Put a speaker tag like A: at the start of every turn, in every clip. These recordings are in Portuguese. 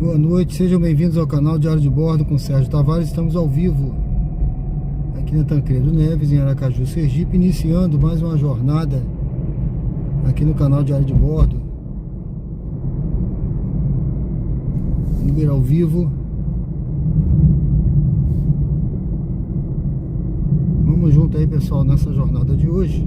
A: Boa noite, sejam bem-vindos ao canal Diário de Bordo com Sérgio Tavares. Estamos ao vivo aqui na Tancredo Neves, em Aracaju, Sergipe, iniciando mais uma jornada aqui no canal Diário de Bordo. Uber ao vivo. Vamos junto aí, pessoal, nessa jornada de hoje.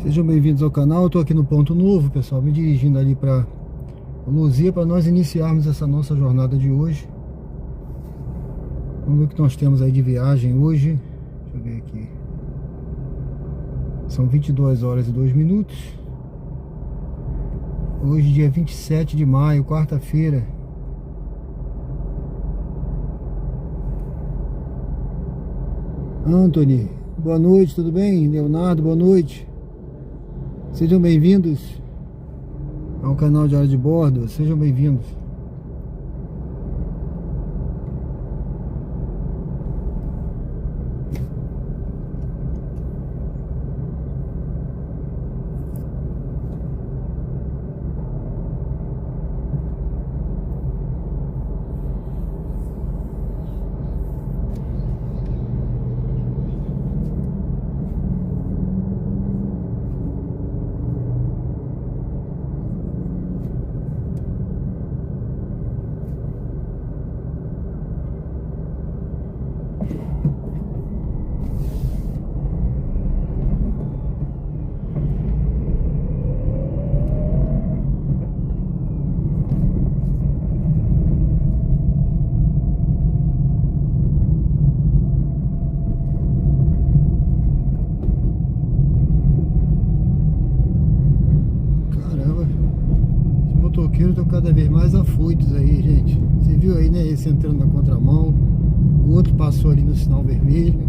A: Sejam bem-vindos ao canal. Eu tô aqui no Ponto Novo, pessoal, me dirigindo ali para Luzia, para nós iniciarmos essa nossa jornada de hoje. Vamos ver o que nós temos aí de viagem hoje. Deixa eu ver aqui. São 22 horas e 2 minutos. Hoje, dia 27 de maio, quarta-feira. Anthony, boa noite, tudo bem? Leonardo, boa noite. Sejam bem-vindos ao canal Diário de Bordo, sejam bem-vindos. Estão cada vez mais afoitos aí, gente. Você viu aí, né? Esse entrando na contramão, o outro passou ali no sinal vermelho.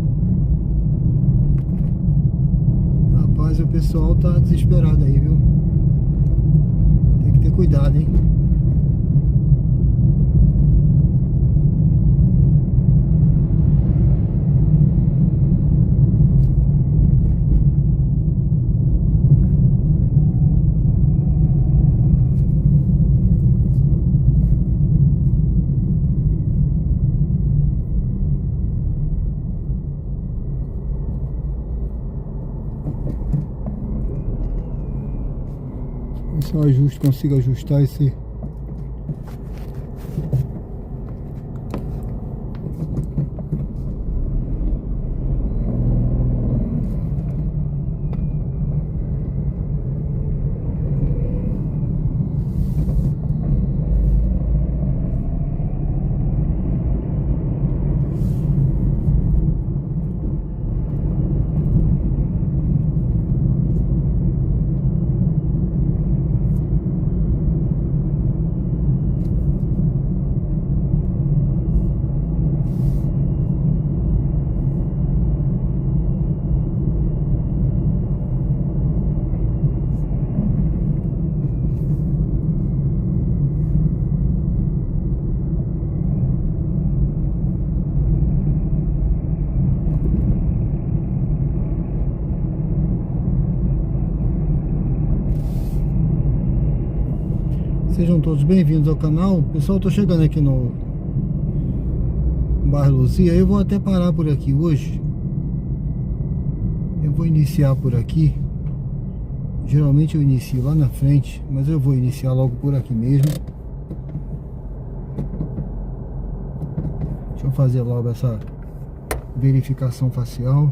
A: Rapaz, o pessoal tá desesperado aí, viu? Tem que ter cuidado, hein? Se eu consigo ajustar esse. Sejam todos bem-vindos ao canal. Pessoal, tô chegando aqui no bairro Luzia. Eu vou até parar por aqui hoje. Eu vou iniciar por aqui. Geralmente eu inicio lá na frente, mas eu vou iniciar logo por aqui mesmo. Deixa eu fazer logo essa verificação facial.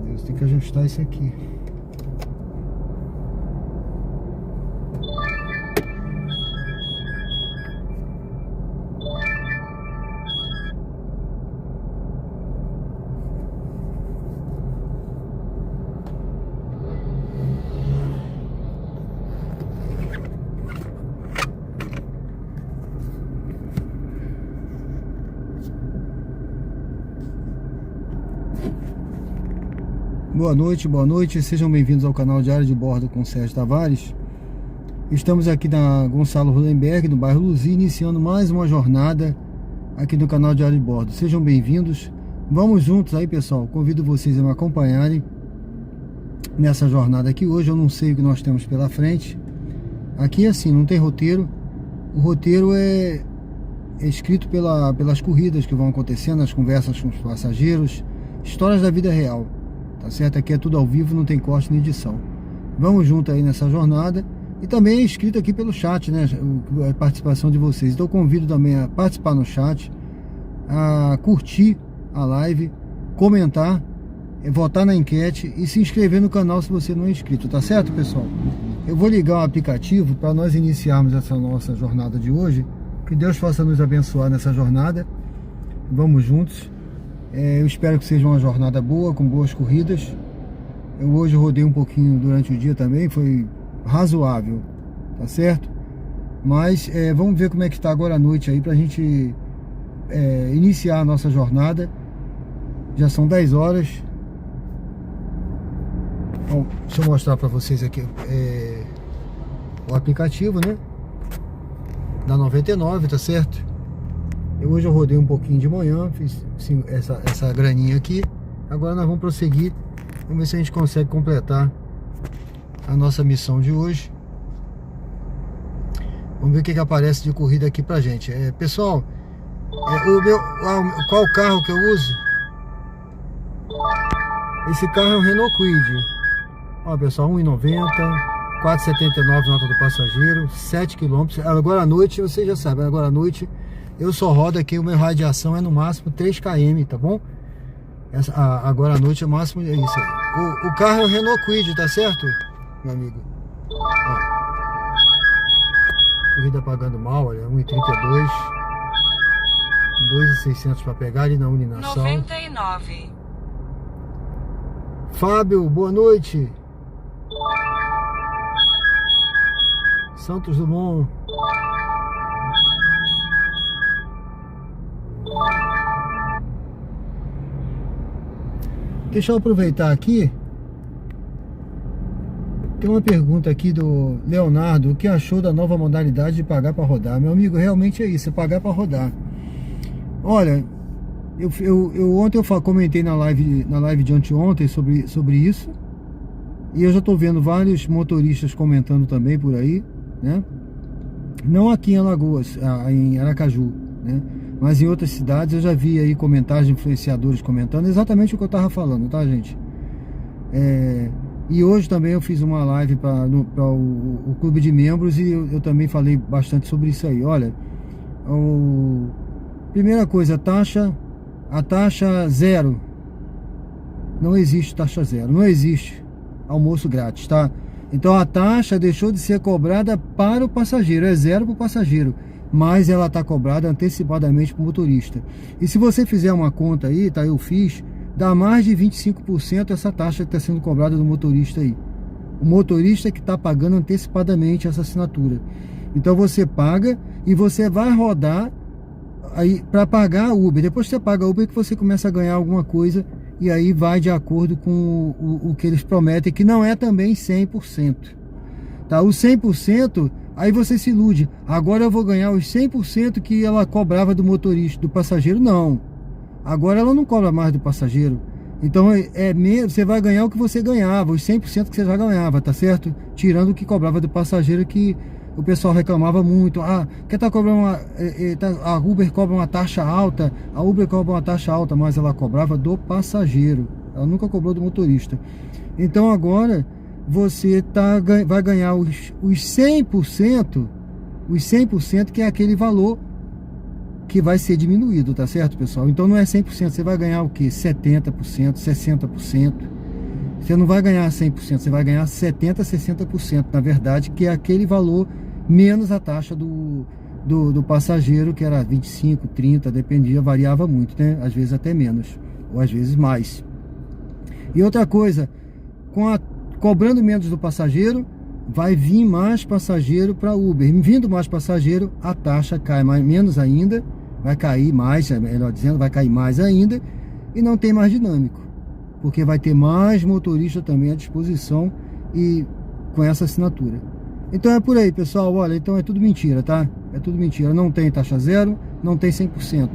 A: Deus, tem que ajustar isso aqui. Boa noite, sejam bem-vindos ao canal Diário de Bordo com Sérgio Tavares. Estamos aqui na Gonçalo Hollenberg, no bairro Luzia, iniciando mais uma jornada aqui no canal Diário de Bordo. Sejam bem-vindos, vamos juntos aí, pessoal. Convido vocês a me acompanharem nessa jornada aqui. Hoje eu não sei o que nós temos pela frente. Aqui assim, não tem roteiro. O roteiro é escrito pelas corridas que vão acontecendo, as conversas com os passageiros, histórias da vida real. Tá certo? Aqui é tudo ao vivo, não tem corte nem edição. Vamos junto aí nessa jornada. E também é escrito aqui pelo chat, né? A participação de vocês. Então eu convido também a participar no chat, a curtir a live, comentar, votar na enquete e se inscrever no canal se você não é inscrito, tá certo, pessoal? Eu vou ligar o aplicativo para nós iniciarmos essa nossa jornada de hoje. Que Deus possa nos abençoar nessa jornada. Vamos juntos. Eu espero que seja uma jornada boa, com boas corridas. Eu hoje rodei um pouquinho durante o dia também, foi razoável, tá certo? Mas vamos ver como é que está agora à noite aí, pra gente iniciar a nossa jornada. Já são 10 horas. Bom, deixa eu mostrar pra vocês aqui o aplicativo, né? Da 99, tá certo? Hoje eu rodei um pouquinho de manhã, fiz essa graninha aqui. Agora nós vamos prosseguir. Vamos ver se a gente consegue completar a nossa missão de hoje. Vamos ver o que aparece de corrida aqui pra gente. Pessoal, qual carro que eu uso? Esse carro é um Renault Kwid. Ó, pessoal, 1,90, 4,79 nota do passageiro, 7 km. Agora à noite, vocês já sabem, agora à noite eu só rodo aqui, o meu radiação é no máximo 3 km, tá bom? Agora à noite o máximo é isso aí. O carro é o Renault Kwid, tá certo, meu amigo? Ó, corrida pagando mal, olha, 1,32, 2,600 para pegar ali na Uninação.
B: 99.
A: Fábio, boa noite. Santos Dumont. Deixa eu aproveitar aqui. Tem uma pergunta aqui do Leonardo. O que achou da nova modalidade de pagar para rodar? Meu amigo, realmente é isso, é pagar para rodar. Olha, ontem eu comentei na live de anteontem sobre isso. E eu já estou vendo vários motoristas comentando também por aí, né? Não aqui em Alagoas, em Aracaju, né? Mas em outras cidades eu já vi aí comentários de influenciadores comentando exatamente o que eu estava falando, tá, gente? E hoje também eu fiz uma live para o clube de membros e eu também falei bastante sobre isso aí. Olha, primeira coisa, a taxa zero. Não existe taxa zero, não existe almoço grátis, tá? Então a taxa deixou de ser cobrada para o passageiro, é zero para o passageiro, mas ela está cobrada antecipadamente para o motorista. E se você fizer uma conta aí, tá? Eu fiz, dá mais de 25% essa taxa que está sendo cobrada do motorista aí. O motorista que está pagando antecipadamente essa assinatura. Então você paga e você vai rodar aí para pagar a Uber. Depois que você paga a Uber, que você começa a ganhar alguma coisa. E aí vai de acordo com o que eles prometem, que não é também 100%. Tá? O 100%, aí você se ilude. Agora eu vou ganhar os 100% que ela cobrava do motorista, do passageiro. Não. Agora ela não cobra mais do passageiro. Então você vai ganhar o que você ganhava, os 100% que você já ganhava, tá certo? Tirando o que cobrava do passageiro, que o pessoal reclamava muito. Quer tá cobrando a Uber cobra uma taxa alta, mas ela cobrava do passageiro, ela nunca cobrou do motorista. Então agora você vai ganhar os 100%, que é aquele valor que vai ser diminuído, tá certo, pessoal? Então não é 100%, você vai ganhar o que? 70%, 60%, Você não vai ganhar 100%, você vai ganhar 70%, 60%, na verdade, que é aquele valor menos a taxa do passageiro, que era 25, 30, dependia, variava muito, né? Às vezes até menos, ou às vezes mais. E outra coisa, cobrando menos do passageiro, vai vir mais passageiro para Uber. Vindo mais passageiro, a taxa cai menos ainda, vai cair mais, melhor dizendo, vai cair mais ainda, e não tem mais dinâmico, porque vai ter mais motorista também à disposição e com essa assinatura. Então é por aí, pessoal. Olha, então é tudo mentira, tá? É tudo mentira. Não tem taxa zero, não tem 100%,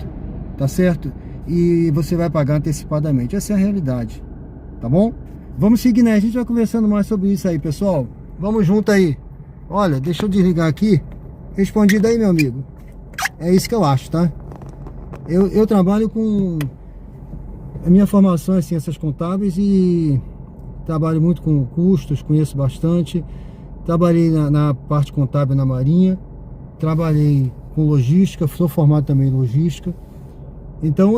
A: tá certo? E você vai pagar antecipadamente. Essa é a realidade, tá bom? Vamos seguir, né? A gente vai conversando mais sobre isso aí, pessoal. Vamos junto aí. Olha, deixa eu desligar aqui. Respondido aí, meu amigo. É isso que eu acho, tá? Eu trabalho com... A minha formação é ciências contábeis e trabalho muito com custos, conheço bastante. Trabalhei na parte contábil na Marinha, trabalhei com logística, sou formado também em logística. Então,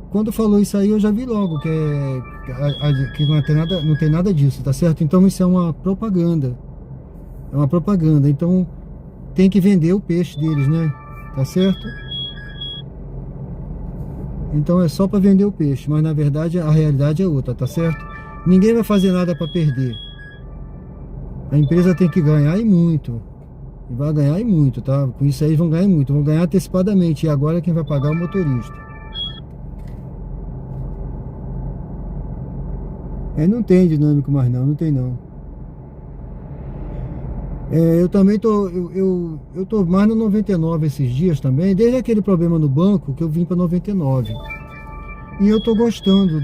A: quando falou isso aí, eu já vi logo que não tem nada disso, tá certo? Então, isso é uma propaganda. É uma propaganda. Então, tem que vender o peixe deles, né? Tá certo? Então, é só para vender o peixe, mas na verdade a realidade é outra, tá certo? Ninguém vai fazer nada para perder. A empresa tem que ganhar e muito. E vai ganhar e muito, tá? Com isso aí vão ganhar muito. Vão ganhar antecipadamente. E agora quem vai pagar é o motorista. Não tem dinâmico mais não. Não tem não. Eu também tô... Eu tô mais no 99 esses dias também. Desde aquele problema no banco que eu vim para 99. E eu tô gostando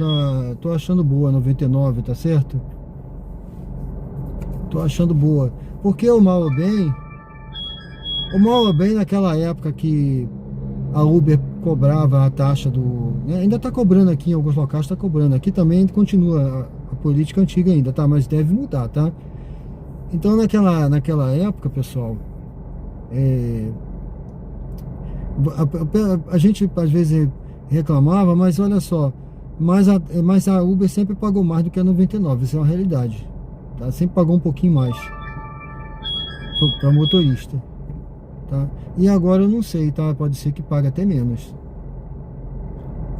A: tô achando boa a 99, tá certo? Tô achando boa. Porque o mal ou bem naquela época que a Uber cobrava a taxa né? Ainda tá cobrando aqui, em alguns locais tá cobrando. Aqui também continua a política antiga ainda, tá? Mas deve mudar, tá? Então naquela época, pessoal, a gente às vezes reclamava, mas olha só, mas a Uber sempre pagou mais do que a 99, isso é uma realidade. Tá? Sempre pagou um pouquinho mais para motorista, tá? E agora eu não sei, tá? Pode ser que pague até menos.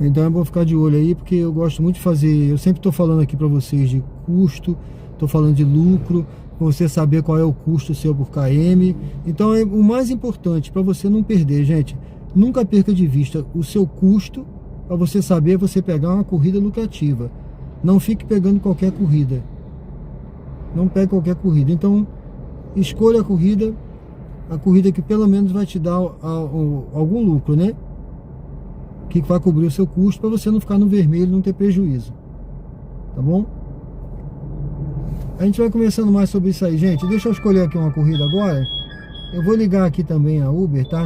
A: Então eu vou ficar de olho aí, porque eu gosto muito de fazer. Eu sempre estou falando aqui para vocês de custo, estou falando de lucro, para você saber qual é o custo seu por km. Então o mais importante para você não perder, gente, nunca perca de vista o seu custo, para você saber você pegar uma corrida lucrativa. Não fique pegando qualquer corrida. Não pegue qualquer corrida. Então, escolha a corrida que pelo menos vai te dar algum lucro, né? Que vai cobrir o seu custo para você não ficar no vermelho e não ter prejuízo. Tá bom? A gente vai conversando mais sobre isso aí, gente. Deixa eu escolher aqui uma corrida agora. Eu vou ligar aqui também a Uber, tá?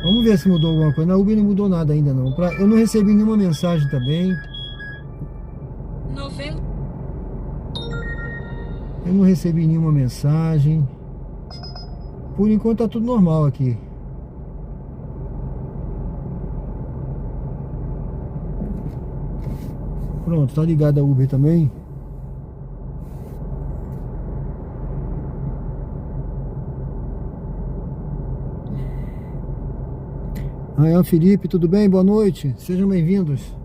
A: Vamos ver se mudou alguma coisa. Na Uber não mudou nada ainda não. Eu não recebi nenhuma mensagem também. Eu não recebi nenhuma mensagem. Por enquanto tá tudo normal aqui. Pronto, tá ligado a Uber também. Aí, Felipe, tudo bem? Boa noite. Sejam bem-vindos.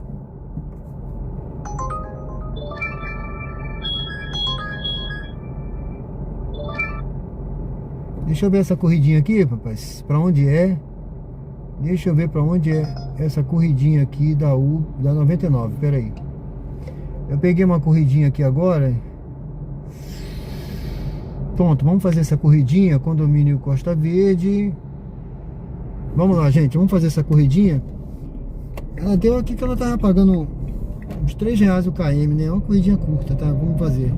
A: Deixa eu ver essa corridinha aqui, rapaz. Pra onde é? Deixa eu ver pra onde é essa corridinha aqui da 99. Pera aí. Eu peguei uma corridinha aqui agora. Pronto, vamos fazer essa corridinha. Condomínio Costa Verde. Vamos lá, gente. Vamos fazer essa corridinha. Ela deu aqui que ela tava pagando uns R$3 o km, né? É uma corridinha curta, tá? Vamos fazer.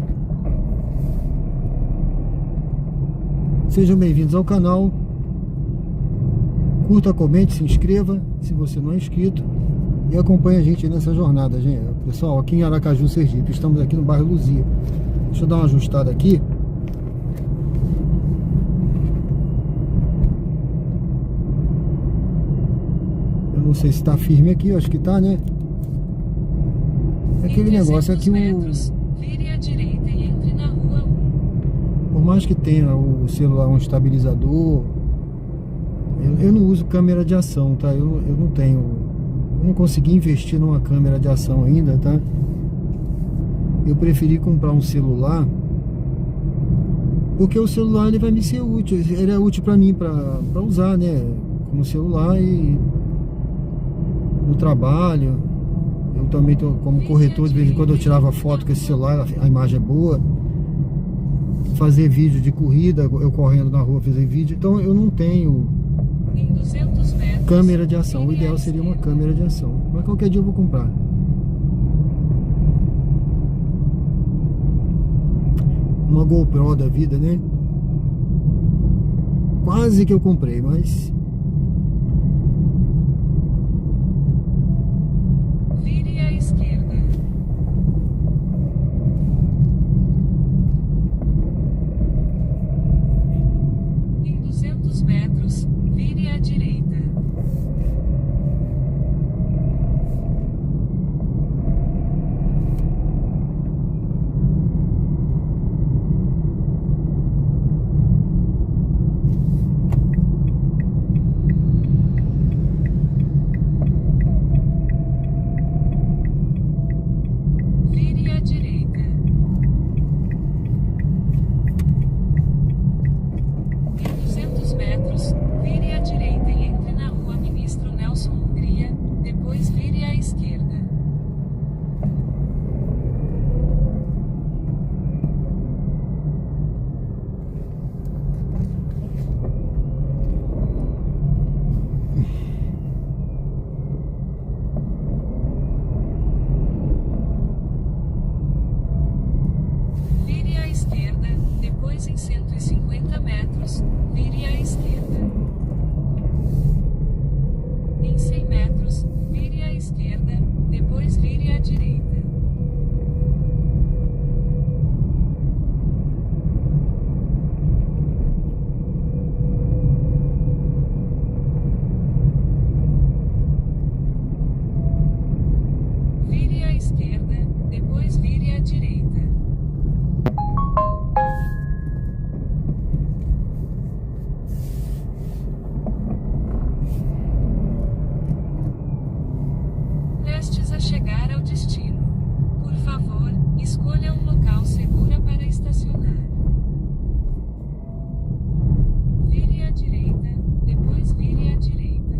A: Sejam bem-vindos ao canal. Curta, comente, se inscreva se você não é inscrito. E acompanhe a gente nessa jornada, gente. Pessoal, aqui em Aracaju, Sergipe. Estamos aqui no bairro Luzia. Deixa eu dar uma ajustada aqui. Eu não sei se está firme aqui, eu acho que tá, né? Aquele negócio é que
B: vire à direita e entre na rua 1.
A: por mais que tenha o celular um estabilizador, eu não uso câmera de ação, tá? Eu não consegui investir numa câmera de ação ainda, tá? Eu preferi comprar um celular, porque o celular ele vai me ser útil, ele é útil para mim para usar, né? Como celular e no trabalho. Eu também tô como corretor, de vez em quando eu tirava foto com esse celular, a imagem é boa. Fazer vídeo de corrida, eu correndo na rua fazer vídeo, então eu não tenho
B: Em 200 metros,
A: câmera de ação. O ideal seria uma câmera de ação, mas qualquer dia eu vou comprar. Uma GoPro da vida, né? Quase que eu comprei, mas
B: vire à esquerda. Em 200 metros, vire à direita. Vire à direita. Em 200 metros, vire à direita e entre na rua Ministro Nelson Hungria, depois vire à esquerda. Vire à esquerda, depois em 150 metros, vire à esquerda. Em 100 metros, vire à esquerda, depois vire à direita. Vire à esquerda, depois vire à direita. Prestes a chegar ao destino. Por favor, escolha um local seguro para estacionar. Vire à direita, depois vire à direita.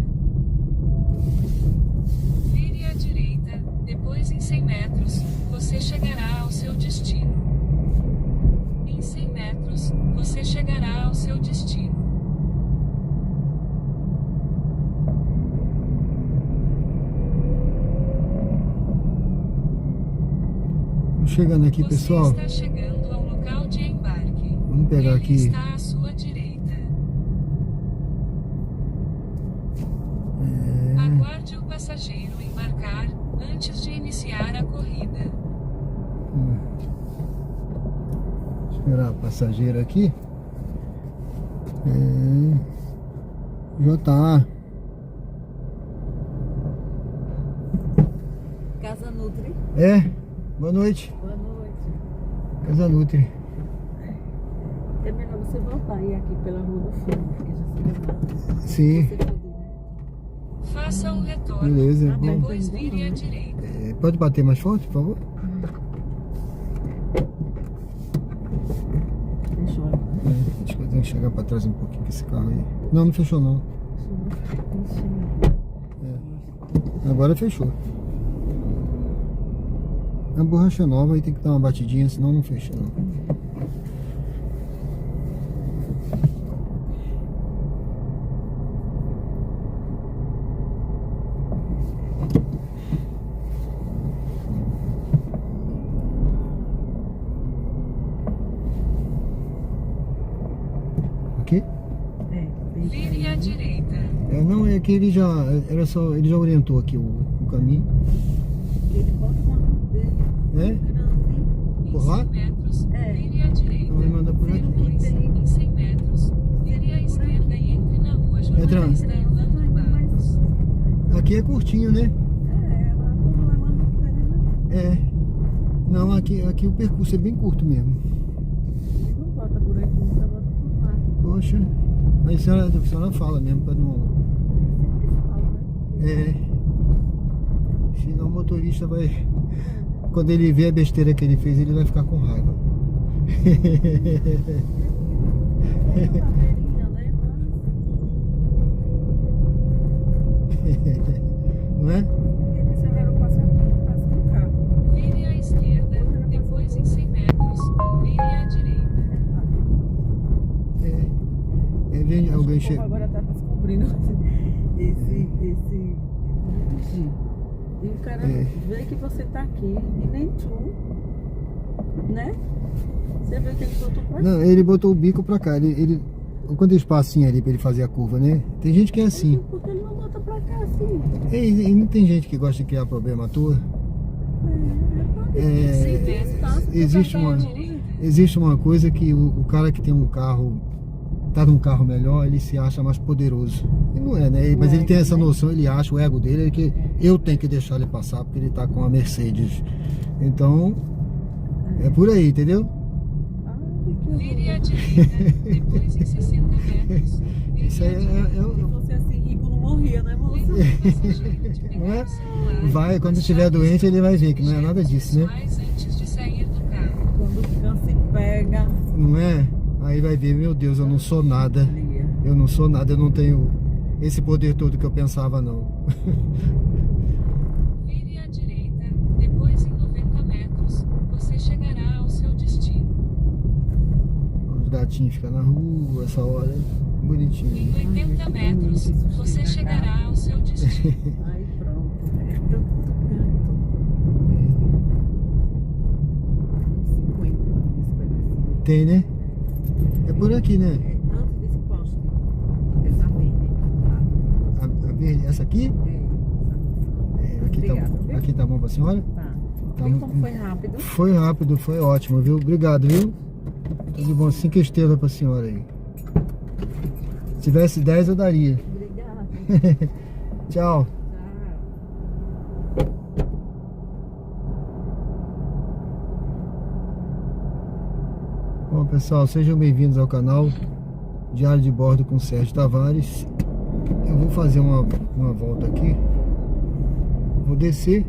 B: Vire à direita, depois em 100 metros, você chegará ao seu destino. Em 100 metros, você chegará ao seu destino.
A: chegando aqui,
B: Você
A: pessoal.
B: está chegando ao local de embarque.
A: Vamos pegar
B: Ele
A: aqui.
B: está à sua direita. Aguarde o passageiro embarcar antes de iniciar a corrida.
A: Esperar a passageira aqui. JA.
C: Casa Nutri.
A: Boa noite.
C: Boa noite.
A: Casa Nutri.
C: É melhor você voltar aí aqui pela Rua do Fundo, porque já se lembra.
A: Sim.
C: Você pode, né?
B: Faça um retorno.
A: Beleza.
B: Depois vire à direita.
A: Pode bater mais forte, por favor?
C: Fechou.
A: Acho que eu tenho que chegar pra trás um pouquinho com esse carro aí. Não, não fechou não. Agora fechou. A borracha nova aí tem que dar uma batidinha, senão não fecha não. Aqui?
B: Vire à direita.
A: Não, é que ele já orientou aqui o caminho.
C: Ele bota uma mão dele.
B: Em
A: Por lá?
B: 100 metros,
C: É.
B: vire à direita.
A: Então me manda por aqui.
B: Depois, em 100 metros, vire à esquerda e entre na rua Jornalista Orlando Barros.
A: Aqui é curtinho, né?
C: Ela arrumou uma mão dela.
A: Não, aqui o percurso é bem curto mesmo.
C: Não bota por aqui, não bota por lá.
A: Poxa, aí a senhora fala mesmo pra não...
C: Sempre fala, né?
A: Senão o motorista vai... Quando ele vê a besteira que ele fez, ele vai ficar com raiva.
C: É uma barreirinha, né?
A: Não é?
C: Porque esse horário passa no carro.
B: Vire à esquerda, depois em 100 metros, vire à direita.
A: Alguém
C: O povo
A: chega.
C: agora tá descobrindo esse e o cara vê que você tá aqui e nem tu, né? Você vê que ele botou pra
A: Não, ele botou o bico pra cá. Quanto espacinho ali pra ele fazer a curva, né? Tem gente que é assim.
C: Por que ele não bota pra cá assim?
A: E não tem gente que gosta de criar problema à toa. Existe uma coisa que o cara que tem um carro, tá num carro melhor, ele se acha mais poderoso. E não é, né? Mas ele tem essa noção, ele acha, o ego dele é que eu tenho que deixar ele passar porque ele tá com a Mercedes. Então, é por aí, entendeu?
B: Vire à direita, depois em 60 metros.
A: Isso aí
C: Se fosse assim, rico não morria, né, moça?
A: não é? Vai, quando estiver doente, ele vai ver que não é nada disso, né?
B: Antes de sair do carro.
C: Quando o câncer pega.
A: Não é? Aí vai ver, meu Deus, eu não sou nada. Eu não sou nada, eu não tenho esse poder todo que eu pensava, não.
B: Vire à direita, depois em 90 metros, você chegará ao seu destino.
A: Os gatinhos ficam na rua essa hora, bonitinho.
B: Em 80 metros, você chegará ao seu destino.
C: Aí pronto. É tanto canto. 50 nesse pedacinho.
A: Tem, né? É por aqui, né?
C: Antes desse poste. Essa verde.
A: A verde, essa aqui?
C: Obrigada, viu?
A: Aqui tá bom pra senhora?
C: Tá.
A: Tá
C: Viu
A: bom.
C: como foi rápido?
A: Foi rápido, foi ótimo, viu? Obrigado, viu? Tudo bom, 5 estrelas pra senhora aí. Se tivesse 10 eu daria.
C: Obrigada.
A: Tchau.
C: Tchau.
A: Bom, pessoal, sejam bem-vindos ao canal Diário de Bordo com Sérgio Tavares. Eu vou fazer uma volta aqui. Vou descer.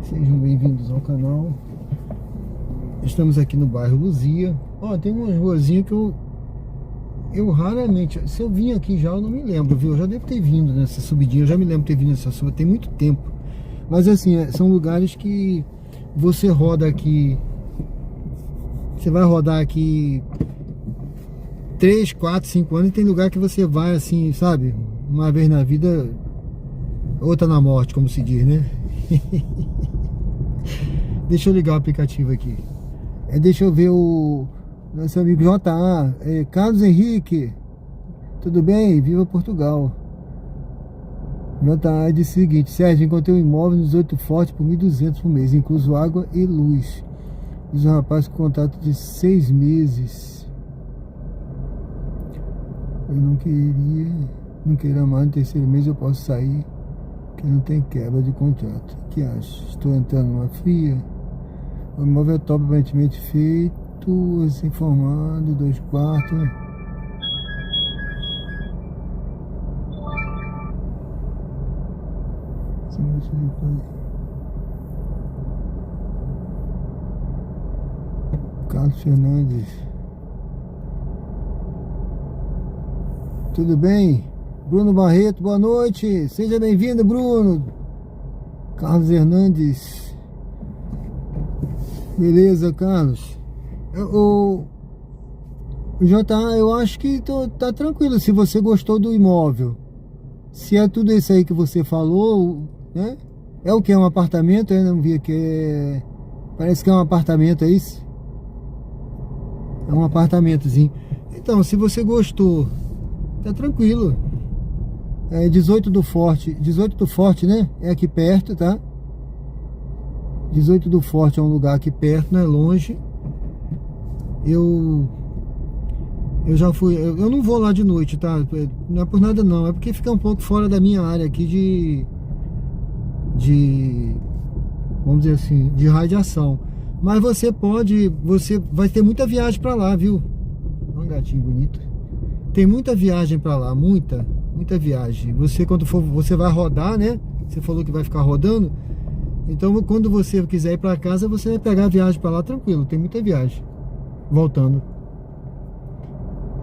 A: Sejam bem-vindos ao canal. Estamos aqui no bairro Luzia. Ó, tem umas ruazinhas que eu raramente, se eu vim aqui já, eu não me lembro, viu? Eu já devo ter vindo nessa subidinha, eu já me lembro de ter vindo nessa subida, tem muito tempo. Mas assim, são lugares que você roda aqui, você vai rodar aqui 3, 4, 5 anos e tem lugar que você vai assim, sabe? Uma vez na vida, outra na morte, como se diz, né? Deixa eu ligar o aplicativo aqui. Deixa eu ver o nosso amigo JA, Carlos Henrique. Tudo bem? Viva Portugal. JA disse o seguinte: Sérgio, encontrei um imóvel nos 8 Fortes por 1.200 por mês, incluso água e luz. Diz o rapaz com contrato de 6 meses. Eu não queira mais, no terceiro mês eu posso sair, que não tem quebra de contrato. O que acha? Estou entrando numa fria. O imóvel é top, aparentemente feito, recém-formado, 2 quartos. Carlos Fernandes. Tudo bem? Bruno Barreto, boa noite. Seja bem-vindo, Bruno. Carlos Hernandes. Beleza, Carlos. O JA, eu acho que tá tranquilo se você gostou do imóvel. Se é tudo isso aí que você falou, né? É o que? É um apartamento? Eu não vi aqui. Parece que é um apartamento, é isso? É um apartamentozinho. Então, se você gostou, tá tranquilo. 18 do Forte, né? É aqui perto, tá? 18 do Forte é um lugar aqui perto, não é longe. Eu já fui, eu não vou lá de noite, tá? Não é por nada não, é porque fica um pouco fora da minha área aqui vamos dizer assim, de radiação. Mas você vai ter muita viagem pra lá, viu? Olha um gatinho bonito. Tem muita viagem pra lá, muita viagem. Você quando for, você vai rodar, né? Você falou que vai ficar rodando. Então quando você quiser ir pra casa, você vai pegar a viagem pra lá tranquilo. Tem muita viagem voltando.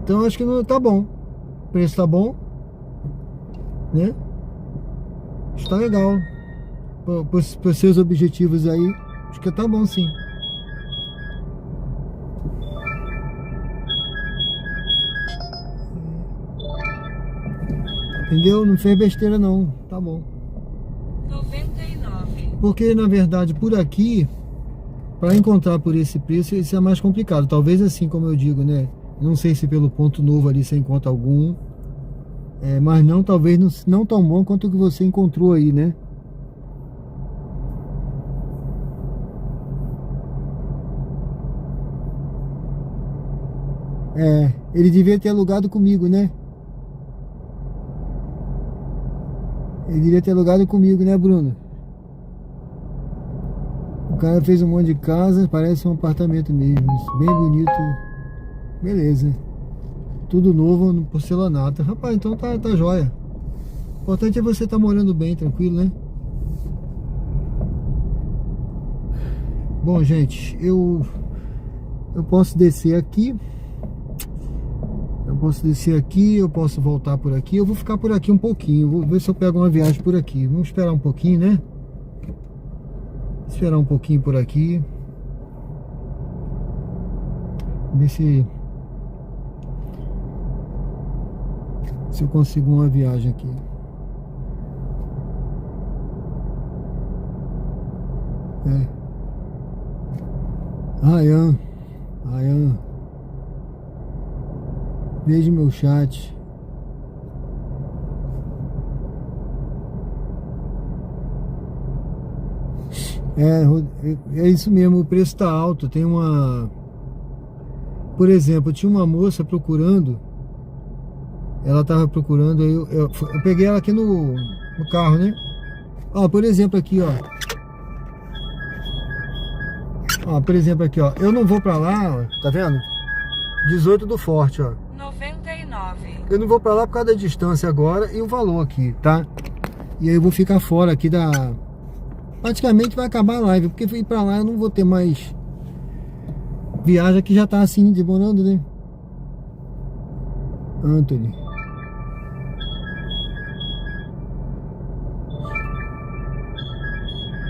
A: Então acho que não tá bom. O preço tá bom, né? Está legal. Para os seus objetivos aí, acho que tá bom sim. Entendeu? Não fez besteira não, tá bom.
B: 99.
A: Porque na verdade por aqui, para encontrar por esse preço, isso é mais complicado. Talvez assim como eu digo, né? Não sei se pelo ponto novo ali você encontra algum, mas não, talvez não tão bom quanto o que você encontrou aí, né? Ele devia ter alugado comigo, né? Ele devia ter alugado comigo, né, Bruno? O cara fez um monte de casa, parece um apartamento mesmo, bem bonito. Beleza. Tudo novo no porcelanato. Rapaz, então tá jóia. O importante é você estar morando bem, tranquilo, né? Bom, gente, eu posso descer aqui. Eu posso voltar por aqui. Eu vou ficar por aqui um pouquinho. Vou ver se eu pego uma viagem por aqui. Vamos esperar um pouquinho, né? Esperar um pouquinho por aqui. Ver se eu consigo uma viagem aqui. Ryan. Veja meu chat. É isso mesmo, o preço tá alto. Tem uma... Por exemplo, tinha uma moça procurando. Ela tava procurando, eu peguei ela aqui no carro, né? Ó, por exemplo aqui, ó. Ó, por exemplo aqui, ó. Eu não vou pra lá, ó, tá vendo? 18 do Forte, ó.
B: 99.
A: Eu não vou pra lá por causa da distância agora e o valor aqui, tá? E aí eu vou ficar fora aqui da... Praticamente vai acabar a live, porque ir pra lá eu não vou ter mais... Viagem aqui já tá assim, demorando, né? Anthony.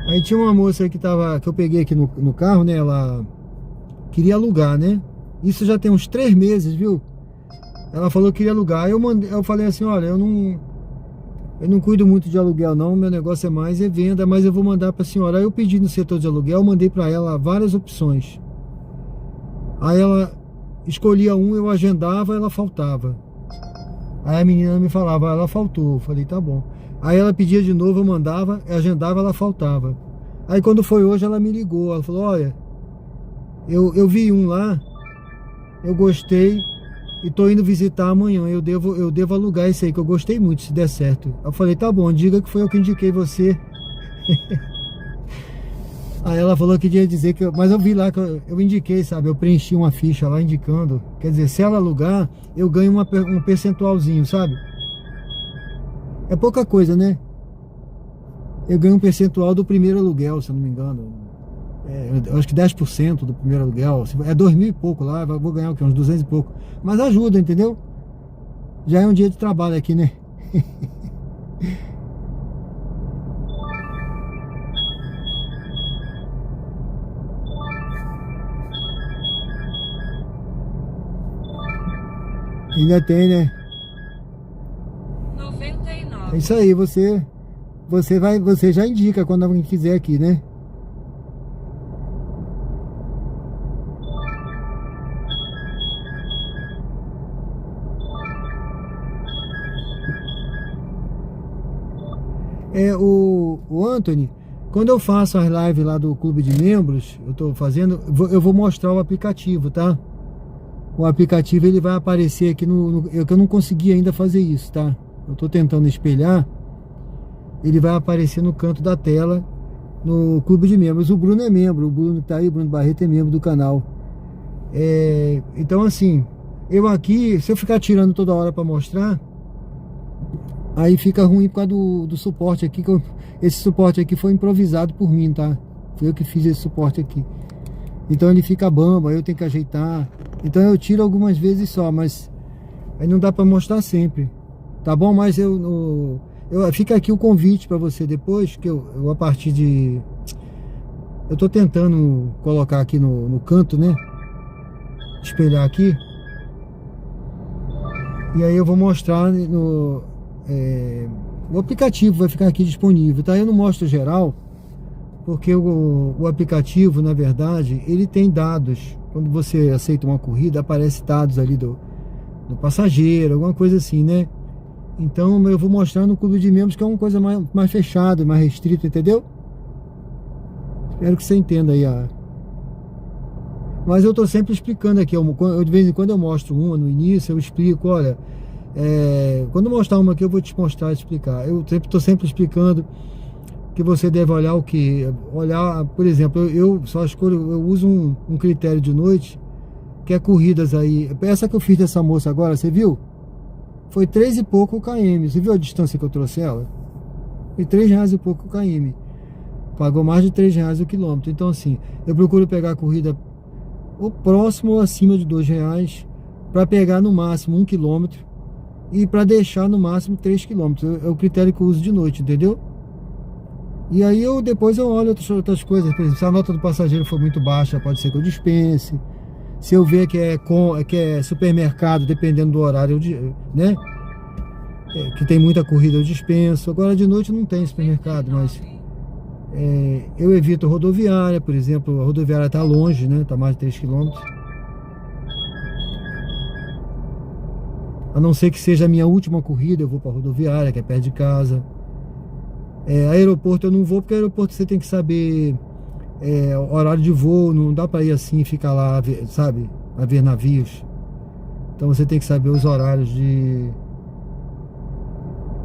A: Aí tinha uma moça que eu peguei aqui no carro, né? Ela queria alugar, né? Isso já tem uns 3 meses, viu? Ela falou que queria alugar. Eu falei assim, olha, eu não cuido muito de aluguel não, meu negócio é mais venda, mas eu vou mandar pra senhora. Aí eu pedi no setor de aluguel, mandei pra ela várias opções. Aí ela escolhia eu agendava, ela faltava. Aí a menina me falava, ela faltou. Eu falei, tá bom. Aí ela pedia de novo, eu mandava, agendava, ela faltava. Aí quando foi hoje, ela me ligou. Ela falou, olha, eu vi um lá, eu gostei e tô indo visitar amanhã. Eu devo alugar esse aí, que eu gostei muito, se der certo. Eu falei, tá bom, diga que foi eu que indiquei você. Aí ela falou que ia dizer que... Mas eu vi lá que eu indiquei, sabe? Eu preenchi uma ficha lá indicando. Quer dizer, se ela alugar, eu ganho um percentualzinho, sabe? É pouca coisa, né? Eu ganho um percentual do primeiro aluguel, se eu não me engano. Eu acho que 10% do primeiro aluguel. É 2.000 e pouco lá, vou ganhar o quê? Uns 200 e pouco. Mas ajuda, entendeu? Já é um dia de trabalho aqui, né? Ainda tem, né?
B: 99.
A: É isso aí, você já indica quando alguém quiser aqui, né? O Anthony, quando eu faço as lives lá do clube de membros, eu vou mostrar o aplicativo, tá? o aplicativo ele vai aparecer aqui que eu não consegui ainda fazer isso, tá? Eu tô tentando espelhar. Ele vai aparecer no canto da tela no clube de membros. O Bruno é membro, o Bruno tá aí, o Bruno Barreto é membro do canal. Então assim, eu aqui, se eu ficar tirando toda hora para mostrar, aí fica ruim por causa do suporte aqui, esse suporte aqui foi improvisado por mim, tá? Foi eu que fiz esse suporte aqui. Então ele fica bambo, aí eu tenho que ajeitar. Então eu tiro algumas vezes só, mas aí não dá para mostrar sempre, tá bom? Mas fica aqui o convite para você depois, que eu a partir de... Eu tô tentando colocar aqui no canto, né? Espelhar aqui. E aí eu vou mostrar o aplicativo vai ficar aqui disponível, tá? Eu não mostro geral, porque o aplicativo, na verdade, ele tem dados. Quando você aceita uma corrida, aparece dados ali do passageiro, alguma coisa assim, né? Então eu vou mostrar no clube de membros, que é uma coisa mais fechada, mais restrita, entendeu? Espero que você entenda aí. Mas eu tô sempre explicando aqui, de vez em quando eu mostro uma no início, eu explico, olha, quando eu mostrar uma aqui eu vou te mostrar e explicar. Eu tô sempre explicando que você deve olhar o que? Olhar, por exemplo, eu só escolho, eu uso um critério de noite, que é corridas aí. Essa que eu fiz dessa moça agora, você viu? Foi 3 e pouco km. Você viu a distância que eu trouxe ela? Foi R$3 e pouco o km. Pagou mais de R$3 o quilômetro. Então assim, eu procuro pegar a corrida o próximo ou acima de R$2, para pegar no máximo 1 km e para deixar no máximo 3 km. É o critério que eu uso de noite, entendeu? E aí depois eu olho outras coisas. Por exemplo, se a nota do passageiro for muito baixa, pode ser que eu dispense. Se eu ver que é supermercado, dependendo do horário, né? Que tem muita corrida, eu dispenso. Agora de noite não tem supermercado, mas eu evito rodoviária, por exemplo. A rodoviária está longe, né? Está mais de 3 km. A não ser que seja a minha última corrida, eu vou para a rodoviária, que é perto de casa. Aeroporto eu não vou, porque aeroporto você tem que saber horário de voo, não dá para ir assim e ficar lá, sabe, a ver navios. Então você tem que saber os horários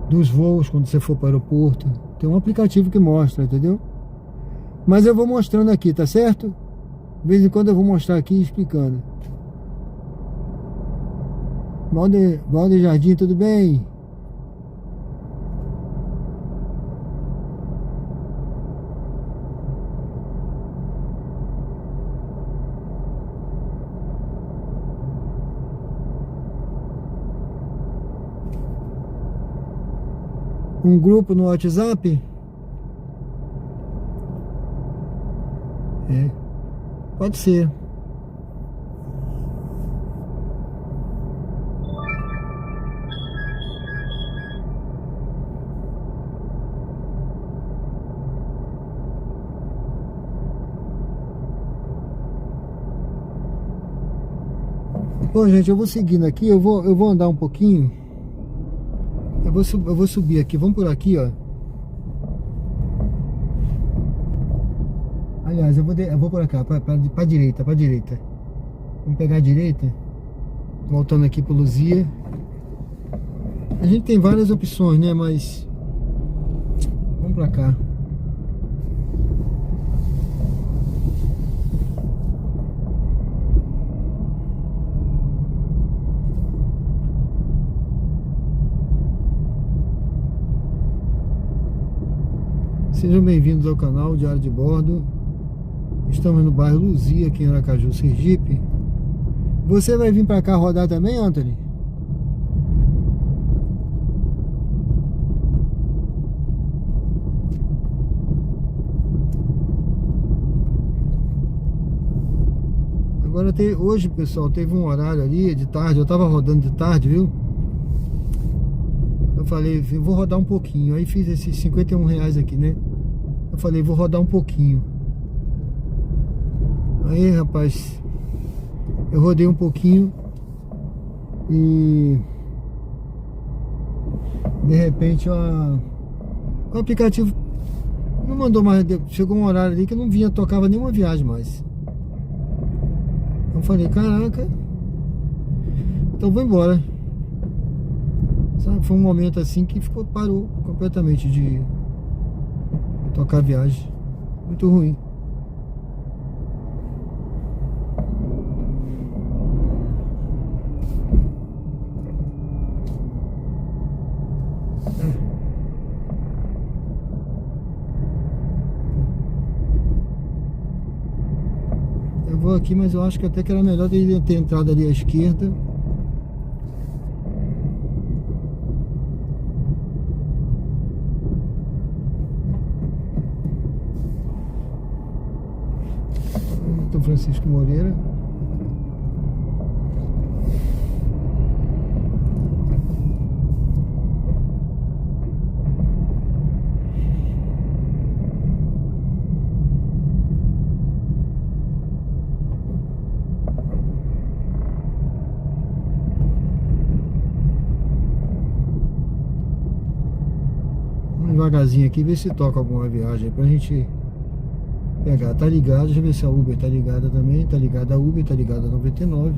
A: dos voos quando você for para o aeroporto. Tem um aplicativo que mostra, entendeu? Mas eu vou mostrando aqui, tá certo? De vez em quando eu vou mostrar aqui explicando. Valde Jardim, tudo bem? Um grupo no WhatsApp? Pode ser. Bom, gente, eu vou seguindo aqui, eu vou andar um pouquinho. Eu vou subir aqui, vamos por aqui, ó. Aliás, eu vou por cá, pra direita, Vamos pegar a direita. Voltando aqui pro Luzia. A gente tem várias opções, né, mas... Vamos pra cá. Sejam bem-vindos ao canal Diário de Bordo. Estamos no bairro Luzia, aqui em Aracaju, Sergipe. Você vai vir para cá rodar também, Anthony? Agora hoje, pessoal, teve um horário ali de tarde. Eu tava rodando de tarde, viu? Eu falei, vou rodar um pouquinho. Aí fiz esses R$51 aqui, né? Eu falei, vou rodar um pouquinho. Aí, rapaz, eu rodei um pouquinho e de repente o aplicativo não mandou mais. Chegou um horário ali que eu não tocava nenhuma viagem mais. Eu falei, caraca, Então vou embora. Sabe, foi um momento assim que parou completamente de tocar a viagem. Muito ruim. Eu vou aqui, mas eu acho que até que era melhor ter entrado ali à esquerda. Francisco Moreira. Vamos devagarzinho aqui, ver se toca alguma viagem pra gente pegar. Tá ligado, deixa eu ver se a Uber tá ligada também. Tá ligada a Uber, tá ligada a 99.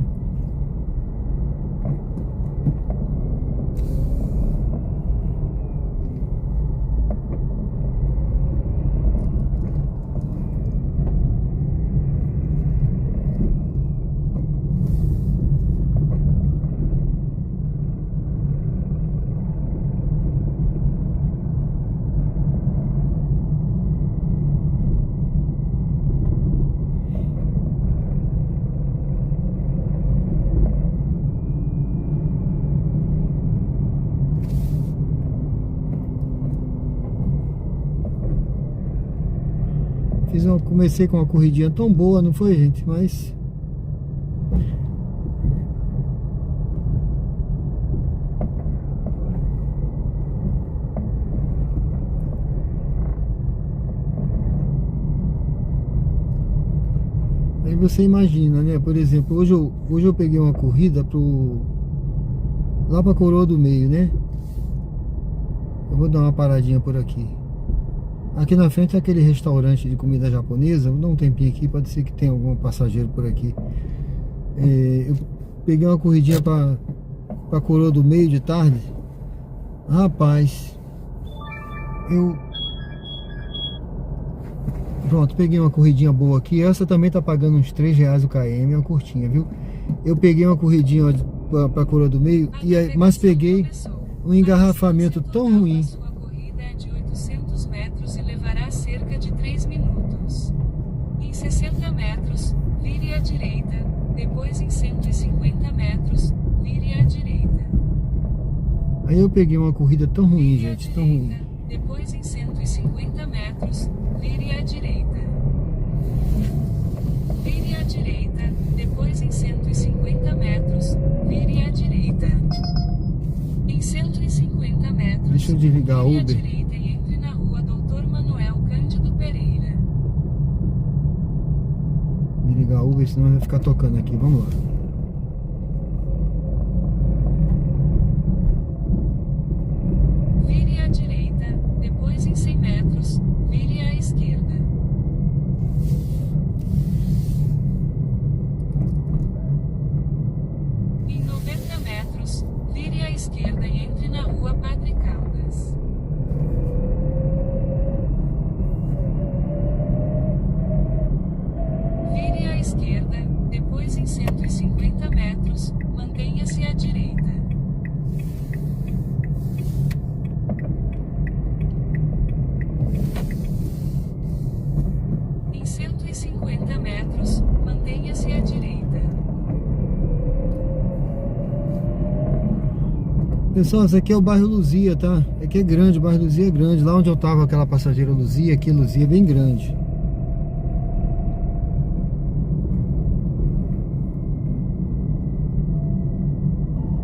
A: Comecei com uma corridinha tão boa, não foi, gente? Mas aí você imagina, né? Por exemplo, hoje eu peguei uma corrida lá pra Coroa do Meio, né? Eu vou dar uma paradinha por aqui. Aqui na frente é aquele restaurante de comida japonesa. Vou dar um tempinho aqui, pode ser que tenha algum passageiro por aqui. Eu peguei uma corridinha pra Coroa do Meio de tarde. Rapaz, pronto, peguei uma corridinha boa aqui. Essa também tá pagando uns R$3 o km, é uma curtinha, viu? Eu peguei uma corridinha pra Coroa do Meio, mas peguei um engarrafamento tão ruim.
B: Depois em 150 metros, vire à direita.
A: Aí eu peguei uma corrida tão ruim, gente, tão ruim.
B: Depois em 150 metros, vire à direita. Vire à direita, depois em 150 metros, vire à direita. Em 150 metros,
A: deixa eu desligar a
B: vire à
A: Uber.
B: direita e entre na rua Dr. Manuel Cândido Pereira.
A: Desligar a Uber, senão vai ficar tocando aqui. Vamos lá.
B: Vire à direita, depois em 100 metros, vire à esquerda. Em 90 metros, vire à esquerda e entre na rua Padre Caldas. Vire à esquerda, depois em 150 metros, mantenha-se à direita. Em 150 metros, mantenha-se à direita.
A: Pessoal, esse aqui é o bairro Luzia, tá? Aqui é grande, o bairro Luzia é grande. Lá onde eu tava, aquela passageira Luzia, aqui Luzia é bem grande.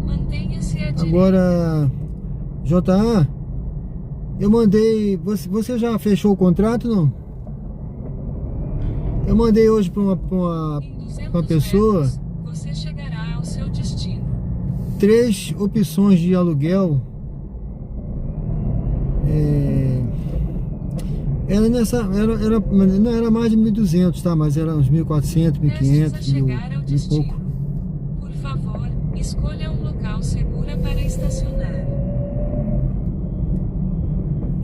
B: Mantenha-se à direita.
A: Agora, JA, eu mandei... Você já fechou o contrato, não? Eu mandei hoje pra uma
B: Em 200
A: pessoa
B: metros, você chegará ao seu destino.
A: 3 opções de aluguel. Era não era mais de 1.200, tá? Mas era uns 1.400,
B: Prestes a
A: 1.500,
B: chegar ao
A: mil e
B: destino.
A: pouco.
B: Por favor, escolha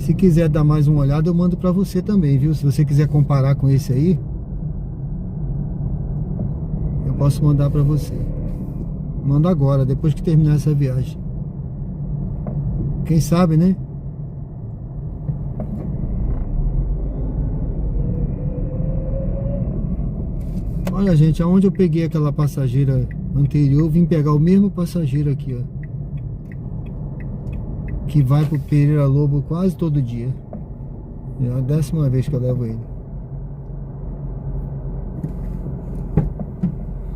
A: Se quiser dar mais uma olhada, eu mando pra você também, viu? Se você quiser comparar com esse aí, eu posso mandar pra você. Mando agora, depois que terminar essa viagem. Quem sabe, né? Olha, gente, aonde eu peguei aquela passageira anterior, eu vim pegar o mesmo passageiro aqui, ó, que vai pro Pereira Lobo quase todo dia. É a 10ª vez que eu levo ele.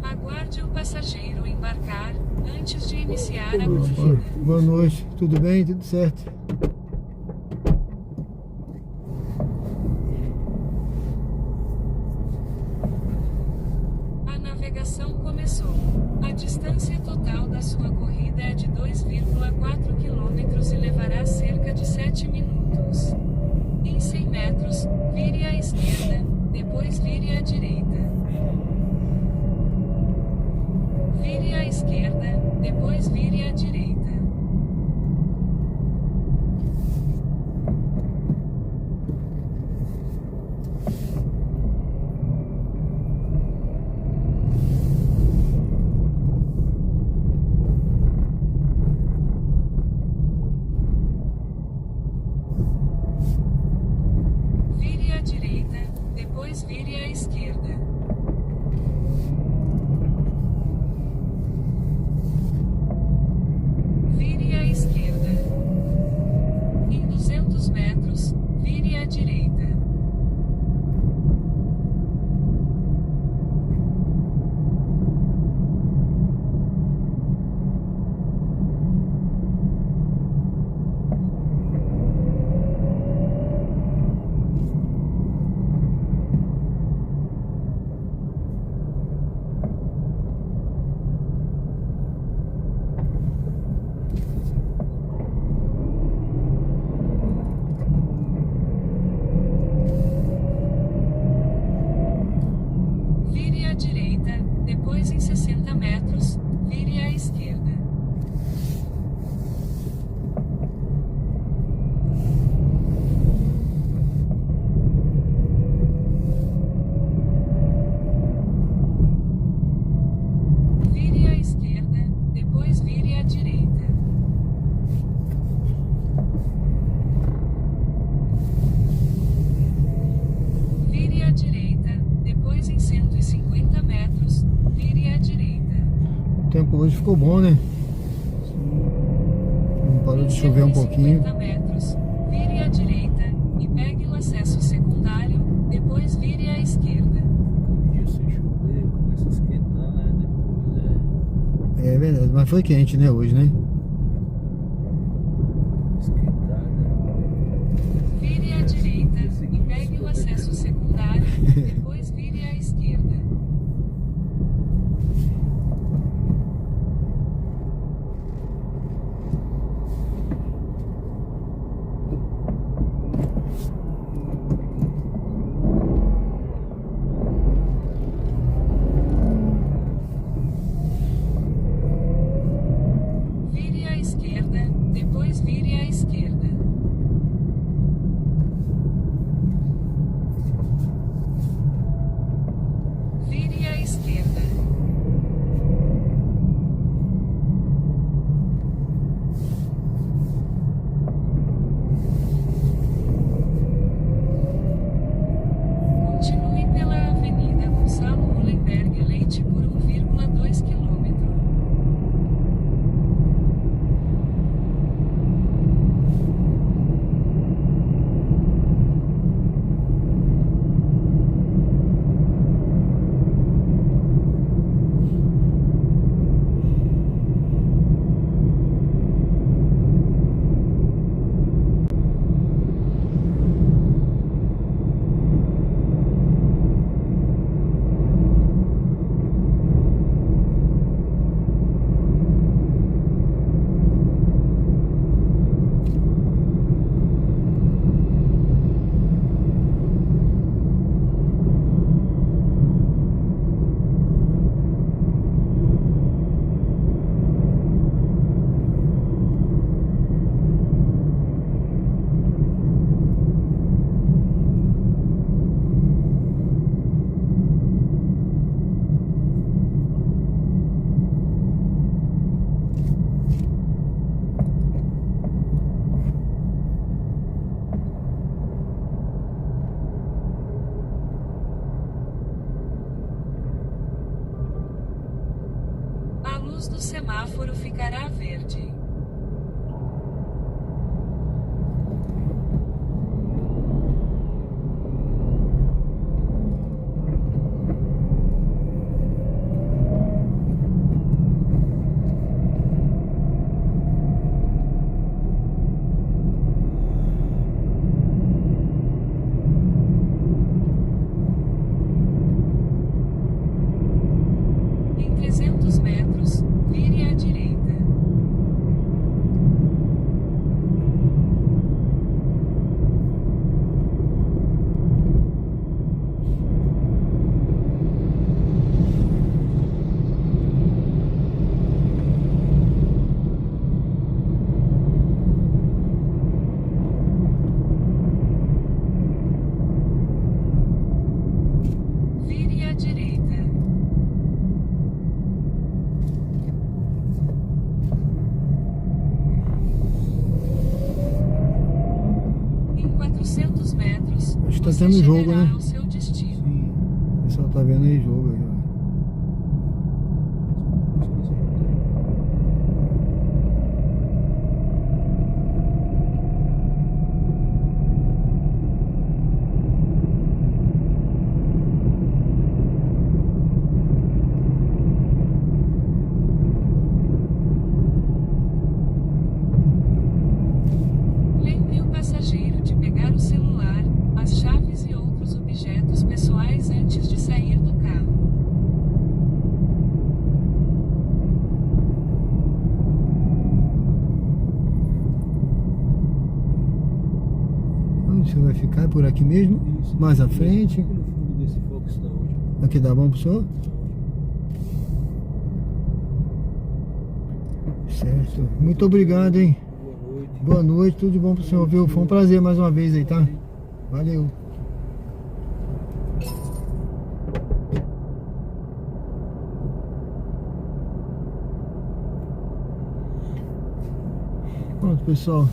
B: Aguarde o passageiro embarcar antes de iniciar a corrida.
A: Boa noite, tudo bem? Tudo certo?
B: A navegação começou. A distância total da sua corrida é de 2,4 km e levará cerca de 7 minutos. Em 100 metros, vire à esquerda, depois vire à direita. Vire à esquerda, depois vire à direita. Vire à direita, depois vire à esquerda. Vire à esquerda. Em 200 metros, vire à direita. Vire à direita, depois em 60 metros, vire à esquerda. Vire à esquerda, depois vire à direita. Vire à direita, depois em 150 metros, vire à direita.
A: O tempo hoje ficou bom, né? Parou de chover um pouquinho.
B: 150 metros, vire à direita e pegue o acesso secundário, depois vire à esquerda.
D: Dia sem chover, começa a esquentar, né? Depois
A: É verdade, mas foi quente, né, hoje, né?
D: esquentar, né?
B: Vire à direita e pegue o acesso secundário, depois vire à esquerda. Vire semáforo ficará verde. Em 300 metros, vire à direita. Vire à direita. Em 400 metros,
A: Acho que tá
B: você
A: tendo jogo,
B: chegará
A: né?
B: ao seu destino.
A: Sim. O pessoal tá vendo aí jogo aí, ó.
B: Lembre o passageiro de pegar o celular, as chaves e outros objetos pessoais antes de sair do carro.
A: Onde você vai ficar? Por aqui mesmo?
D: Isso.
A: Mais à frente?
D: Aqui no fundo desse foco está hoje.
A: Aqui dá bom pro senhor? Certo. Muito obrigado, hein?
D: Boa noite.
A: Boa noite, tudo de bom pro senhor, viu? Foi um prazer mais uma vez aí, tá? Valeu. Pronto, pessoal.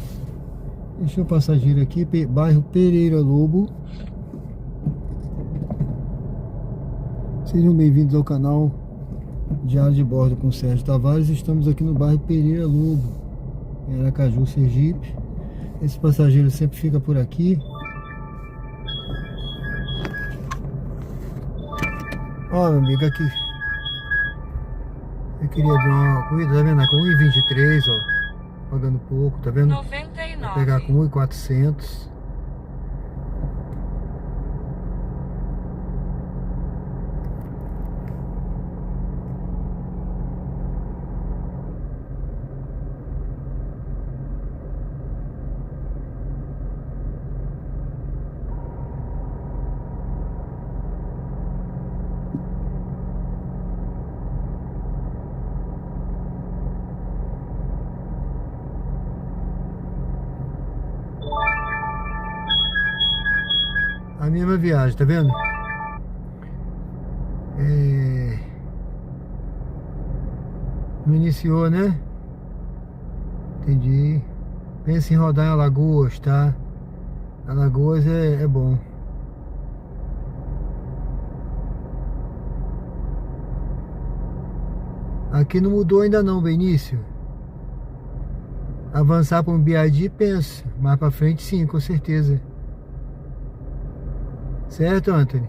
A: Deixa o passageiro aqui, bairro Pereira Lobo. Sejam bem-vindos ao canal Diário de Bordo com Sérgio Tavares. Estamos aqui no bairro Pereira Lobo, em Aracaju, Sergipe. Esse passageiro sempre fica por aqui. Ó, meu amigo, aqui eu queria dar uma corrida, tá vendo? Com 1,23, ó. Pagando pouco, tá vendo?
B: 99.
A: Vou pegar com 1,400. A mesma viagem, tá vendo? Não iniciou, né? Entendi. Pensa em rodar em Alagoas, tá? Alagoas é bom. Aqui não mudou ainda não, Benício. Avançar para um BID, pensa. Mais pra frente sim, com certeza. Certo, Anthony?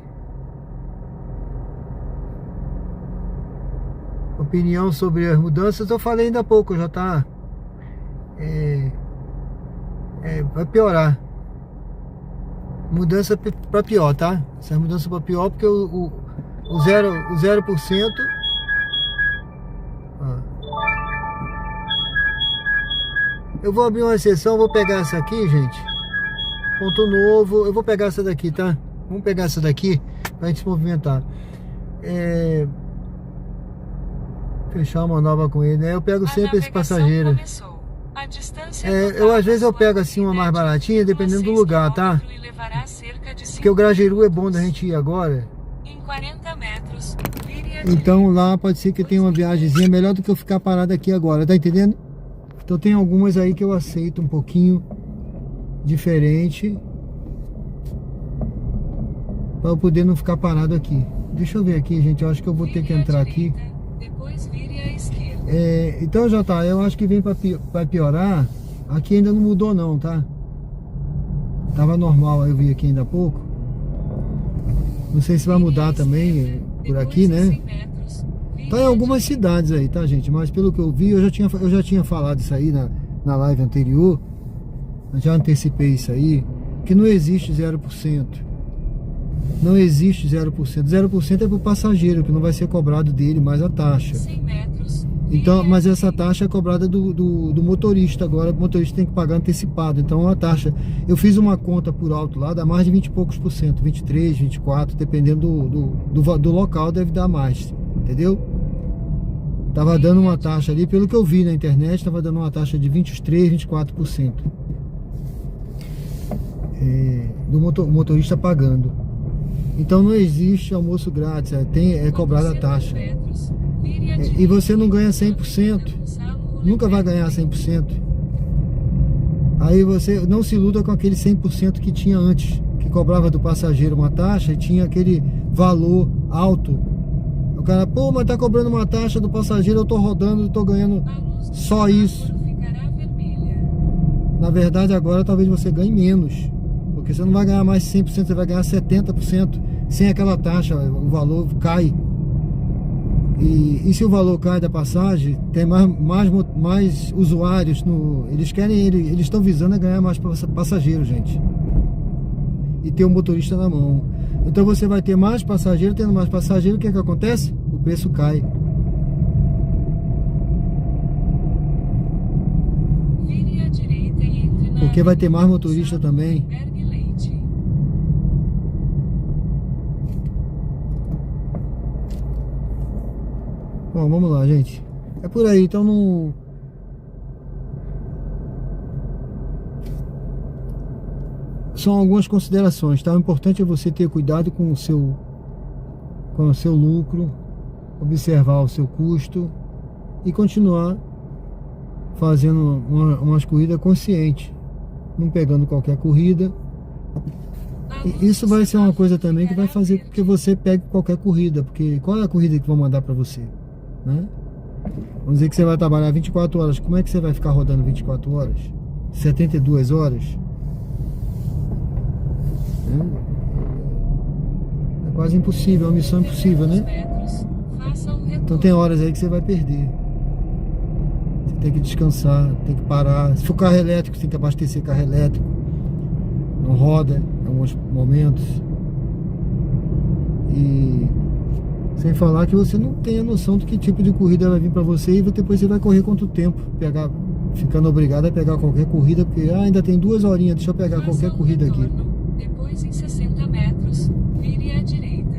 A: Opinião sobre as mudanças, eu falei ainda há pouco, já tá. Vai piorar. Mudança pra pior, tá? Essa mudança pra pior, porque o 0%. Ó. Eu vou abrir uma exceção, vou pegar essa aqui, gente. Ponto novo. Eu vou pegar essa daqui, tá? Vamos pegar essa daqui pra gente se movimentar. Fechar uma nova com ele, né? Eu pego sempre esse passageiro. Eu às vezes eu pego assim uma mais baratinha, dependendo do lugar, tá? Porque o Grajaú é bom da gente ir agora.
B: Em 40 metros,
A: então lá pode ser que tenha uma viagemzinha melhor do que eu ficar parado aqui agora, tá entendendo? Então tem algumas aí que eu aceito um pouquinho diferente, para eu poder não ficar parado aqui. Deixa eu ver aqui, gente, eu acho que eu vou ter que entrar aqui.
B: Depois vire à esquerda.
A: Então, já tá, eu acho que vai piorar. Aqui ainda não mudou não, tá? Tava normal, eu vi aqui ainda há pouco. Não sei se vai mudar também por aqui, né? Tá em algumas cidades aí, tá, gente? Mas pelo que eu vi, eu já tinha falado isso aí na live anterior. Eu já antecipei isso aí, que não existe 0%. Não existe 0%. 0% é pro passageiro, que não vai ser cobrado dele mais a taxa. Então, mas essa taxa é cobrada do motorista agora. O motorista tem que pagar antecipado. Então a taxa, eu fiz uma conta por alto lá, dá mais de 20 e poucos por cento, 23, 24, dependendo do local, deve dar mais, entendeu? Tava dando uma taxa ali, pelo que eu vi na internet, tava dando uma taxa de 23, 24%. Do motorista pagando. Então não existe almoço grátis, é cobrada a taxa. E você não ganha 100%, nunca vai ganhar 100%. Aí você não se iluda com aquele 100% que tinha antes, que cobrava do passageiro uma taxa e tinha aquele valor alto. O cara, pô, mas tá cobrando uma taxa do passageiro, eu tô rodando, eu tô ganhando só isso. Na verdade agora talvez você ganhe menos, porque você não vai ganhar mais 100%, você vai ganhar 70%. Sem aquela taxa, o valor cai. E se o valor cai da passagem, tem mais usuários. Eles estão visando a ganhar mais passageiros, gente. E ter o motorista na mão. Então você vai ter mais passageiro, tendo mais passageiro, o que acontece? O preço cai. Porque vai ter mais motorista também. Bom, vamos lá, gente. É por aí, então não... São algumas considerações, tá? O importante é você ter cuidado com o seu lucro, observar o seu custo e continuar fazendo umas corridas conscientes, não pegando qualquer corrida. E isso vai ser uma coisa também que vai fazer com que você pegue qualquer corrida, porque qual é a corrida que vão mandar para você? Né? Vamos dizer que você vai trabalhar 24 horas. Como é que você vai ficar rodando 24 horas? 72 horas? É quase impossível, é uma missão impossível, né? Então tem horas aí que você vai perder. Você tem que descansar, tem que parar. Se for carro elétrico, você tem que abastecer carro elétrico. Não roda em alguns momentos. E sem falar que você não tem a noção do que tipo de corrida vai vir para você, e depois você vai correr quanto tempo, ficando obrigado a pegar qualquer corrida, porque sempre tem 2 horinhas, deixa eu pegar qualquer corrida aqui.
B: Depois em 60 metros, vire à direita.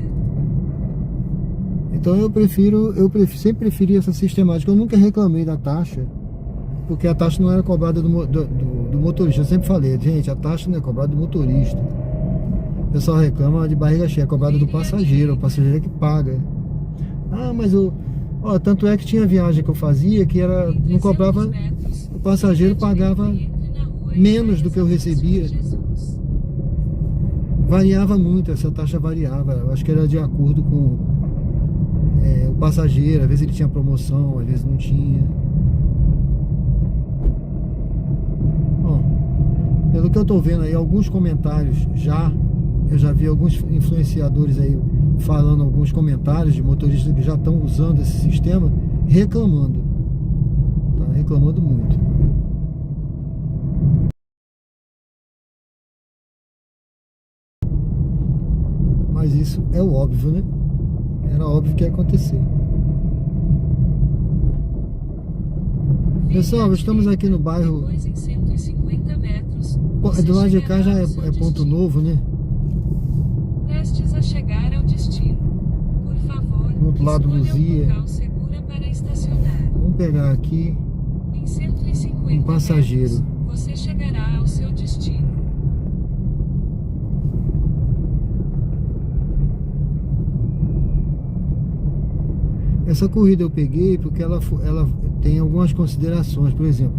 A: Então eu sempre preferi essa sistemática. Eu nunca reclamei da taxa, porque a taxa não era cobrada do motorista. Eu sempre falei, gente, a taxa não é cobrada do motorista. O pessoal reclama de barriga cheia, é cobrada do passageiro, o passageiro é que paga. Ah, mas tanto é que tinha viagem que eu fazia que não cobrava, o passageiro pagava menos do que eu recebia. Variava muito, essa taxa variava. Eu acho que era de acordo com o passageiro. Às vezes ele tinha promoção, às vezes não tinha. Bom, pelo que eu tô vendo aí, alguns comentários eu já vi alguns influenciadores aí falando alguns comentários de motoristas que já estão usando esse sistema, reclamando. Tá reclamando muito. Mas isso é o óbvio, né? Era óbvio que ia acontecer. Pessoal, estamos aqui no bairro. Do lado de cá já é Ponto Novo, né?
B: Prestes a chegar ao destino. Por favor,
A: do outro lado, Luzia.
B: Para estacionar.
A: Vamos pegar aqui
B: em 150
A: um passageiro.
B: Metros, você chegará ao seu destino.
A: Essa corrida eu peguei porque ela tem algumas considerações. Por exemplo,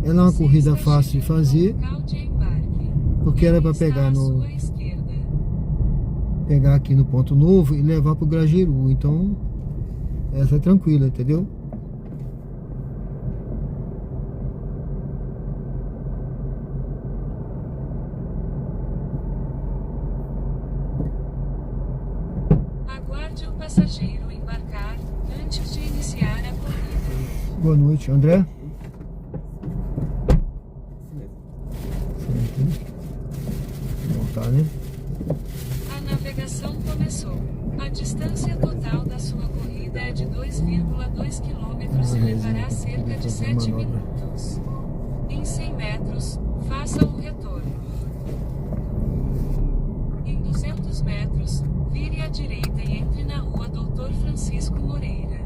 A: ela é uma corrida fácil de fazer, porque era para pegar aqui no Ponto Novo e levar para o Grajeru. Então essa é tranquila, entendeu?
B: passageiro embarcar antes de iniciar a corrida.
A: Boa noite, André. Voltar, né?
B: A navegação começou. A distância total da sua corrida é de 2,2 km e levará cerca de 7 minutos. Em 100 metros, faça o retorno. Em 200 metros, vire à direita e entre na rua Doutor Francisco Moreira.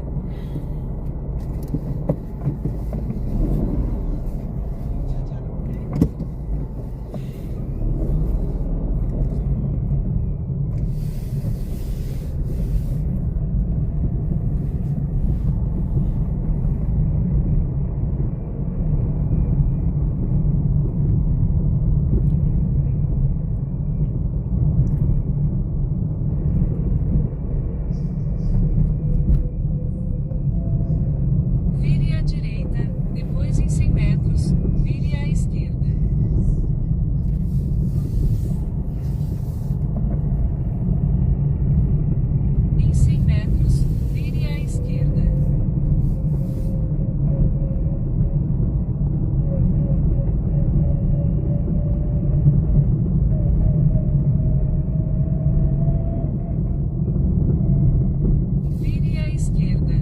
B: Vire à direita, depois em 100 metros, vire à esquerda. Em 100 metros, vire à esquerda. Vire à esquerda.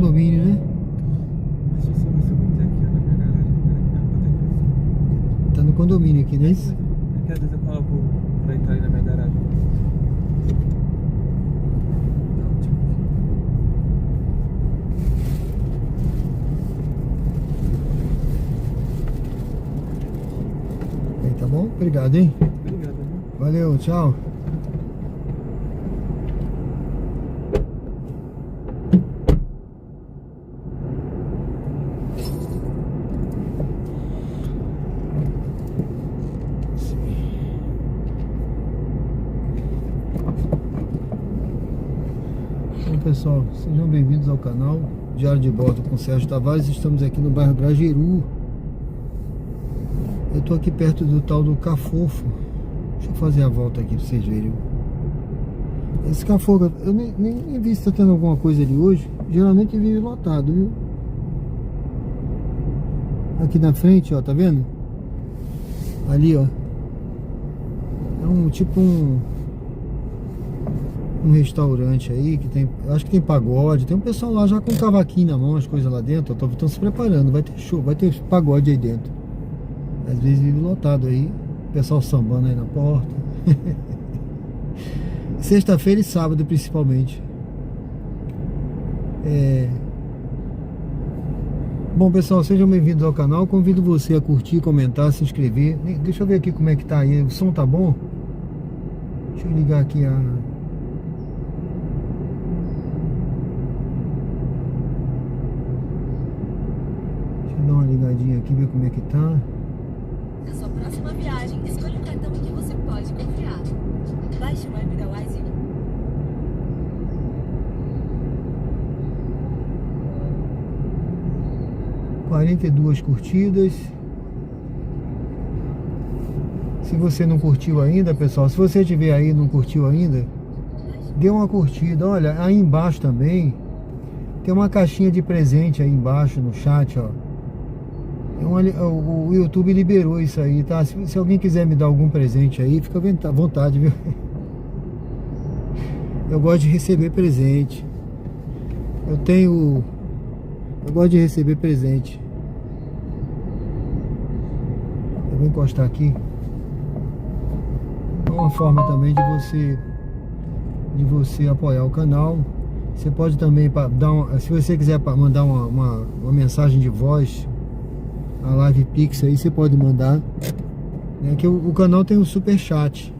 A: condomínio, né?
D: Deixa eu só ver se eu vou ter aqui na minha garagem.
A: Tá no condomínio aqui, não é isso?
D: É que às vezes eu coloco pra entrar aí na minha garagem.
A: Aí, tá bom? Obrigado, hein?
D: Obrigado, viu?
A: Valeu, tchau. Bom, pessoal, sejam bem-vindos ao canal Diário de Bordo com Sérgio Tavares. Estamos aqui no bairro Grajeru. Eu tô aqui perto do tal do Cafofo. Deixa eu fazer a volta aqui pra vocês verem. Esse Cafofo, eu nem vi se tá tendo alguma coisa ali hoje. Geralmente vive lotado, viu? Aqui na frente, ó, tá vendo? Ali, ó. É um restaurante aí que tem, acho que tem pagode, tem um pessoal lá já com um cavaquinho na mão, as coisas lá dentro, estão se preparando, vai ter show, vai ter pagode aí dentro. Às vezes vive lotado aí, o pessoal sambando aí na porta. Sexta-feira e sábado principalmente. Bom, pessoal, sejam bem-vindos ao canal. Convido você a curtir, comentar, se inscrever. Deixa eu ver aqui como é que tá aí, o som tá bom? Deixa eu ligar aqui a... Dar uma ligadinha aqui, ver como é que tá.
E: Na sua próxima viagem, escolha um cartão em que você pode confiar. Baixe o app da Wise.
A: 42 curtidas. Se você não curtiu ainda, pessoal, se você estiver aí e não curtiu ainda, dê uma curtida. Olha, aí embaixo também tem uma caixinha de presente aí embaixo no chat, ó. O YouTube liberou isso aí, tá? Se alguém quiser me dar algum presente aí, fica à vontade, viu? Eu gosto de receber presente. Eu gosto de receber presente. Eu vou encostar aqui. É uma forma também de você apoiar o canal. Você pode também se você quiser mandar uma mensagem de voz, a Live Pix aí você pode mandar, né? Que o canal tem um super chat.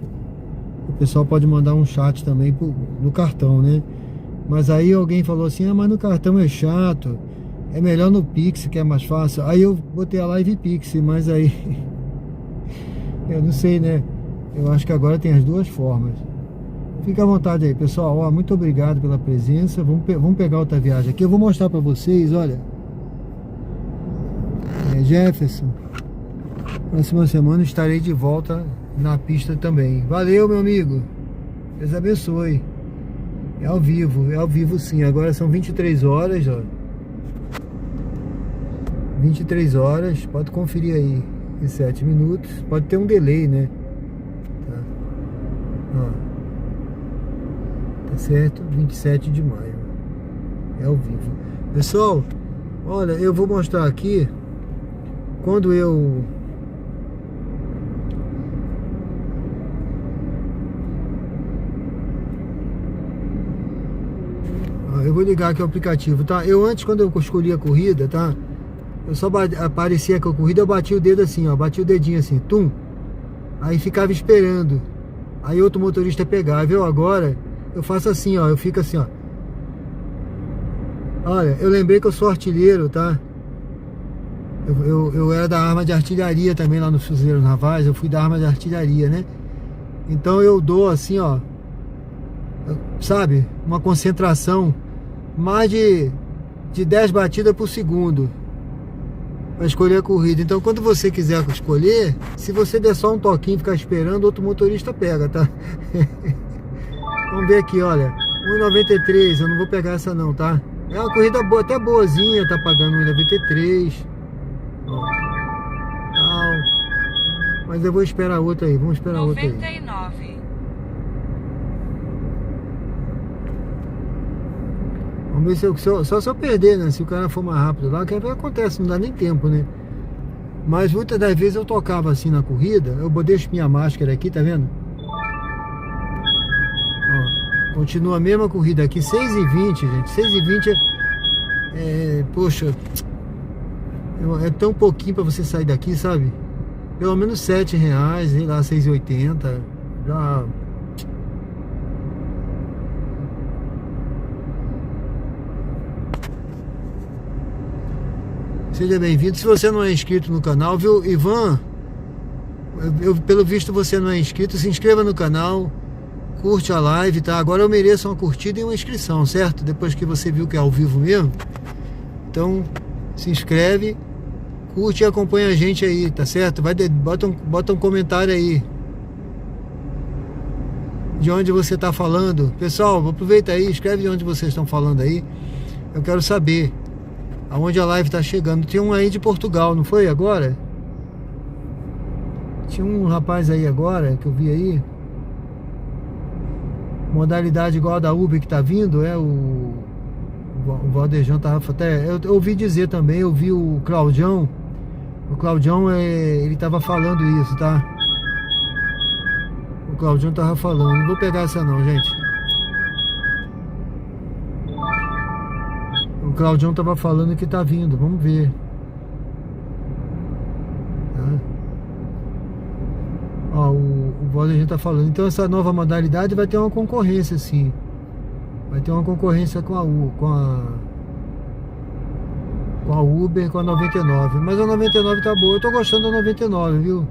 A: O pessoal pode mandar um chat também no cartão, né? Mas aí alguém falou assim: ah, mas no cartão é chato, é melhor no Pix que é mais fácil. Aí eu botei a Live Pix, mas aí eu não sei, né? Eu acho que agora tem as duas formas. Fica à vontade aí, pessoal. Ó, muito obrigado pela presença. Vamos pegar outra viagem aqui. Eu vou mostrar pra vocês, olha. Jefferson, próxima semana estarei de volta na pista também. Valeu, meu amigo. Deus abençoe. É ao vivo sim. Agora são 23 horas, ó. 23 horas, pode conferir aí. Em 7 minutos. Pode ter um delay, né? Tá, ó. Tá certo? 27 de maio. É ao vivo. Pessoal, olha, eu vou mostrar aqui. Quando eu vou ligar aqui o aplicativo, tá? Eu antes, quando eu escolhi a corrida, tá? Eu só aparecia com a corrida, eu bati o dedo assim, ó. Bati o dedinho assim, tum. Aí ficava esperando. Aí outro motorista pegava, viu? Agora eu faço assim, ó. Eu fico assim, ó. Olha, eu lembrei que eu sou artilheiro, tá? Eu era da arma de artilharia também lá nos Fuzileiros Navais. Eu fui da arma de artilharia, né? Então eu dou assim, ó, sabe? Uma concentração mais de 10 batidas por segundo para escolher a corrida. Então quando você quiser escolher, se você der só um toquinho e ficar esperando, outro motorista pega, tá? Vamos ver aqui, olha, 1,93, eu não vou pegar essa não, tá? É uma corrida boa, até boazinha, tá pagando 1,93. Mas eu vou esperar outra aí, vamos esperar outra aí.
B: 99.
A: Vamos ver só se eu perder, né? Se o cara for mais rápido lá, que acontece, não dá nem tempo, né? Mas muitas das vezes eu tocava assim na corrida, eu deixo minha máscara aqui, tá vendo? Ó, continua a mesma corrida aqui, 6h20, gente. 6h20 poxa, é tão pouquinho pra você sair daqui, sabe? Pelo menos R$7, sei lá, 6,80. Já... Seja bem-vindo. Se você não é inscrito no canal, viu, Ivan? Pelo visto você não é inscrito, se inscreva no canal, curte a live, tá? Agora eu mereço uma curtida e uma inscrição, certo? Depois que você viu que é ao vivo mesmo. Então, se inscreve, curte e acompanha a gente aí, tá certo? Bota um comentário aí de onde você tá falando. Pessoal, aproveita aí, escreve de onde vocês estão falando aí. Eu quero saber aonde a live tá chegando. Tinha um aí de Portugal, não foi agora? Tinha um rapaz aí agora, que eu vi aí. Modalidade igual a da Uber que tá vindo, o Valdejão tava até... Eu ouvi dizer também, eu vi o Claudião. O Claudião, ele tava falando isso, tá? O Claudião tava falando. Não vou pegar essa não, gente. O Claudião tava falando que tá vindo, vamos ver. Tá? Ó, o Valdejão tá falando. Então essa nova modalidade vai ter uma concorrência, sim. Vai ter uma concorrência com a Uber, com a 99. Mas a 99 tá boa. Eu tô gostando da 99, viu?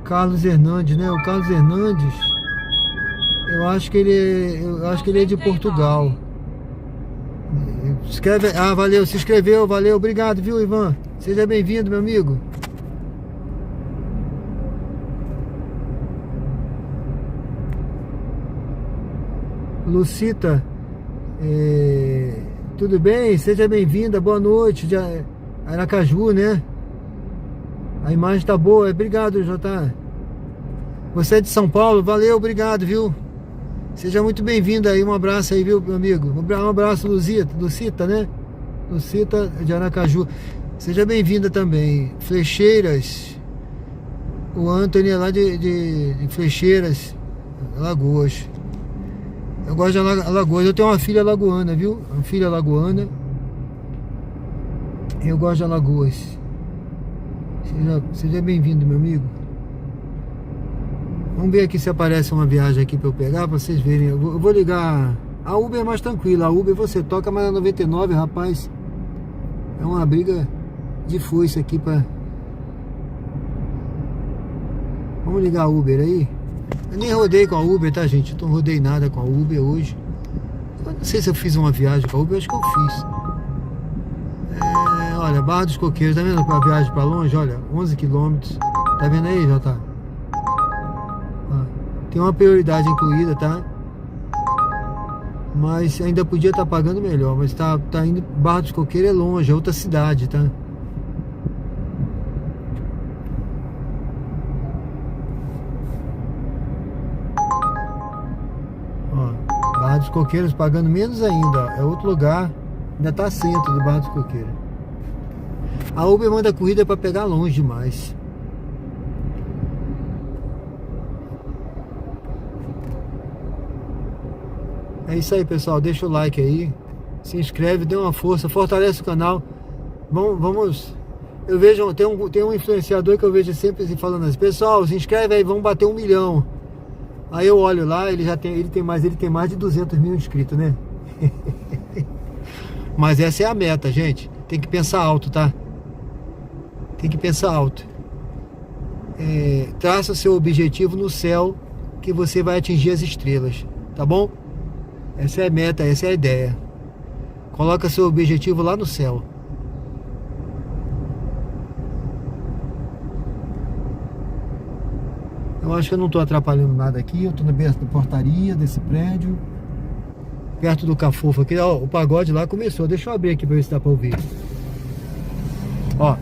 A: Carlos Hernandes, né? O Carlos Hernandes, eu acho que ele é de Portugal. Escreve, valeu, se inscreveu, valeu, obrigado, viu, Ivan? Seja bem-vindo, meu amigo. Lucita, tudo bem? Seja bem-vinda, boa noite, de Aracaju, né? A imagem tá boa, obrigado, Jota. Você é de São Paulo? Valeu, obrigado, viu? Seja muito bem-vindo aí, um abraço aí, viu, meu amigo? Um abraço, Lucita, né? Lucita de Aracaju. Seja bem-vinda também. Flecheiras, o Anthony é lá de Flecheiras, Alagoas. Eu gosto de Alagoas. Eu tenho uma filha alagoana, viu? Uma filha alagoana. Eu gosto de Alagoas. Seja bem-vindo, meu amigo. Vamos ver aqui se aparece uma viagem aqui pra eu pegar, pra vocês verem. Eu vou ligar. A Uber é mais tranquila. A Uber você toca, mas a 99, rapaz, é uma briga de foice aqui pra... Vamos ligar a Uber aí. Eu nem rodei com a Uber, tá, gente? Eu não rodei nada com a Uber hoje. Eu não sei se eu fiz uma viagem com a Uber, acho que eu fiz. Olha, Barra dos Coqueiros, tá vendo a viagem pra longe? Olha, 11 km. Tá vendo aí, Jota? Tem uma prioridade incluída, tá? Mas ainda podia estar pagando melhor. Mas tá indo... Barra dos Coqueiros é longe, é outra cidade, tá? Barra dos Coqueiros pagando menos ainda, ó. É outro lugar. Ainda tá centro do Barra dos Coqueiros. A Uber manda corrida pra pegar longe demais. É isso aí, pessoal. Deixa o like aí. Se inscreve, dê uma força, fortalece o canal. Vamos. Eu vejo, tem um influenciador que eu vejo sempre assim, falando assim: pessoal, se inscreve aí, vamos bater 1 milhão. Aí eu olho lá, ele tem mais de 200 mil inscritos, né? Mas essa é a meta, gente. Tem que pensar alto, tá? Tem que pensar alto. Traça seu objetivo no céu, que você vai atingir as estrelas, tá bom? Essa é a meta, essa é a ideia. Coloca seu objetivo lá no céu. Eu acho que eu não estou atrapalhando nada aqui. Eu estou na beira da portaria desse prédio, perto do Cafofo aqui. Ó, o pagode lá começou. Deixa eu abrir aqui para ver se dá para ouvir. Ó.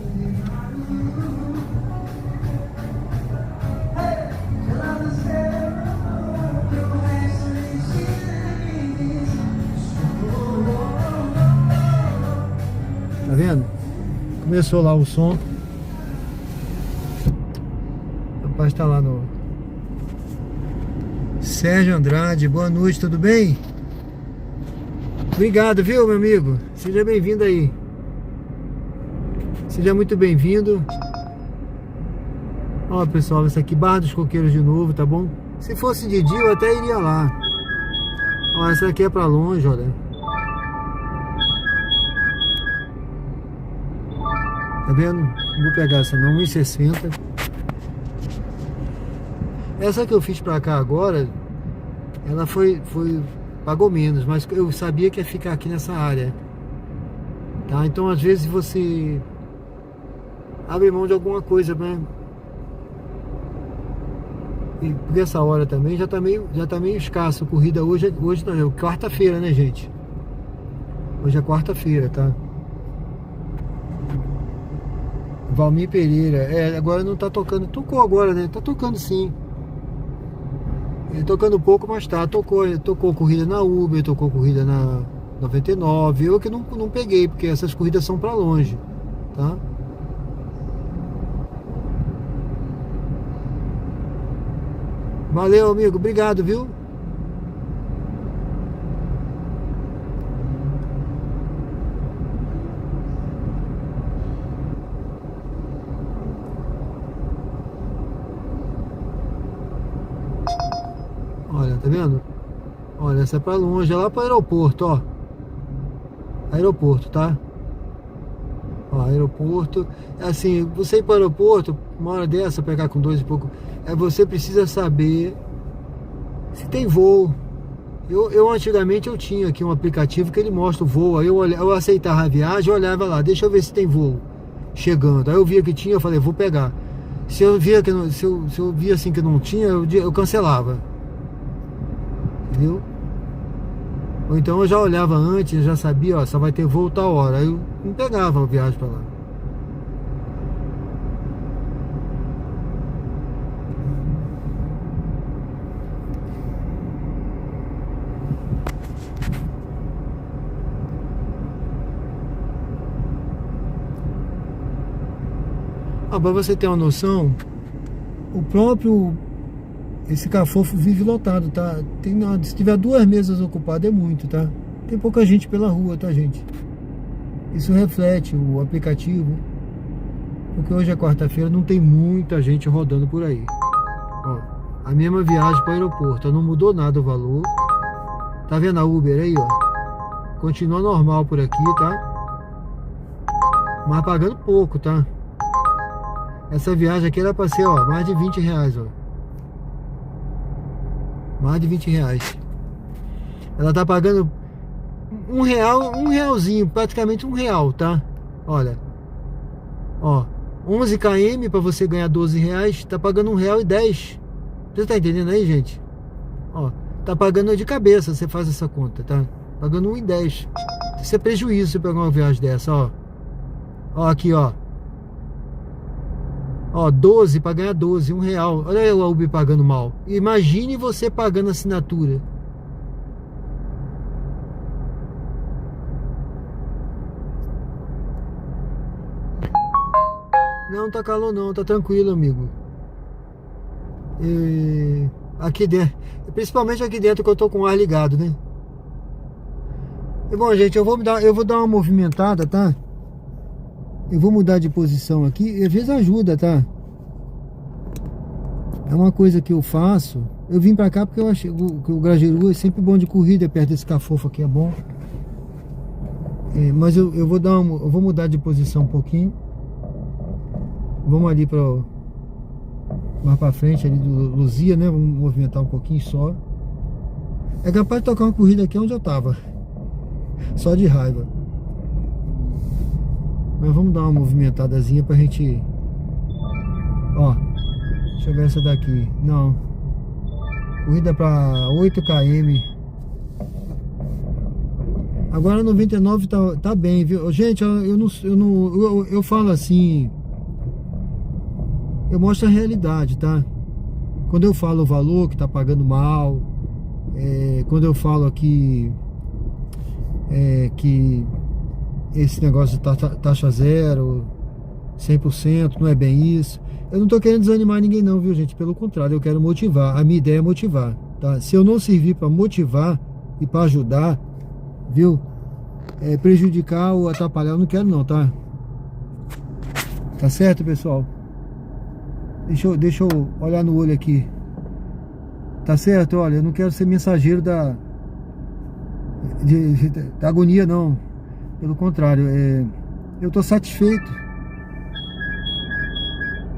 A: começou lá o som. O rapaz tá lá no... Sérgio Andrade, boa noite, tudo bem? Obrigado, viu, meu amigo? Seja bem-vindo aí. Seja muito bem-vindo. Ó, pessoal, essa aqui, Barra dos Coqueiros de novo, tá bom? Se fosse de dia, eu até iria lá. Ó, essa aqui é pra longe, olha. Tá vendo? Não vou pegar essa não, 1,60. Essa que eu fiz pra cá agora, ela pagou menos, mas eu sabia que ia ficar aqui nessa área. Tá? Então às vezes você abre mão de alguma coisa, né? E por essa hora também já tá meio escasso a corrida hoje não, é quarta-feira, né, gente? Hoje é quarta-feira, tá? Valmir Pereira, agora não tá tocando, tocou agora, né? Tá tocando sim. Tocando pouco, mas tá, tocou corrida na Uber, tocou corrida na 99, eu que não peguei, porque essas corridas são pra longe, tá? Valeu, amigo, obrigado, viu? Olha, tá vendo? Olha, essa é pra longe, é lá pro aeroporto, ó. Aeroporto, tá? Ó, aeroporto. Assim, você ir pro aeroporto, uma hora dessa, pegar com 2 e pouco, você precisa saber se tem voo. Eu antigamente eu tinha aqui um aplicativo que ele mostra o voo. Aí eu aceitava a viagem, eu olhava lá, deixa eu ver se tem voo chegando. Aí eu via que tinha, eu falei, vou pegar. Se eu via que não, se eu via assim que não tinha, eu cancelava. Entendeu? Ou então eu já olhava antes, eu já sabia, ó, só vai ter voo tal hora. Aí eu não pegava a viagem pra lá. Pra você ter uma noção, o próprio... Esse Cafofo vive lotado, tá? Se tiver 2 mesas ocupadas é muito, tá? Tem pouca gente pela rua, tá, gente? Isso reflete o aplicativo. Porque hoje é quarta-feira, não tem muita gente rodando por aí. Ó, a mesma viagem para o aeroporto, não mudou nada o valor. Tá vendo a Uber aí, ó? Continua normal por aqui, tá? Mas pagando pouco, tá? Essa viagem aqui era para ser, ó, mais de R$20, ó. Mais de R$20. Ela tá pagando R$1, um realzinho, praticamente R$1, tá? Olha, ó, 11 km para você ganhar R$12, tá pagando R$1,10. Você tá entendendo aí, gente? Ó, tá pagando de cabeça, você faz essa conta, tá? Pagando R$1,10. Isso é prejuízo você pegar uma viagem dessa, ó. Ó, aqui, ó. Ó, 12 para ganhar 12, R$1. Olha aí o Uber pagando mal. Imagine você pagando assinatura. Não tá calor não, tá tranquilo, amigo. Aqui dentro, principalmente aqui dentro que eu tô com o ar ligado, né? E bom, gente, eu vou dar uma movimentada, tá? Eu vou mudar de posição aqui, às vezes ajuda, tá? É uma coisa que eu faço. Eu vim pra cá porque eu achei que o Grajaú é sempre bom de corrida, perto desse Cafofo aqui é bom. Mas eu vou mudar de posição um pouquinho. Vamos ali mais pra frente ali do Luzia, né? Vamos movimentar um pouquinho só. É capaz de tocar uma corrida aqui onde eu tava. Só de raiva. Mas vamos dar uma movimentadazinha pra gente... Ó, deixa eu ver essa daqui. Não. Corrida pra 8 km. Agora 99 tá bem, viu? Gente, eu falo assim... Eu mostro a realidade, tá? Quando eu falo o valor que tá pagando mal... quando eu falo aqui... que esse negócio de taxa zero, 100%, não é bem isso. Eu não tô querendo desanimar ninguém não, viu, gente? Pelo contrário, eu quero motivar. A minha ideia é motivar, tá? Se eu não servir para motivar e para ajudar, viu? Prejudicar ou atrapalhar, eu não quero não, tá? Tá certo, pessoal? Deixa eu olhar no olho aqui. Tá certo? Olha, eu não quero ser mensageiro da agonia, não. Pelo contrário, eu tô satisfeito.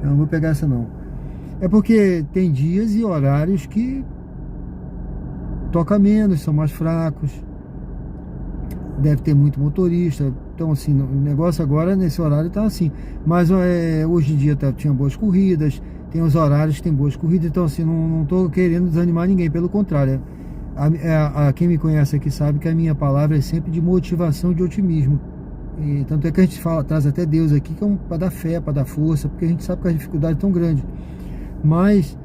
A: Eu não vou pegar essa não. É porque tem dias e horários que toca menos, são mais fracos. Deve ter muito motorista. Então assim, o negócio agora nesse horário tá assim. Mas hoje em dia tinha boas corridas. Tem os horários que tem boas corridas. Então assim, não tô querendo desanimar ninguém. Pelo contrário, quem me conhece aqui sabe que a minha palavra é sempre de motivação, de otimismo. E tanto é que a gente traz até Deus aqui, que é para dar fé, para dar força, porque a gente sabe que as dificuldades são tão grandes. Mas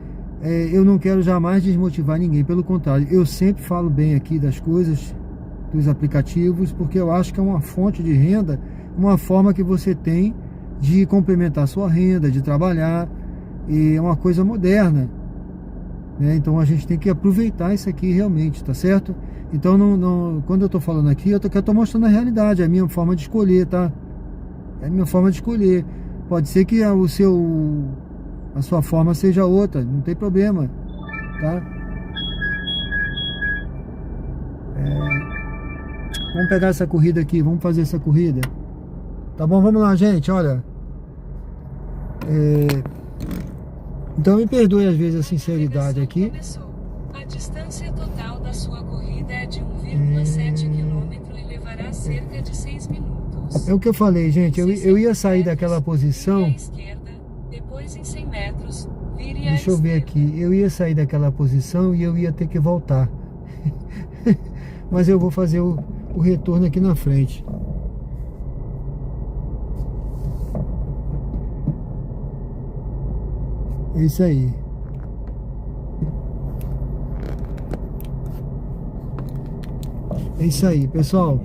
A: eu não quero jamais desmotivar ninguém. Pelo contrário, eu sempre falo bem aqui das coisas, dos aplicativos, porque eu acho que é uma fonte de renda, uma forma que você tem de complementar a sua renda, de trabalhar, e é uma coisa moderna, né? Então a gente tem que aproveitar isso aqui realmente, tá certo? Então quando eu tô falando aqui, eu tô mostrando a realidade, a minha forma de escolher, tá? É a minha forma de escolher. Pode ser que a sua forma seja outra, não tem problema, tá? Vamos pegar essa corrida aqui, vamos fazer essa corrida. Tá bom? Vamos lá, gente, olha. Então me perdoe às vezes a sinceridade aqui.
B: A distância total da sua corrida é de 1,7 km e levará cerca de 6 minutos.
A: É o que eu falei, gente. Eu ia sair daquela posição.
B: Esquerda, depois em 100 metros, vire à
A: Deixa eu ver
B: esquerda.
A: aqui. Eu ia sair daquela posição e eu ia ter que voltar. Mas eu vou fazer o retorno aqui na frente. É isso aí. É isso aí, pessoal.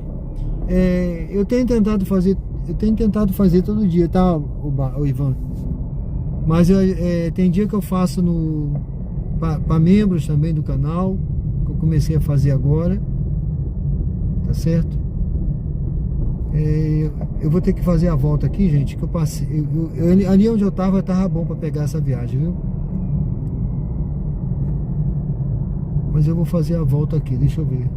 A: Eu tenho tentado fazer todo dia, tá, o Ivan? Mas tem dia que eu faço para membros também do canal, que eu comecei a fazer agora. Tá certo? Eu vou ter que fazer a volta aqui, gente, que eu passei. Ali onde eu tava bom para pegar essa viagem, viu? Mas eu vou fazer a volta aqui, deixa eu ver.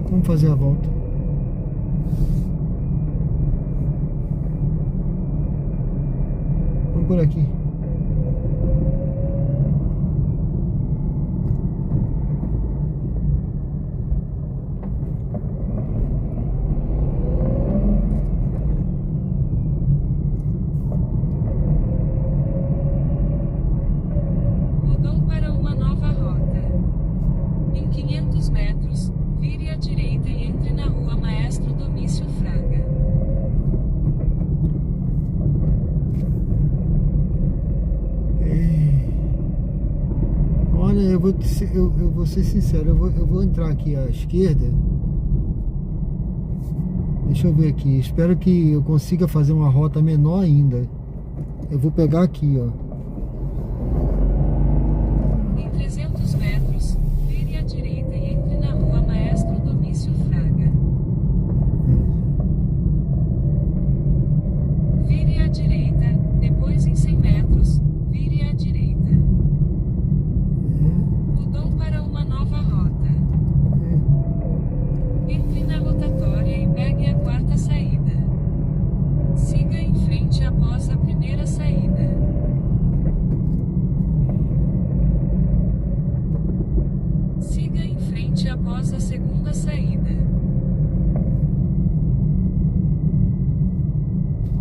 A: Vamos fazer a volta. Vamos por aqui.
B: Mudou para uma nova rota. Em 500 metros, vire à direita e entre na rua Maestro Domício Fraga.
A: Olha, eu vou ser sincero, eu vou entrar aqui à esquerda. Deixa eu ver aqui, espero que eu consiga fazer uma rota menor ainda. Eu vou pegar aqui, ó.
B: Em 300 metros, vire à direita e entre na rua Maestro Domício Fraga. Vire à direita, depois em 100 metros, vire à direita. Mudou para uma nova rota. Entre na rotatória e pegue a quarta saída. Siga em frente após a primeira saída. Siga em frente após a segunda saída.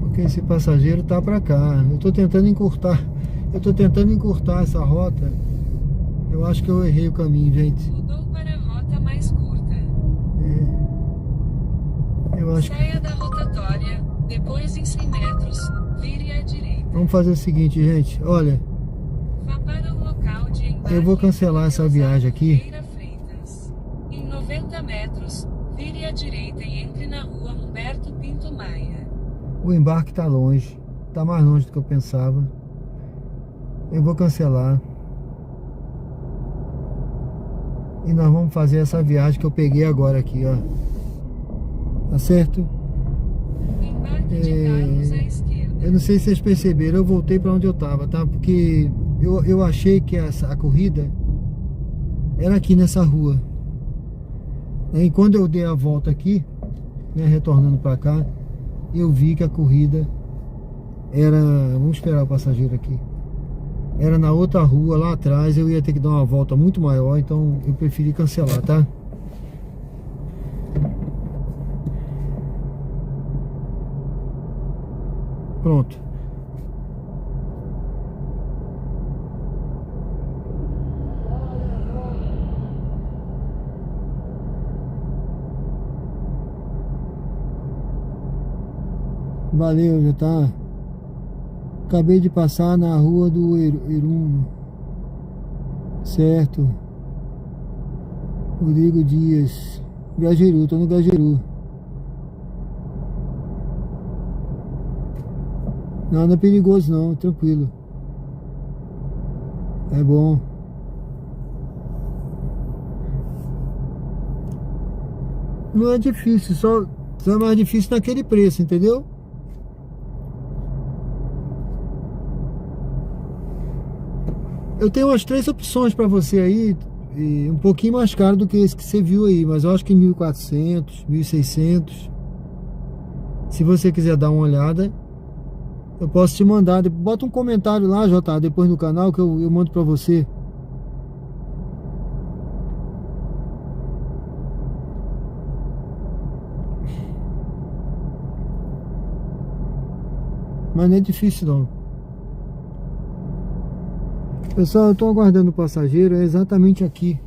A: Porque esse passageiro tá pra cá. Eu tô tentando encurtar essa rota. Eu acho que eu errei o caminho, gente.
B: Mudou para a rota mais curta.
A: Eu acho que...
B: Saia da rotatória, depois em 100 metros, vire à direita.
A: Vamos fazer o seguinte, gente. Olha,
B: Vá para o local de embarque.
A: eu vou cancelar essa viagem aqui.
B: Em 90 metros, vire à direita e
A: O embarque tá longe. Tá mais longe do que eu pensava. Eu vou cancelar. E nós vamos fazer essa viagem que eu peguei agora aqui, ó. Tá certo?
B: Embarque de carros à esquerda.
A: Eu não sei se vocês perceberam, eu voltei para onde eu tava, tá? Porque eu achei que a corrida era aqui nessa rua. E quando eu dei a volta aqui, né, retornando para cá, eu vi que a corrida era... Vamos esperar o passageiro aqui. Era na outra rua, lá atrás. Eu ia ter que dar uma volta muito maior, então eu preferi cancelar, tá? Pronto. Valeu, já tá. Acabei de passar na rua do Irumo. Certo. Rodrigo Dias. Gajeru, tô no Gajeru. Não, não é perigoso não, tranquilo. É bom. Não é difícil, só é mais difícil naquele preço, entendeu? Eu tenho umas 3 opções para você aí, e um pouquinho mais caro do que esse que você viu aí, mas eu acho que 1.400, 1.600. Se você quiser dar uma olhada, eu posso te mandar. Bota um comentário lá, Jota, depois no canal que eu mando para você. Mas não é difícil não. Pessoal, eu estou aguardando o passageiro, é exatamente aqui.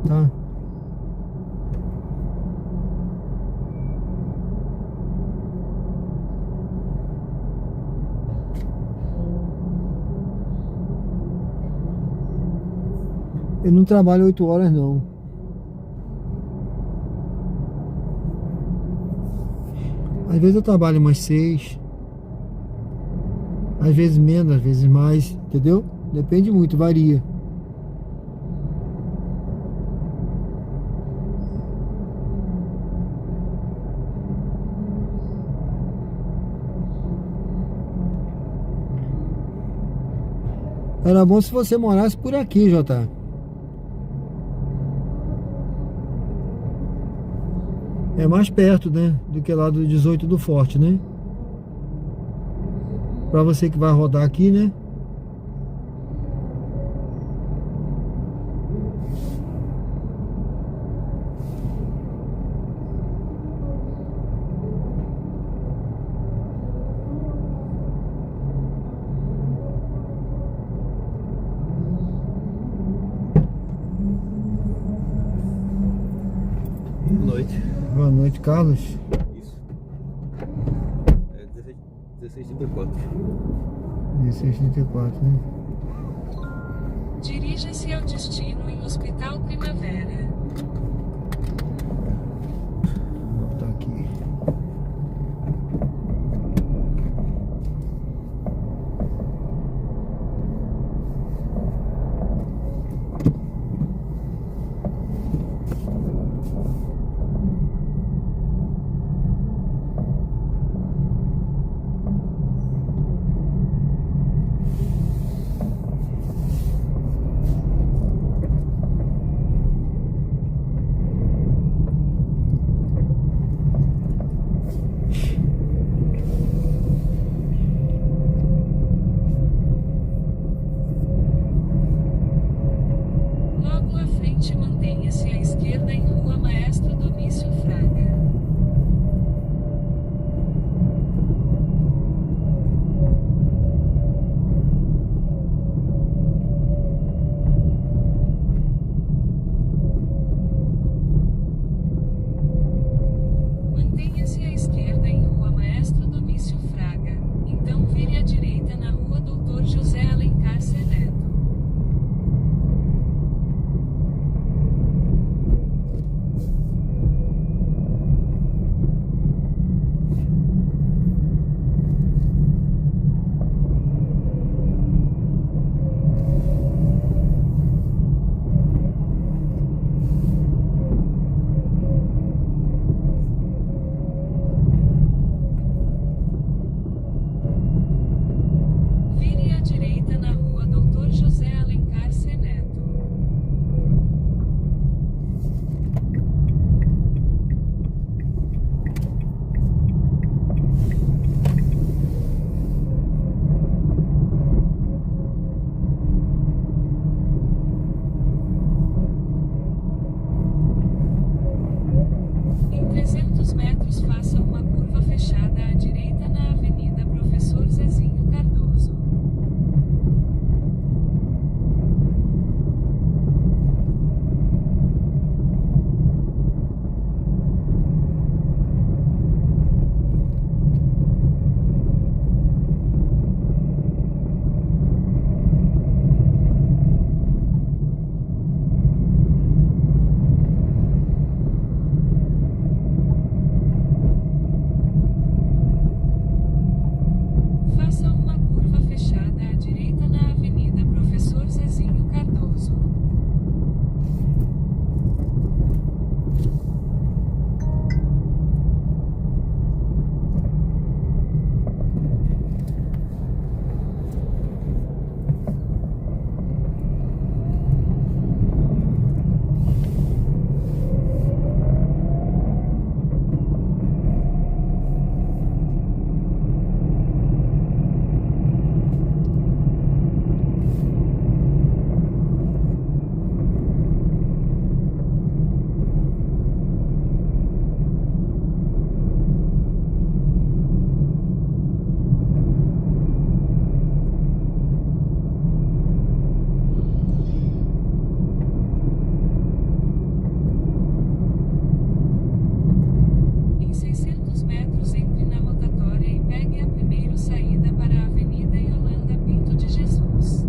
A: Tá? Eu não trabalho 8 horas não. Às vezes eu trabalho umas 6. Às vezes menos, às vezes mais, entendeu? Depende muito, varia. Era bom se você morasse por aqui, Jota. É mais perto, né? Do que lá do 18 do Forte, né? Pra você que vai rodar aqui, né?
D: Boa noite.
A: Boa noite, Carlos.
D: Isso. É 16h34.
A: 16h34, né?
B: Dirija-se ao destino em Hospital Primavera.
A: Vou botar aqui.
B: metros, faça uma curva fechada à direita na Avenida Professor Zezinho Cardoso. Faça uma curva fechada à direita na Avenida Professor Zezinho Cardoso. Em 600 metros, entre na rotatória e pegue a primeira saída para a Avenida Yolanda Pinto de Jesus.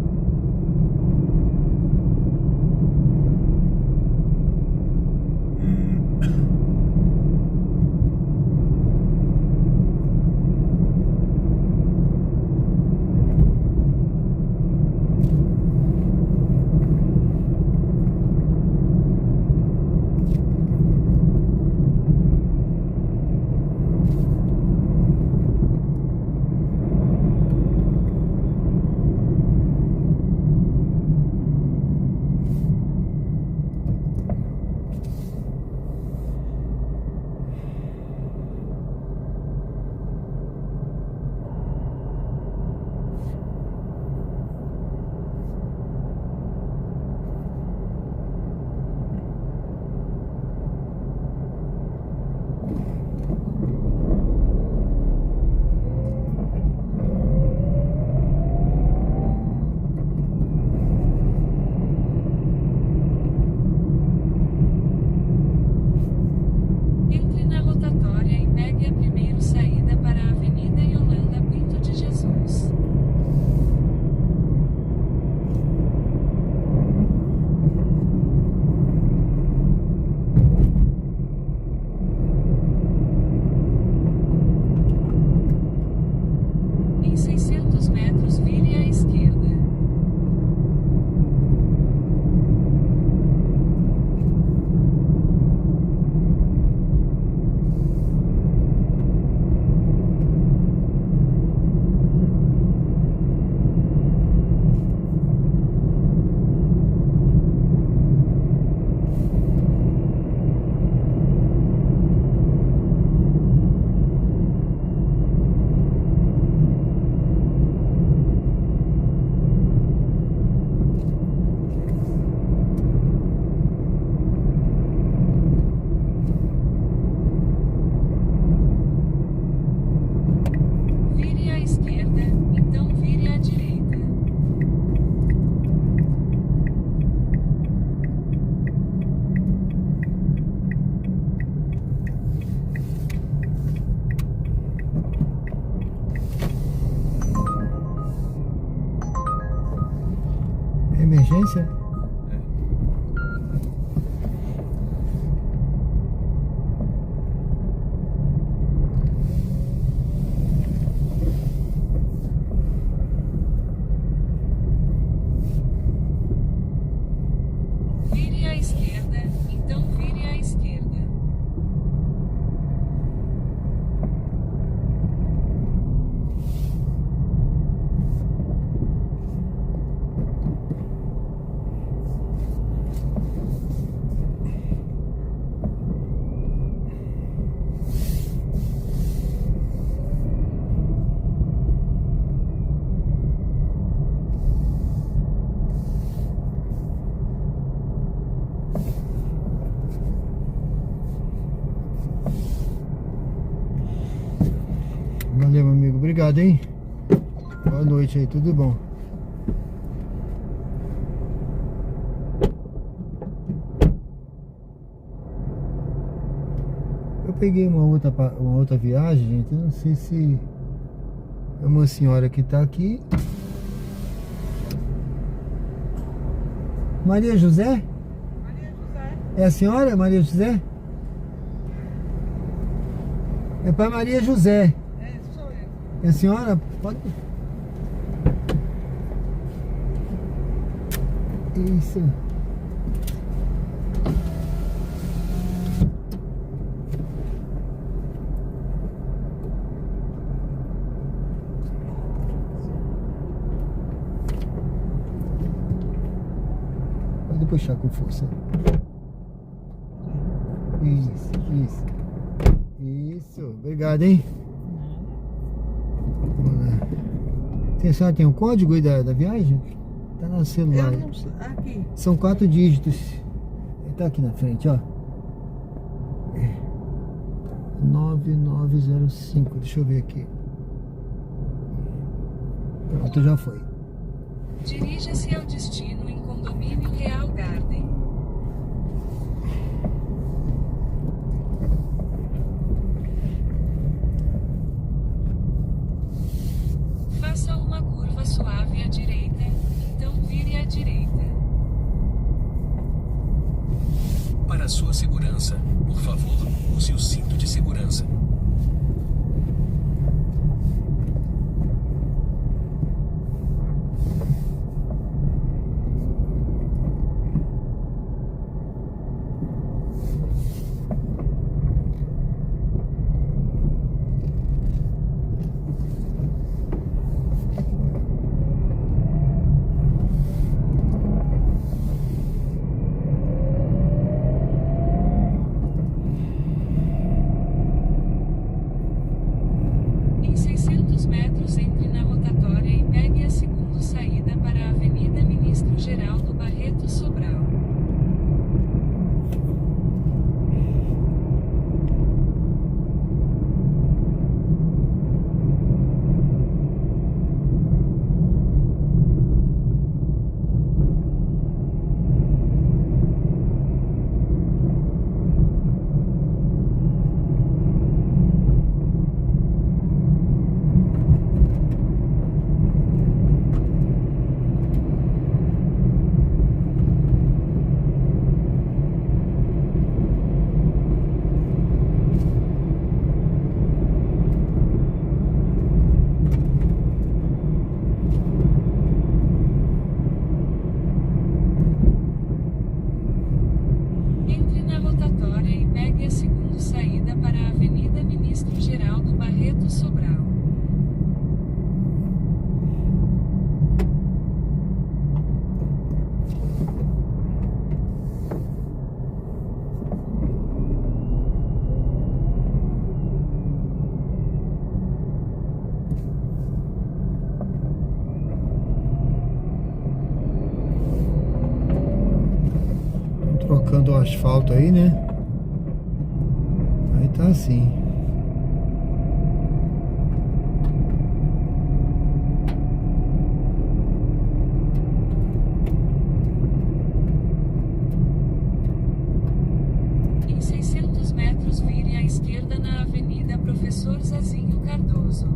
B: Entre na rotatória e pegue a primeira saída para a Avenida Yolanda Pinto de Jesus. Em 600 metros, vire à esquerda. Vire à esquerda, então vire à direita.
A: Emergência?
B: Vire à esquerda, então vire à esquerda.
A: Obrigado, hein? Boa noite aí, tudo bom. Eu peguei uma outra viagem, gente. Eu não sei se é uma senhora que tá aqui. Maria José?
C: Maria José.
A: É a senhora, Maria José? É para Maria José.
C: É, sou eu.
A: É a senhora? Pode. Isso. Pode puxar com força. Isso. Isso. Obrigado, hein? Vamos lá. A senhora tem o código aí da viagem? Tá no celular.
C: Eu não sei. Aqui.
A: São 4 dígitos. Ele tá aqui na frente, ó. 9905. Deixa eu ver aqui. Pronto, já foi.
B: Dirija-se ao destino em Condomínio Real Garden. Faça uma curva suave à direita, então vire à direita.
F: Para a sua segurança, por favor, use o cinto de segurança.
B: Em 600 metros, entre na rotatória e pegue a segunda saída para a Avenida Ministro Geraldo Barreto Sobral. Entre na rotatória e pegue a segunda saída para a Avenida Ministro Geraldo Barreto Sobral.
A: Trocando o asfalto aí, né? Aí tá assim.
B: Em 600 metros, vire à esquerda na Avenida Professor Zazinho Cardoso.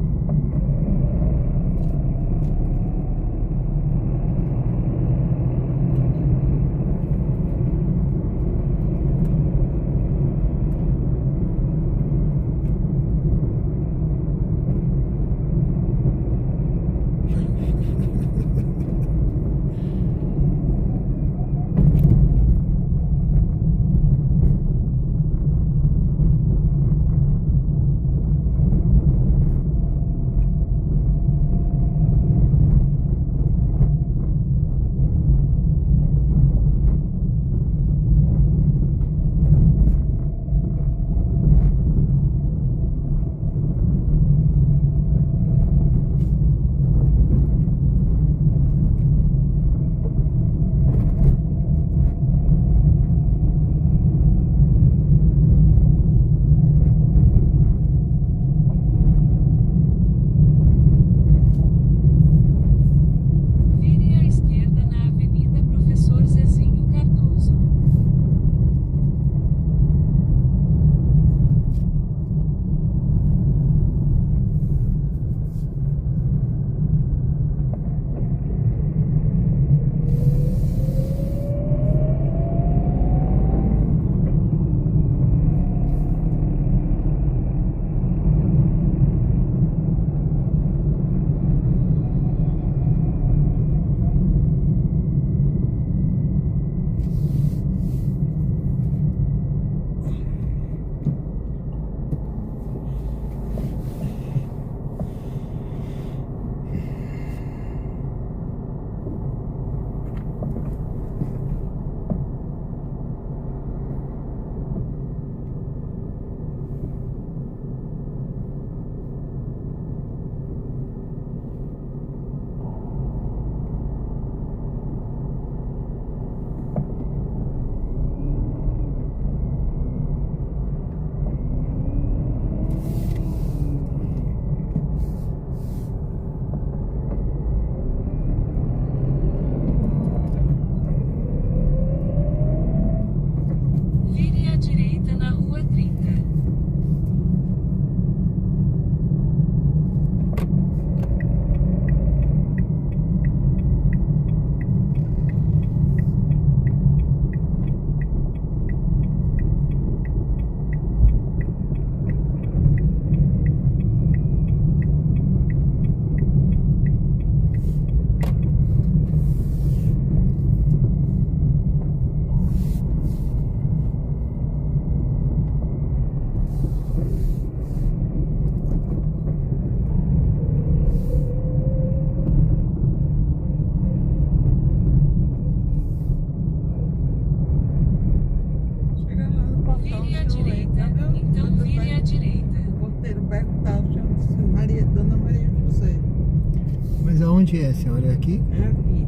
A: Onde é, senhora? É aqui?
C: É aqui.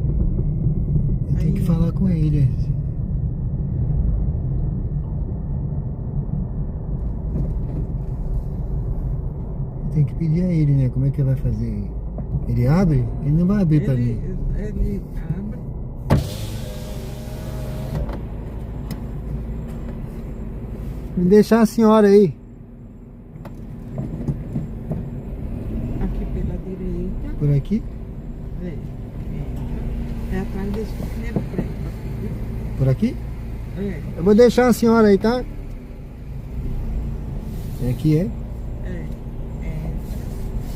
A: Eu tenho que
C: Aí.
A: falar com ele. Tem que pedir a ele, né? Como é que ele vai fazer? Ele abre? Ele não vai abrir pra mim.
C: Ele abre.
A: Me deixar a senhora aí.
C: Aqui pela direita.
A: Por aqui?
C: É atrás desse primeiro prédio aqui, viu?
A: Por aqui?
C: É,
A: Eu vou deixar a senhora aí, tá? Aqui é?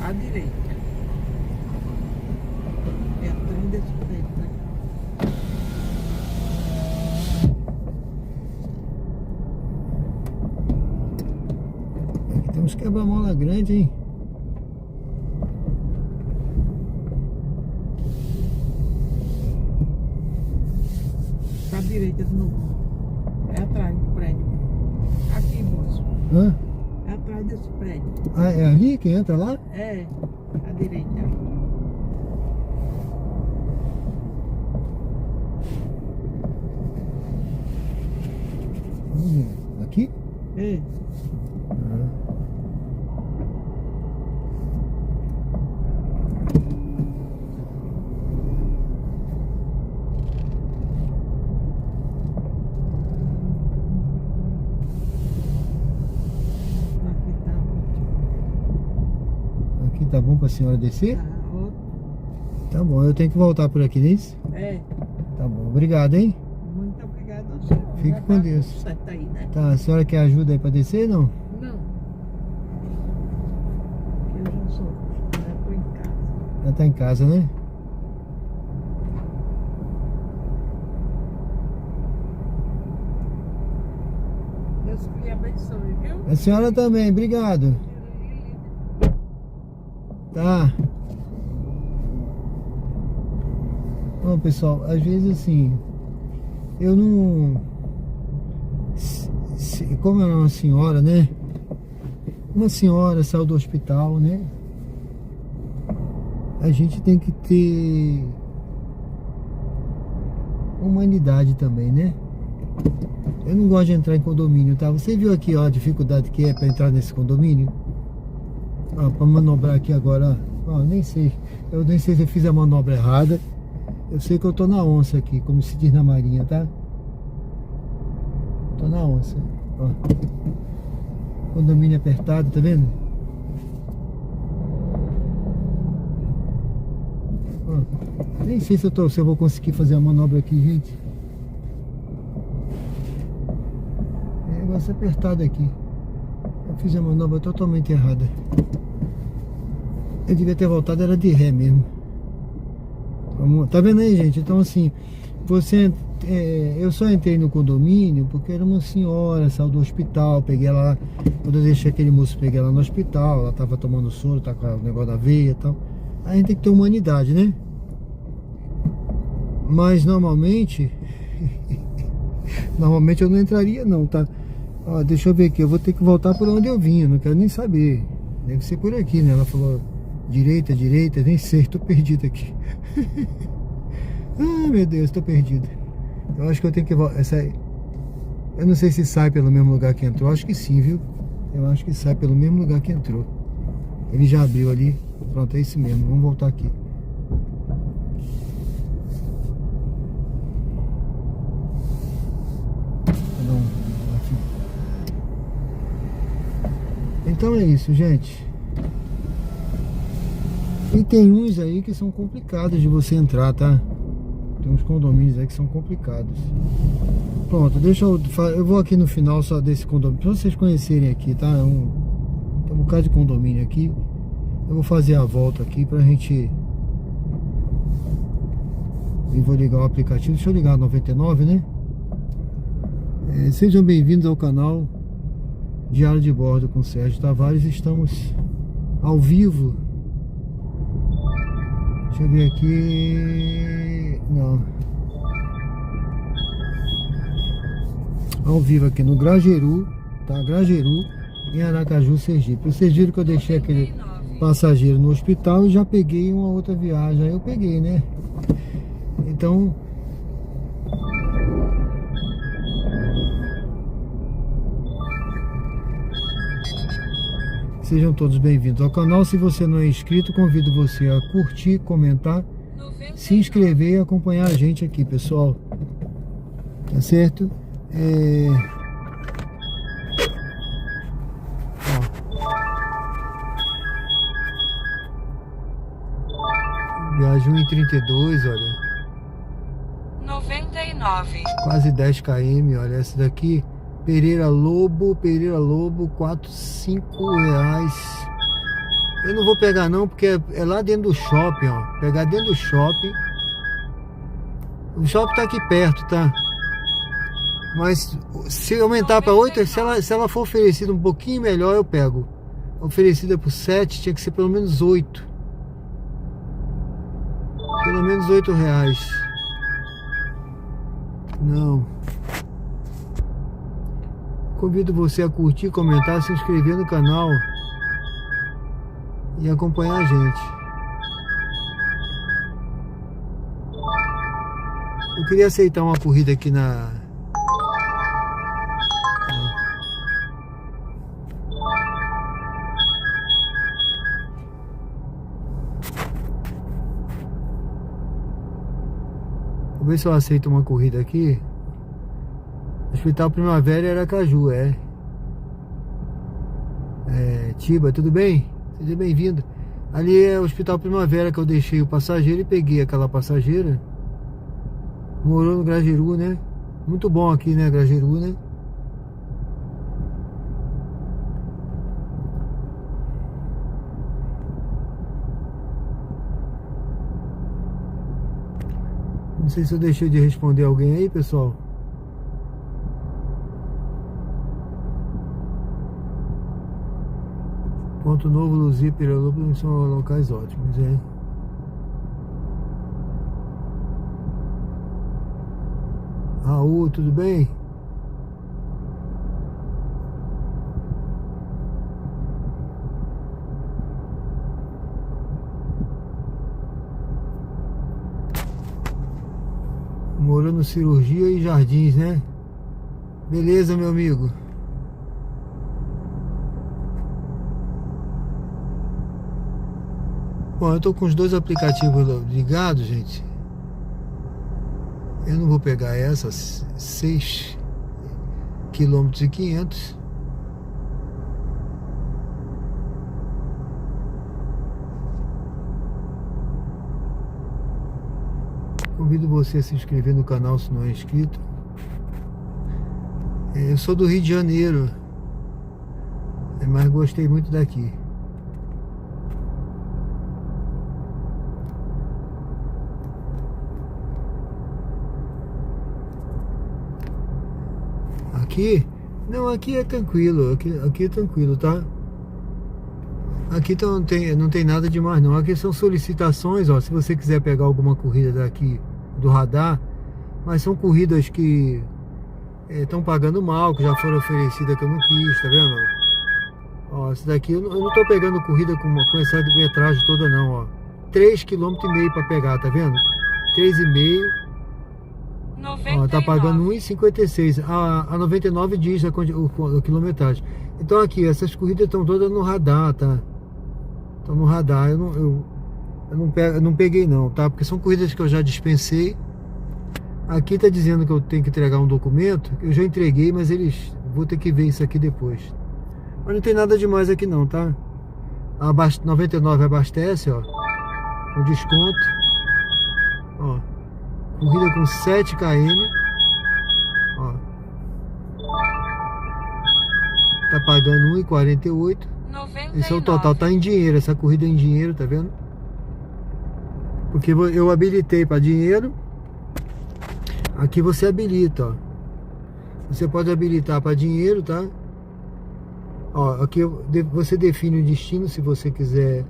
C: à direita. É atrás desse prédio, né?
A: Aqui tem uns quebra-mola grande, hein?
C: À direita de novo. É atrás do prédio. Aqui, moço.
A: Hã?
C: É atrás desse prédio.
A: Ah, é ali que entra lá?
C: É, à direita.
A: Aqui?
C: É. Aqui tá ótimo.
A: Aqui tá bom pra senhora descer?
C: Tá ótimo.
A: Tá bom, eu tenho que voltar por aqui, não é isso?
C: É.
A: Tá bom, obrigado, hein?
C: Muito obrigada ao senhor.
A: Fique
C: Já
A: com
C: tá
A: Deus.
C: tudo certo aí, né?
A: Tá, a senhora quer ajuda aí pra descer, não?
C: Não. Eu já sou. Já tô em casa.
A: Ela tá em casa, né?
C: Deus que lhe abençoe, viu?
A: A senhora também, obrigado. Tá. Bom, pessoal, às vezes assim, eu não... Como é uma senhora, né? Uma senhora saiu do hospital, né? A gente tem que ter humanidade também, né? Eu não gosto de entrar em condomínio, tá? Você viu aqui, ó, a dificuldade que é pra entrar nesse condomínio? Ó, pra manobrar aqui agora, ó, nem sei. Eu nem sei se eu fiz a manobra errada. Eu sei que eu tô na onça aqui, como se diz na marinha, tá? Tô na onça, ó. Condomínio apertado, tá vendo? Ó, nem sei se eu vou conseguir fazer a manobra aqui, gente. É negócio apertado aqui. Eu fiz a manobra totalmente errada. Eu devia ter voltado, era de ré mesmo. Tá vendo aí, gente? Então assim, eu só entrei no condomínio porque era uma senhora, saiu do hospital, peguei ela lá, quando eu deixei aquele moço, peguei ela no hospital, ela tava tomando soro, tá com o negócio da veia e tal. Aí a gente tem que ter humanidade, né? Mas normalmente eu não entraria não, tá? Ó, deixa eu ver aqui, eu vou ter que voltar por onde eu vim, eu não quero nem saber. Deve ser por aqui, né? Ela falou direita, nem sei, tô perdido aqui. Ai, meu Deus, tô perdido. Eu acho que eu tenho que voltar. Eu não sei se sai pelo mesmo lugar que entrou. Acho que sim, viu? Eu acho que sai pelo mesmo lugar que entrou. Ele já abriu ali. Pronto, é isso mesmo. Vamos voltar aqui. Aqui. Então é isso, gente. E tem uns aí que são complicados de você entrar, tá? Tem uns condomínios aí que são complicados. Pronto, deixa eu vou aqui no final só desse condomínio, pra vocês conhecerem aqui, tá? Tem um bocado de condomínio aqui. Eu vou fazer a volta aqui pra gente... Eu vou ligar o aplicativo, deixa eu ligar 99, né? Sejam bem-vindos ao canal Diário de Bordo com Sérgio Tavares. Estamos ao vivo. Deixa eu ver aqui. Não. Ao vivo aqui no Grajeru, tá? Grajeru, em Aracaju, Sergipe. Vocês viram que eu deixei aquele passageiro no hospital e já peguei uma outra viagem. Aí eu peguei, né? Então, sejam todos bem-vindos ao canal. Se você não é inscrito, convido você a curtir, comentar, se inscrever e acompanhar a gente aqui, pessoal. Tá certo? Viagem 1,32, olha.
B: 99.
A: Quase 10 km, olha. Essa daqui, Pereira Lobo, R$4,5. Eu não vou pegar não, porque é lá dentro do shopping, ó. Pegar dentro do shopping. O shopping tá aqui perto, tá? Mas se aumentar para 8, se ela for oferecida um pouquinho melhor, eu pego. Oferecida por 7, tinha que ser pelo menos 8. Pelo menos R$8. Não. Convido você a curtir, comentar, se inscrever no canal e acompanhar a gente. Eu queria aceitar uma corrida aqui na... Vou ver se eu aceito uma corrida aqui. Hospital Primavera e Aracaju, Tiba, tudo bem? Seja bem-vindo. Ali é o Hospital Primavera que eu deixei o passageiro e peguei aquela passageira. Morou no Grajeru, né? Muito bom aqui, né, Grajeru, né? Não sei se eu deixei de responder alguém aí, pessoal. Ponto Novo, Luzia, Piralopo são locais ótimos, Raul, tudo bem? Morou no Cirurgia e Jardins, né? Beleza, meu amigo. Bom, eu tô com os dois aplicativos ligados, gente. Eu não vou pegar essas 6,5 km. Convido você a se inscrever no canal se não é inscrito. Eu sou do Rio de Janeiro, mas gostei muito daqui. Aqui, não, aqui é tranquilo, aqui é tranquilo, tá? Aqui não tem nada demais não. Aqui são solicitações, ó, se você quiser pegar alguma corrida daqui do radar, mas são corridas que estão pagando mal, que já foram oferecidas que eu não quis, tá vendo? Ó, essa daqui eu não tô pegando corrida com essa metragem toda não, ó. 3,5 km para pegar, tá vendo? 3,5. Ó, tá pagando 1,56. A 99 diz a quilometragem. Então aqui, essas corridas estão todas no radar, tá? Estão no radar. Eu não peguei não, tá? Porque são corridas que eu já dispensei. Aqui tá dizendo que eu tenho que entregar um documento. Eu já entreguei, mas vou ter que ver isso aqui depois. Mas não tem nada demais aqui não, tá? A 99 abastece, ó, com desconto. Ó, corrida com 7 km. Ó, tá pagando 1,48. Esse é o total, tá em dinheiro. Essa corrida é em dinheiro, tá vendo? Porque eu habilitei para dinheiro. Aqui você habilita, ó. Você pode habilitar para dinheiro, tá? Ó, aqui você define o destino, se você quiser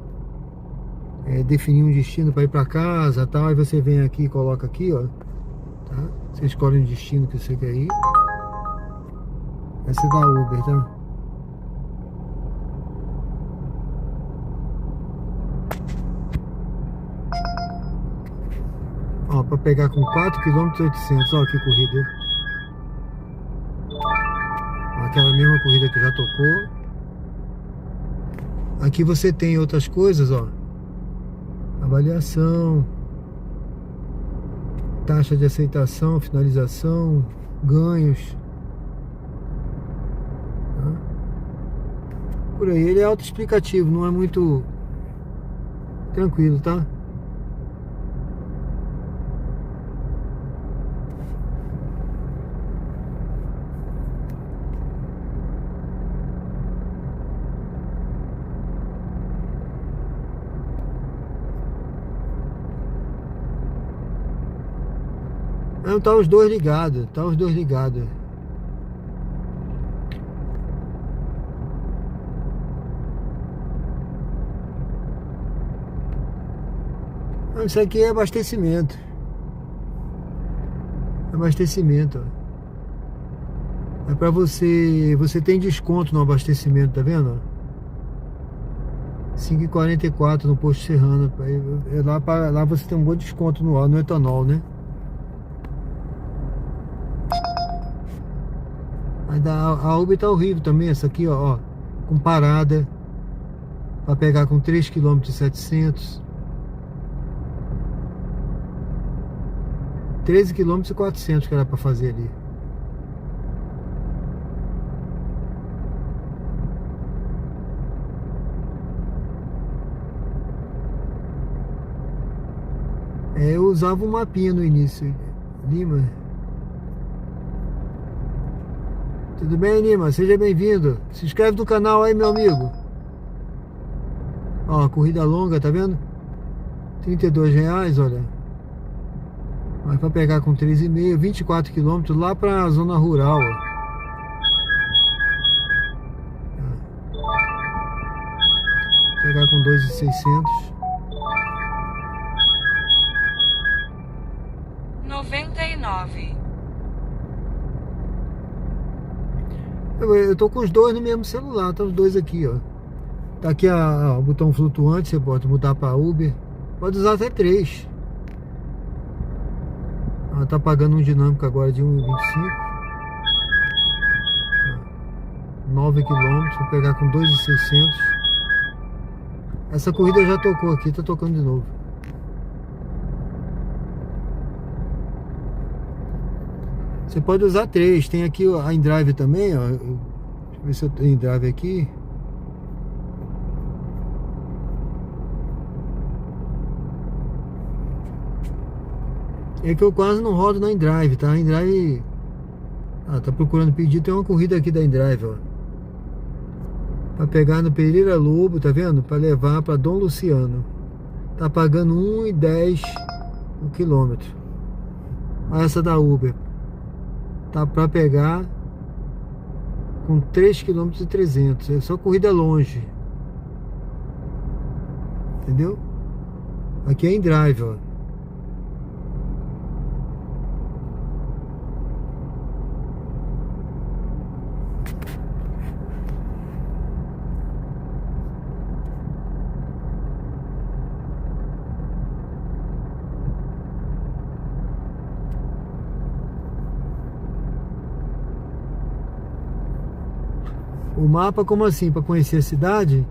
A: definir um destino para ir para casa, tal. Aí você vem aqui e coloca aqui, ó, tá? Você escolhe o destino que você quer ir. Essa é da Uber, tá? para pegar com 4 km 800. Olha que corrida. Aquela mesma corrida que já tocou. Aqui você tem outras coisas, ó. Avaliação, taxa de aceitação, finalização, ganhos. Tá? Por aí, ele é autoexplicativo, não é muito tranquilo, tá? Não, tá os dois ligados, tá os dois ligados. Isso aqui é abastecimento. Abastecimento, ó. É pra você. Você tem desconto no abastecimento, tá vendo? 5,44 no posto Serrano. Lá você tem um bom desconto no etanol, né? A Uber tá horrível também, essa aqui, ó, com parada para pegar com 3 km e 700, 13 km e 400 que era para fazer ali. Eu usava um mapinha no início. Lima. Tudo bem, Lima? Seja bem-vindo. Se inscreve no canal aí, meu amigo. Ó, corrida longa, tá vendo? R$32, olha. Mas pra pegar com 3,5, 24 km lá pra zona rural, ó. Pegar com 2,600.
B: 99.
A: Eu tô com os dois no mesmo celular, tá os dois aqui, ó. Tá aqui o botão flutuante, você pode mudar para Uber. Pode usar até 3. Tá pagando um dinâmico agora de 1,25. 9 km, vou pegar com 2,600. Essa corrida já tocou aqui, tá tocando de novo. Você pode usar 3. Tem aqui a InDrive também, ó. Deixa eu ver se eu tenho InDrive aqui. É que eu quase não rodo na InDrive, tá? A InDrive... tá procurando pedido. Tem uma corrida aqui da InDrive, ó. Pra pegar no Pereira Lobo, tá vendo? Pra levar pra Dom Luciano. Tá pagando 1,10 o quilômetro. Essa da Uber tá pra pegar com 3 km e 300. É só corrida longe. Entendeu? Aqui é InDrive, ó. O mapa, como assim? Para conhecer a cidade?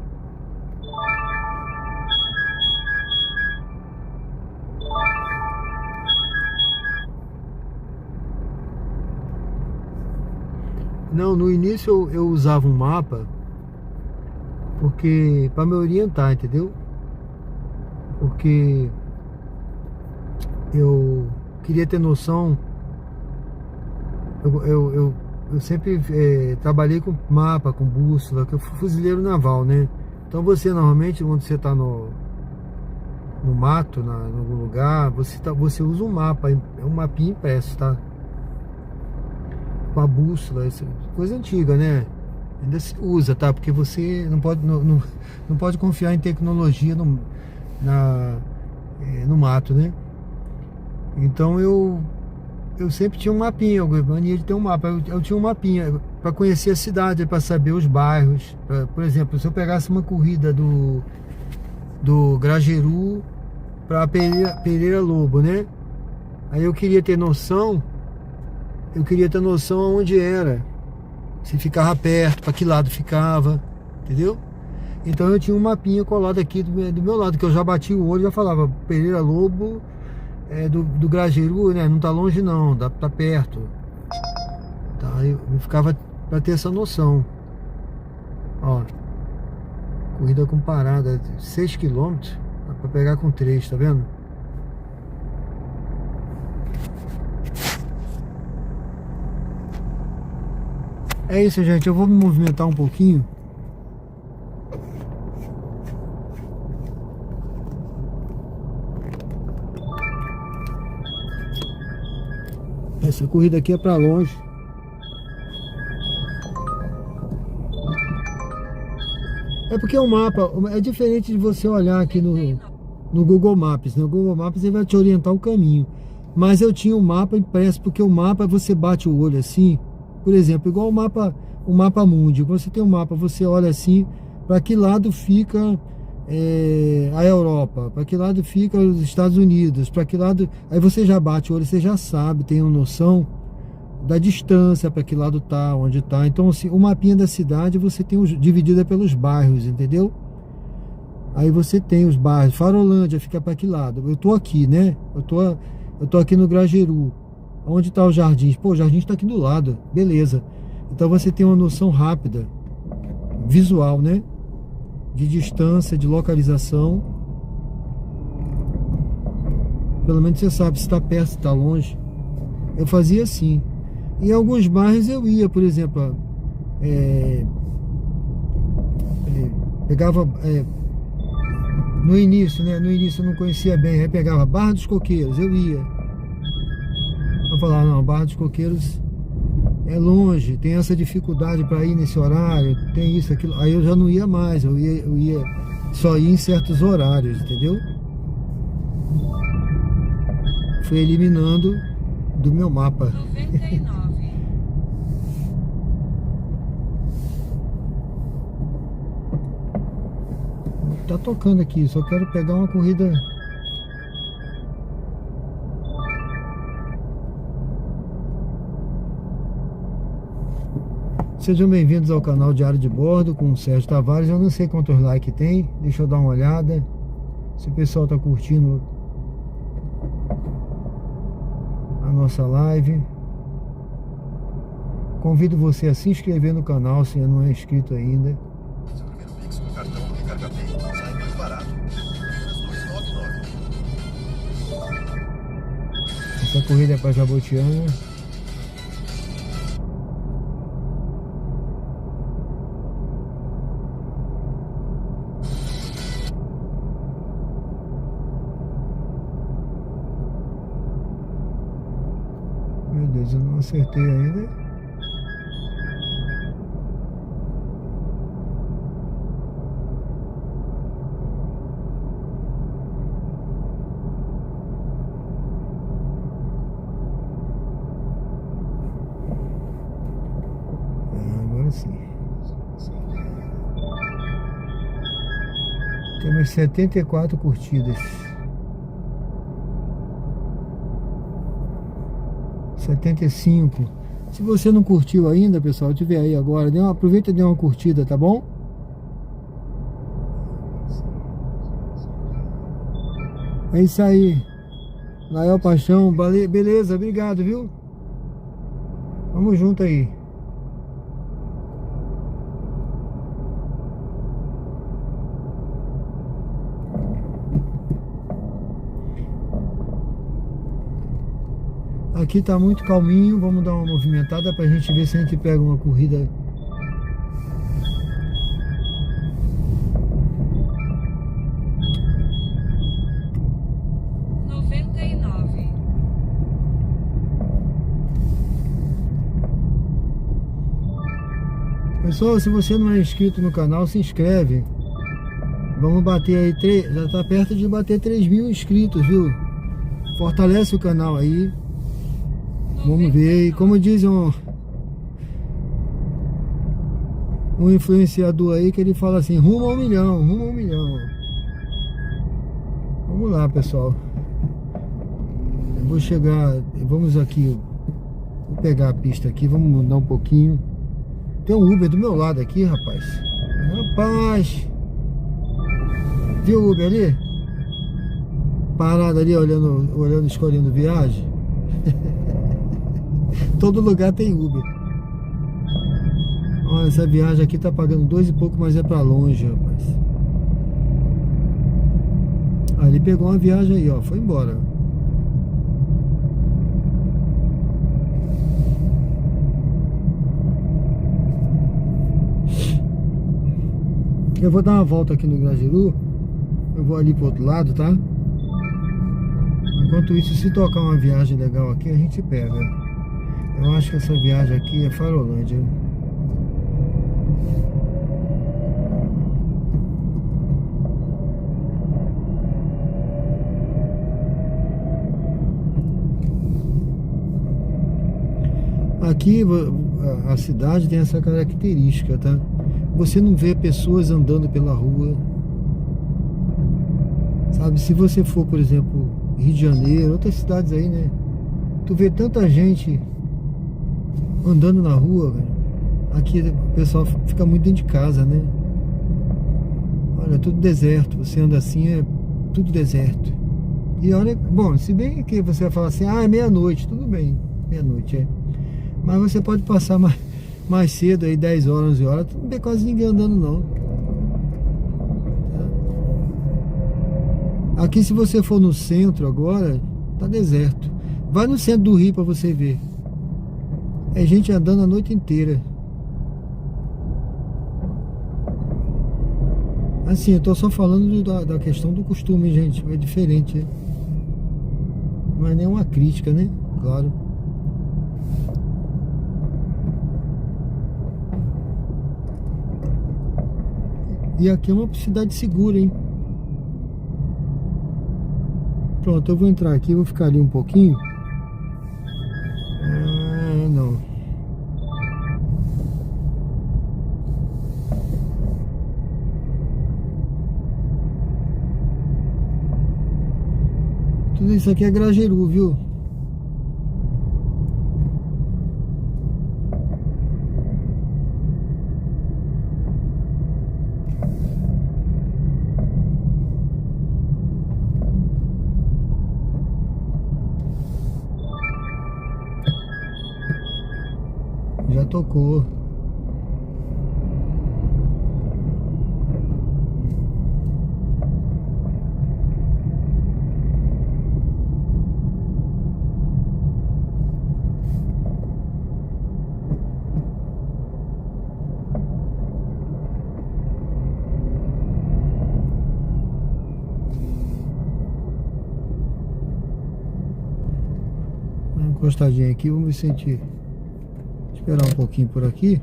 A: Não, no início eu usava um mapa porque para me orientar, entendeu? Porque eu queria ter noção. Eu sempre trabalhei com mapa, com bússola, que eu fui fuzileiro naval, né? Então você normalmente, quando você está no mato, em algum lugar, você usa um mapa, é um mapinha impresso, tá? Com a bússola, coisa antiga, né? Ainda se usa, tá? Porque você não pode confiar em tecnologia no mato, né? Então eu sempre tinha um mapinha, eu mania de ter um mapa. Eu tinha um mapinha para conhecer a cidade, para saber os bairros. Por exemplo, se eu pegasse uma corrida do Grajeru para Pereira Lobo, né? Aí eu queria ter noção aonde era, se ficava perto, para que lado ficava, entendeu? Então eu tinha um mapinha colado aqui do meu lado, que eu já bati o olho e já falava, Pereira Lobo do Grajaú, né? Não tá longe não, tá perto. Tá, eu ficava para ter essa noção. Ó, corrida com parada, 6 km, dá para pegar com 3, tá vendo? É isso, gente, eu vou me movimentar um pouquinho. Essa corrida aqui é para longe. É porque o mapa é diferente de você olhar aqui no Google Maps. No Google Maps ele vai te orientar o caminho. Mas eu tinha o mapa impresso, porque o mapa você bate o olho assim, por exemplo, igual o mapa mundi. Você tem um mapa, você olha assim, para que lado fica a Europa, para que lado fica os Estados Unidos, para que lado. Aí você já bate o olho, você já sabe, tem uma noção da distância, para que lado tá, onde tá. Então assim, o mapinha da cidade você tem dividida pelos bairros, entendeu? Aí você tem os bairros. Farolândia fica para que lado? Eu tô aqui, né? Eu tô aqui no Grajaú. Onde tá os jardins? Pô, o jardim tá aqui do lado. Beleza. Então você tem uma noção rápida, visual, né? De distância, de localização. Pelo menos você sabe se está perto, se está longe. Eu fazia assim. Em alguns bairros eu ia, por exemplo, pegava no início, né? No início eu não conhecia bem, aí pegava Barra dos Coqueiros, eu ia. Eu falava, não, Barra dos Coqueiros é longe, tem essa dificuldade para ir nesse horário, tem isso, aquilo. Aí eu já não ia mais, eu ia só ia em certos horários, entendeu? Fui eliminando do meu mapa.
B: 99.
A: Tá tocando aqui, só quero pegar uma corrida. Sejam bem-vindos ao canal Diário de Bordo com o Sérgio Tavares. Eu não sei quantos likes tem, deixa eu dar uma olhada se o pessoal tá curtindo a nossa live. Convido você a se inscrever no canal se não é inscrito ainda.
G: Seu primeiro Pix com cartão Recarga Pay sai mais barato. Apenas 2,99.
A: Essa corrida é para Jabotiana. Meu Deus, eu não acertei ainda. Agora sim. Temos 74 curtidas. 75. Se você não curtiu ainda, pessoal, tiver aí agora, aproveita e dê uma curtida, tá bom? É isso aí. Lael Paixão, beleza, obrigado, viu? Vamos junto aí. Aqui tá muito calminho, vamos dar uma movimentada pra gente ver se a gente pega uma corrida. Pessoal, se você não é inscrito no canal, se inscreve. Vamos bater aí, já tá perto de bater 3.000 inscritos, viu? Fortalece o canal aí. Vamos ver. E como diz um influenciador aí, que ele fala assim, rumo a 1 milhão, rumo a 1 milhão. Vamos lá, pessoal. vou chegar, vamos aqui, vou pegar a pista aqui, vamos mudar um pouquinho. Tem um Uber do meu lado aqui, rapaz. Rapaz! Viu o Uber ali? Parado ali, olhando, escolhendo viagem. Todo lugar tem Uber. Olha, essa viagem aqui tá pagando 2 e pouco, mas é pra longe, rapaz. Ah, ele pegou uma viagem aí, ó, foi embora. Eu vou dar uma volta aqui no Grajaú. Eu vou ali pro outro lado, tá? Enquanto isso, se tocar uma viagem legal aqui, a gente pega. Eu acho que essa viagem aqui é Farolândia. Aqui a cidade tem essa característica, tá? Você não vê pessoas andando pela rua. Sabe, se você for, por exemplo, Rio de Janeiro, outras cidades aí, né? Tu vê tanta gente andando na rua, velho. Aqui o pessoal fica muito dentro de casa, né? Olha, tudo deserto. Você anda assim, é tudo deserto. E olha, bom, se bem que você vai falar assim, ah, é meia-noite, tudo bem, meia-noite, é. Mas você pode passar mais cedo aí, 10 horas, 11 horas, não tem quase ninguém andando não. Aqui, se você for no centro agora, tá deserto. Vai no centro do Rio pra você ver. É gente andando a noite inteira. Assim, eu tô só falando da questão do costume, gente. É diferente. Mas nem uma crítica, né? Claro. E aqui é uma cidade segura, hein? Pronto, eu vou entrar aqui, vou ficar ali um pouquinho. Ah, não. Tudo isso aqui é Grajaú, viu? Já tocou. Uma encostadinha aqui, vamos sentir. Esperar um pouquinho por aqui.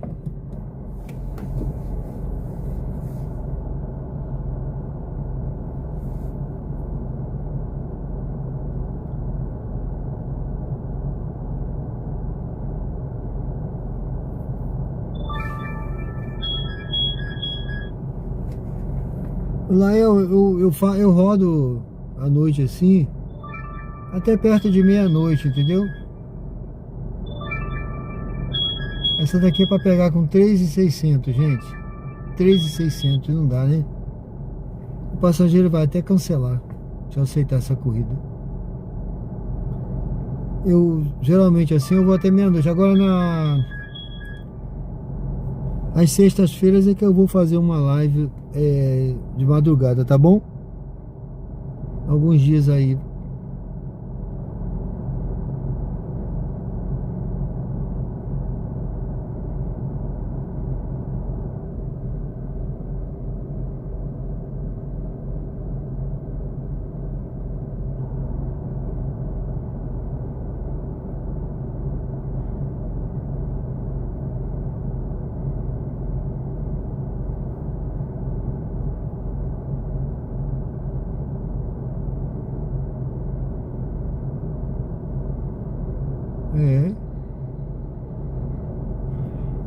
A: Lá eu rodo à noite assim, até perto de meia-noite, entendeu? Essa daqui é para pegar com 3.600, gente. 3.600, não dá, né? O passageiro vai até cancelar se eu aceitar essa corrida. Eu, geralmente assim, eu vou até meia-noite. Agora às sextas-feiras é que eu vou fazer uma live de madrugada, tá bom? Alguns dias aí.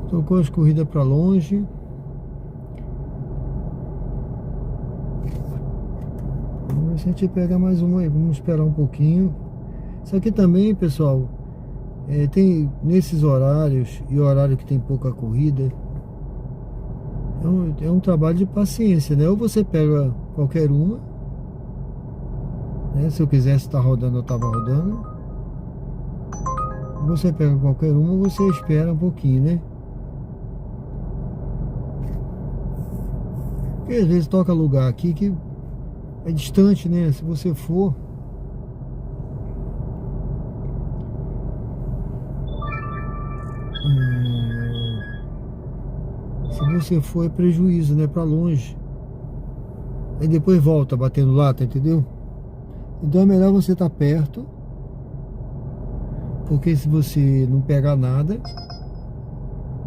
A: Tocou as corridas para longe. Vamos ver se a gente pega mais uma aí. Vamos esperar um pouquinho. Isso aqui também, pessoal, tem nesses horários e horário que tem pouca corrida, é um trabalho de paciência, né? Ou você pega qualquer uma, né? Se eu quisesse estar rodando, eu estava rodando. Você pega qualquer uma, você espera um pouquinho, né? Porque às vezes toca lugar aqui que é distante, né? Se você for, é prejuízo, né? Pra longe. Aí depois volta batendo lata, entendeu? Então é melhor você estar perto, porque se você não pegar nada,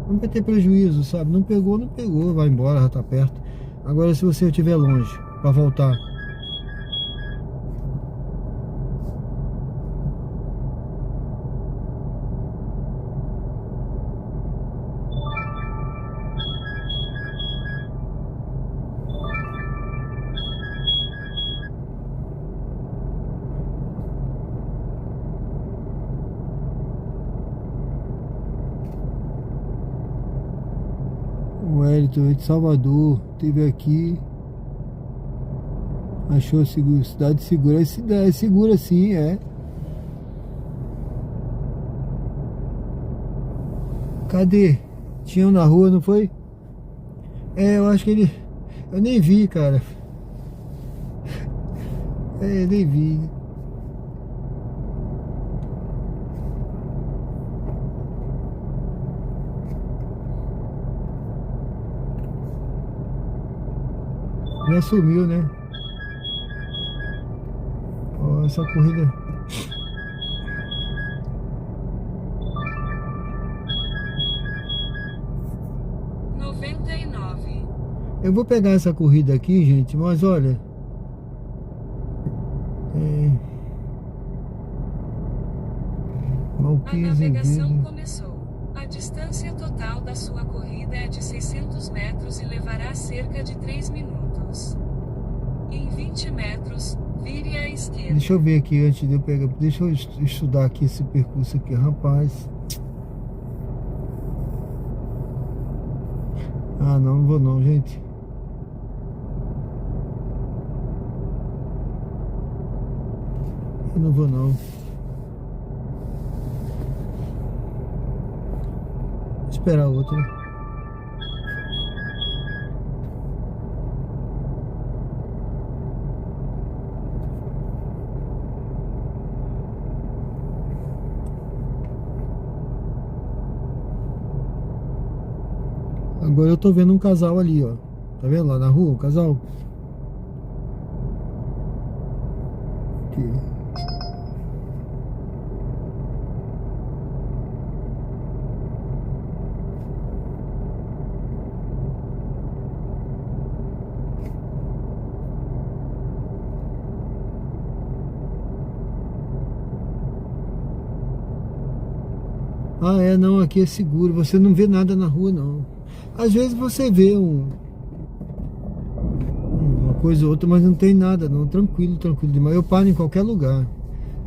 A: não vai ter prejuízo, sabe? Não pegou, vai embora, já tá perto. Agora se você estiver longe para voltar, o Wellington de Salvador esteve aqui, achou cidade segura. Cidade segura, sim, é. Cadê? Tinha um na rua, não foi? Eu acho que eu nem vi, cara. Nem vi. Já sumiu, né? Ó, essa corrida. Eu vou pegar essa corrida aqui, gente, mas olha,
B: A navegação começou. A distância total da sua corrida é de 600 metros e levará cerca de 3 minutos. Em 20 metros, vire à esquerda.
A: Deixa eu ver aqui antes de eu pegar. Deixa eu estudar aqui esse percurso aqui, rapaz. Ah, não vou não, gente. Eu não vou não. Vou esperar outra. Agora eu tô vendo um casal ali, ó. Tá vendo lá na rua, um casal? Aqui. Ah, não, aqui é seguro. Você não vê nada na rua, não. Às vezes você vê uma coisa ou outra, mas não tem nada, não. Tranquilo demais. Eu paro em qualquer lugar.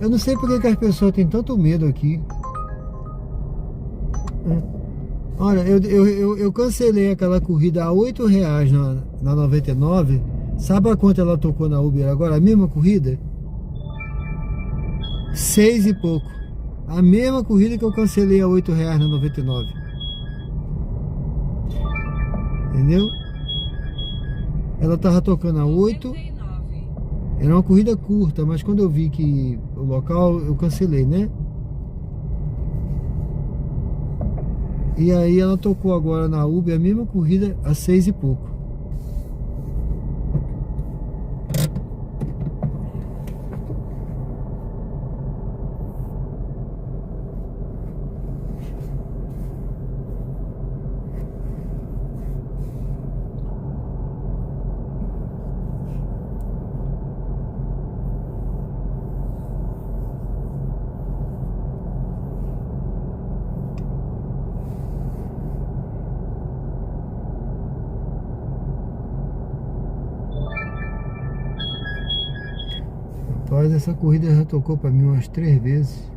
A: Eu não sei porque que as pessoas têm tanto medo aqui. Olha, eu cancelei aquela corrida a R$8 na 99. Sabe a quanto ela tocou na Uber agora? A mesma corrida? 6 e pouco. A mesma corrida que eu cancelei a R$8 na 99. Entendeu? Ela tava tocando a 8. Era uma corrida curta, mas quando eu vi que o local, eu cancelei, né? E aí ela tocou agora na Uber a mesma corrida a 6 e pouco. Rapaz, essa corrida já tocou pra mim umas 3 vezes.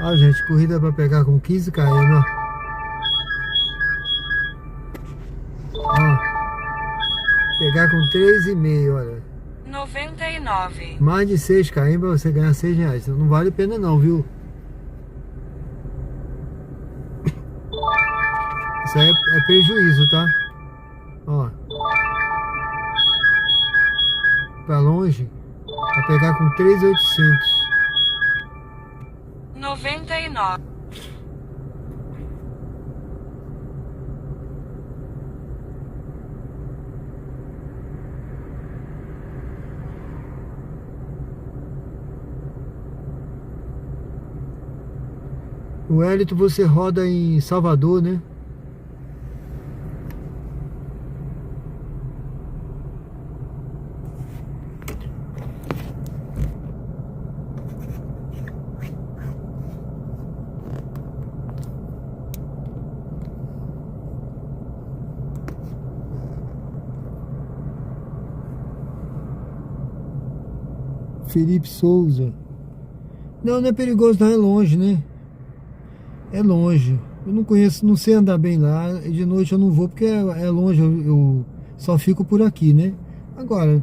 A: Ah, gente, corrida pra pegar com 15 km, ó. Ó. Pegar com 3,5, olha.
B: 99.
A: Mais de 6 km pra você ganhar R$6. Então não vale a pena não, viu? Isso aí é prejuízo, tá? Ó. Pra longe, pra pegar com 3.800.
B: 99.
A: O Wellington, você roda em Salvador, né? Felipe Souza. Não, não é perigoso não, é longe, né? É longe. Eu não conheço, não sei andar bem lá. E de noite eu não vou porque é longe, eu só fico por aqui, né? Agora,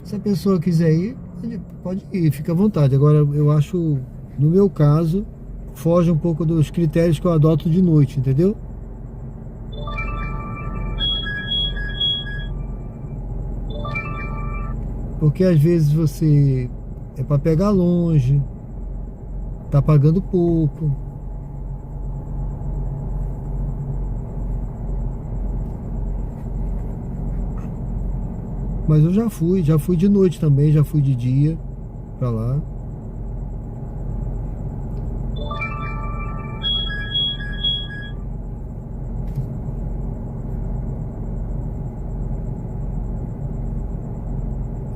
A: se a pessoa quiser ir, pode ir, fica à vontade. Agora, eu acho, no meu caso, foge um pouco dos critérios que eu adoto de noite, entendeu? Porque às vezes você é para pegar longe, tá pagando pouco. Mas eu já fui de noite também, já fui de dia pra lá.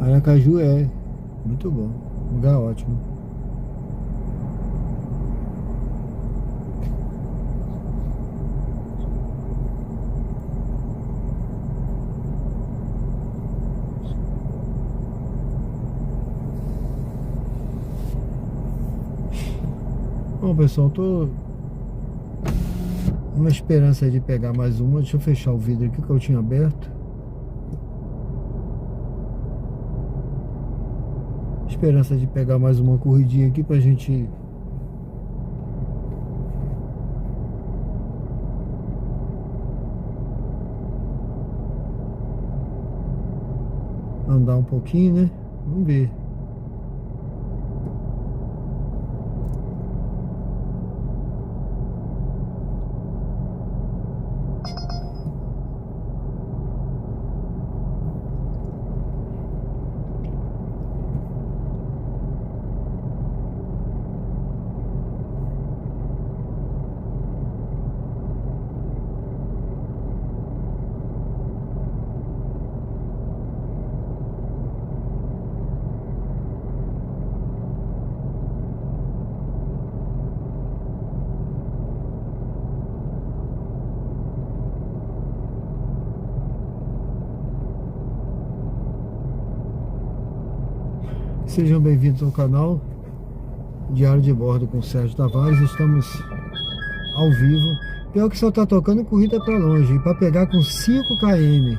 A: Aracaju é muito bom, lugar ótimo. Bom, pessoal, tô uma esperança de pegar mais uma. Deixa eu fechar o vidro aqui que eu tinha aberto. Esperança de pegar mais uma corridinha aqui pra gente andar um pouquinho, né? Vamos ver. Sejam bem-vindos ao canal Diário de Bordo com Sérgio Tavares. Estamos ao vivo. Pior que só tá tocando corrida pra longe. E pra pegar com 5 km.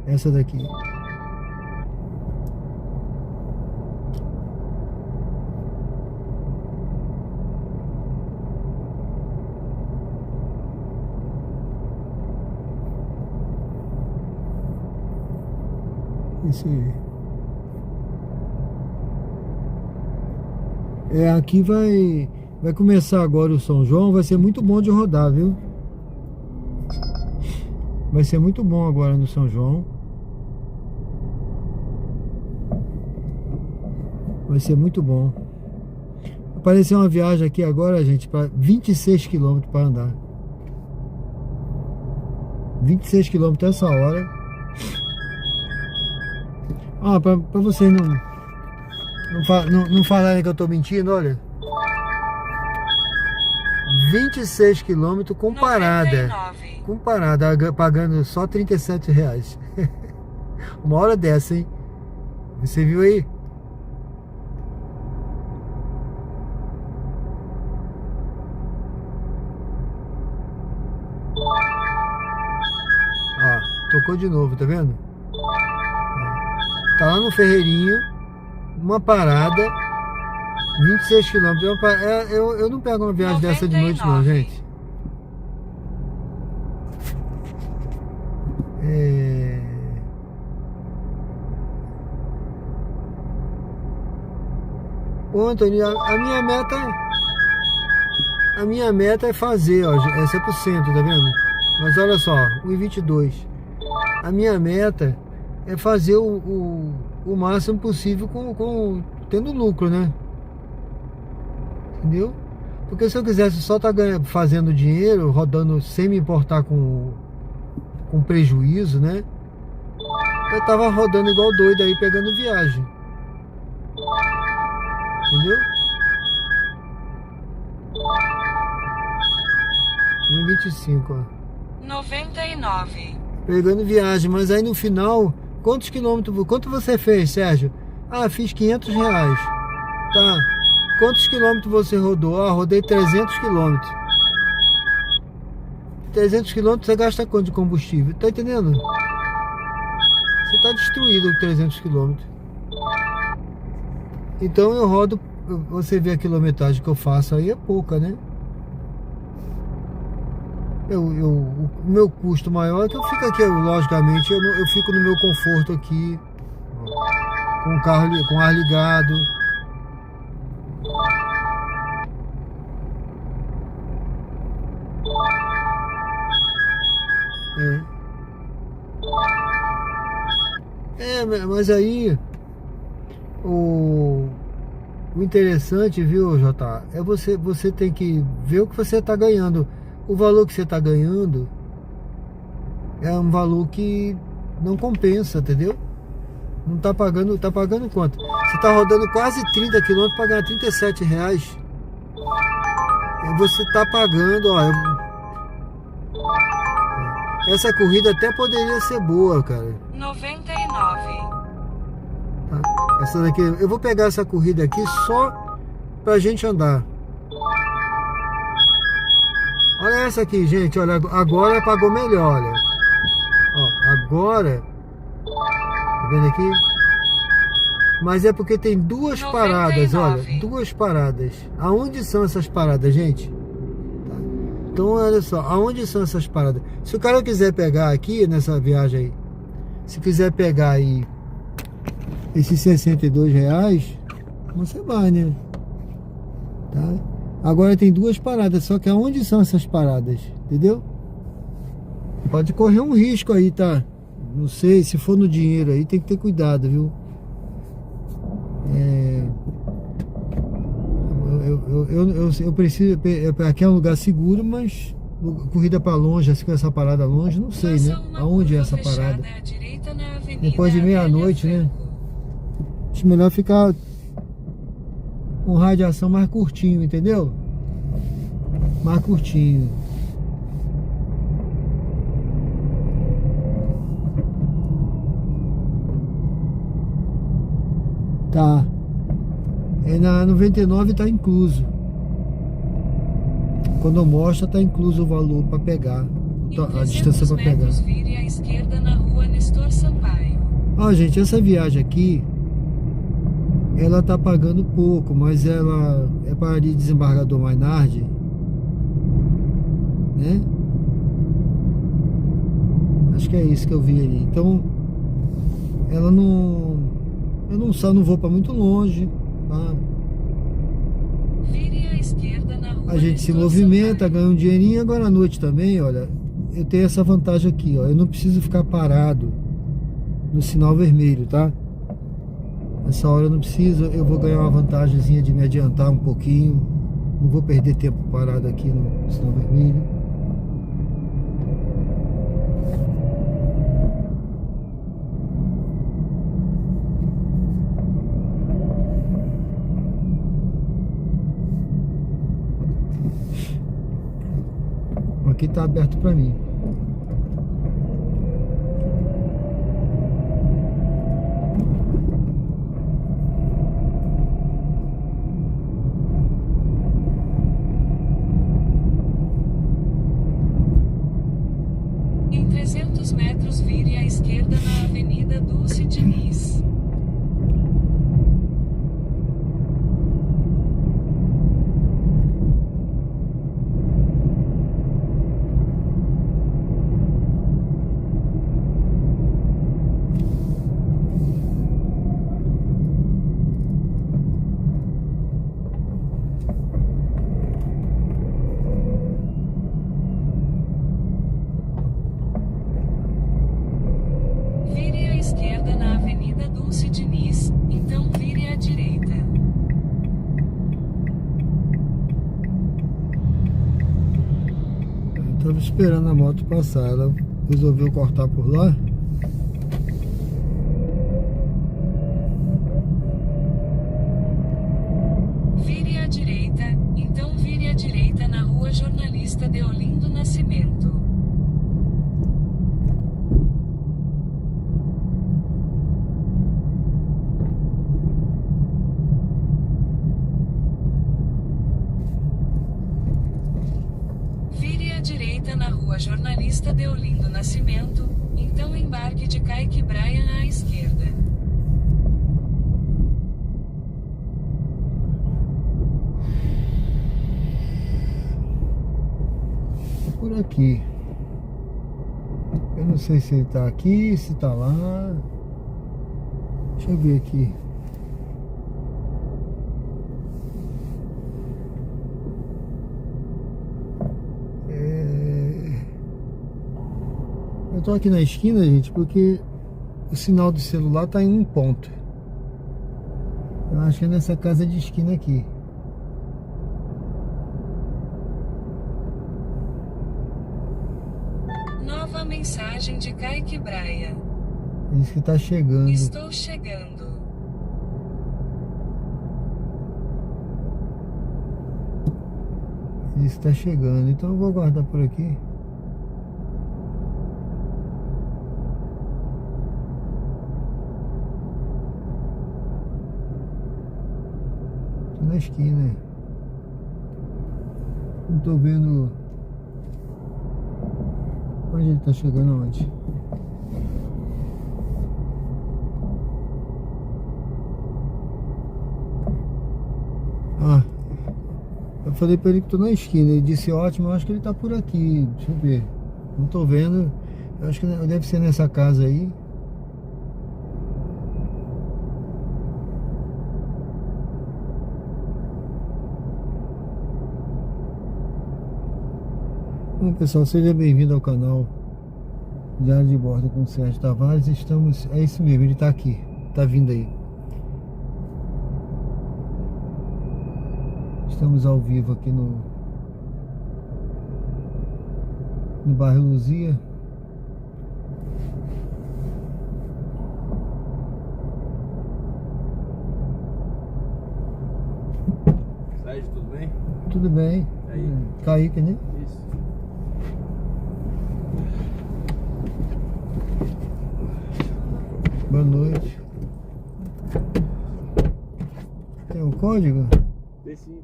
A: Essa daqui. Isso aí. Aqui vai começar agora o São João, vai ser muito bom de rodar, viu? Vai ser muito bom agora no São João. Vai ser muito bom. Apareceu uma viagem aqui agora, gente, para 26 km para andar. 26 km essa hora. Para vocês não falarem que eu tô mentindo, olha. 26 km com parada.
B: 99.
A: Com parada, pagando só R$37. Uma hora dessa, hein? Você viu aí? Tocou de novo, tá vendo? Tá lá no Ferreirinho, uma parada, 26 km. Eu não pego uma viagem dessa de noite não, gente. Ô Antônio, a minha meta é fazer, ó, é 100%, tá vendo? Mas olha só, 1,22. A minha meta é fazer o máximo possível tendo lucro, né? Entendeu? Porque se eu quisesse só estar fazendo dinheiro, rodando sem me importar com prejuízo, né? Eu tava rodando igual doido aí, pegando viagem. Entendeu? 1,25, ó.
B: 99.
A: Pegando viagem, mas aí no final, quanto você fez, Sérgio? Fiz R$500. Tá. Quantos quilômetros você rodou? Rodei 300 km. 300 km você gasta quanto de combustível? Tá entendendo? Você tá destruído com 300 km. Então eu rodo, você vê a quilometragem que eu faço aí é pouca, né? O meu custo maior é que eu fico aqui, logicamente, eu fico no meu conforto aqui, com o carro, com o ar ligado. Mas aí o interessante, viu, Jota, é você tem que ver o que você está ganhando. O valor que você está ganhando é um valor que não compensa, entendeu? Não tá pagando quanto? Você está rodando quase 30 km para ganhar R$37. Você está pagando, ó. Essa corrida até poderia ser boa, cara.
B: 99.
A: Tá? Essa daqui, eu vou pegar essa corrida aqui só pra gente andar. Olha essa aqui, gente, olha, agora pagou melhor, olha. Ó, agora, tá vendo aqui? Mas é porque tem duas
B: 99.
A: paradas, olha, duas paradas. Aonde são essas paradas, gente? Tá. Então, olha só, aonde são essas paradas? Se o cara quiser pegar aqui, nessa viagem aí, se quiser pegar aí esses R$62, você vai, né? Tá? Agora tem duas paradas, só que aonde são essas paradas? Entendeu? Pode correr um risco aí, tá? Não sei, se for no dinheiro aí, tem que ter cuidado, viu? Eu preciso. Aqui é um lugar seguro, mas corrida para longe, assim, com essa parada longe, não sei, né? Aonde é essa parada? Depois de meia-noite, né? Acho melhor ficar com radiação mais curtinho, entendeu? Mais curtinho. Tá. Na 99 tá incluso. Quando mostra, tá incluso o valor para pegar. A distância para pegar.
B: Vire à esquerda na rua Nestor Sampaio.
A: Ó, gente, essa viagem aqui, ela tá pagando pouco, mas ela é para ali Desembargador Mainardi, né? Acho que é isso que eu vi ali. Então, ela não... Eu não vou para muito longe, tá? A gente se movimenta, ganha um dinheirinho. Agora à noite também, olha, eu tenho essa vantagem aqui, ó. Eu não preciso ficar parado no sinal vermelho, tá? Nessa hora eu não preciso. Eu vou ganhar uma vantagemzinha de me adiantar um pouquinho. Não vou perder tempo parado aqui no sinal vermelho. Aqui tá aberto para mim.
B: Em 300 metros, vire à esquerda na Avenida Dulce Diniz. Vire à esquerda na Avenida Dulce Diniz, então vire à direita.
A: Eu tava esperando a moto passar. Ela resolveu cortar por lá.
B: Vire à direita, então vire à direita na Rua Jornalista Deolindo Nascimento. Vire à direita na Rua Jornalista Deolindo Nascimento, então embarque de Kaique Bryan à esquerda.
A: Por aqui. Eu não sei se ele tá aqui, se tá lá. Deixa eu ver aqui. Eu tô aqui na esquina, gente, porque o sinal do celular tá em um ponto. Eu acho que é nessa casa de esquina aqui.
B: Nova mensagem de Kaique Bryan.
A: Diz que tá chegando.
B: Estou chegando.
A: Diz que tá chegando. Então eu vou aguardar por aqui. Tô na esquina. Não tô vendo. Onde ele tá chegando? Aonde? Ah, eu falei pra ele que tô na esquina. Ele disse ótimo, eu acho que ele tá por aqui. Deixa eu ver. Não tô vendo. Eu acho que deve ser nessa casa aí. Bom, pessoal, seja bem-vindo ao canal Diário de Bordo com Sérgio Tavares. Estamos, é isso mesmo, ele tá aqui, tá vindo aí. Estamos ao vivo aqui no bairro Luzia.
D: Sérgio, tudo bem?
A: Tudo bem?
D: E aí?
A: Kaique, né?
D: Isso.
A: Boa noite. Tem um código?
D: Tem sim.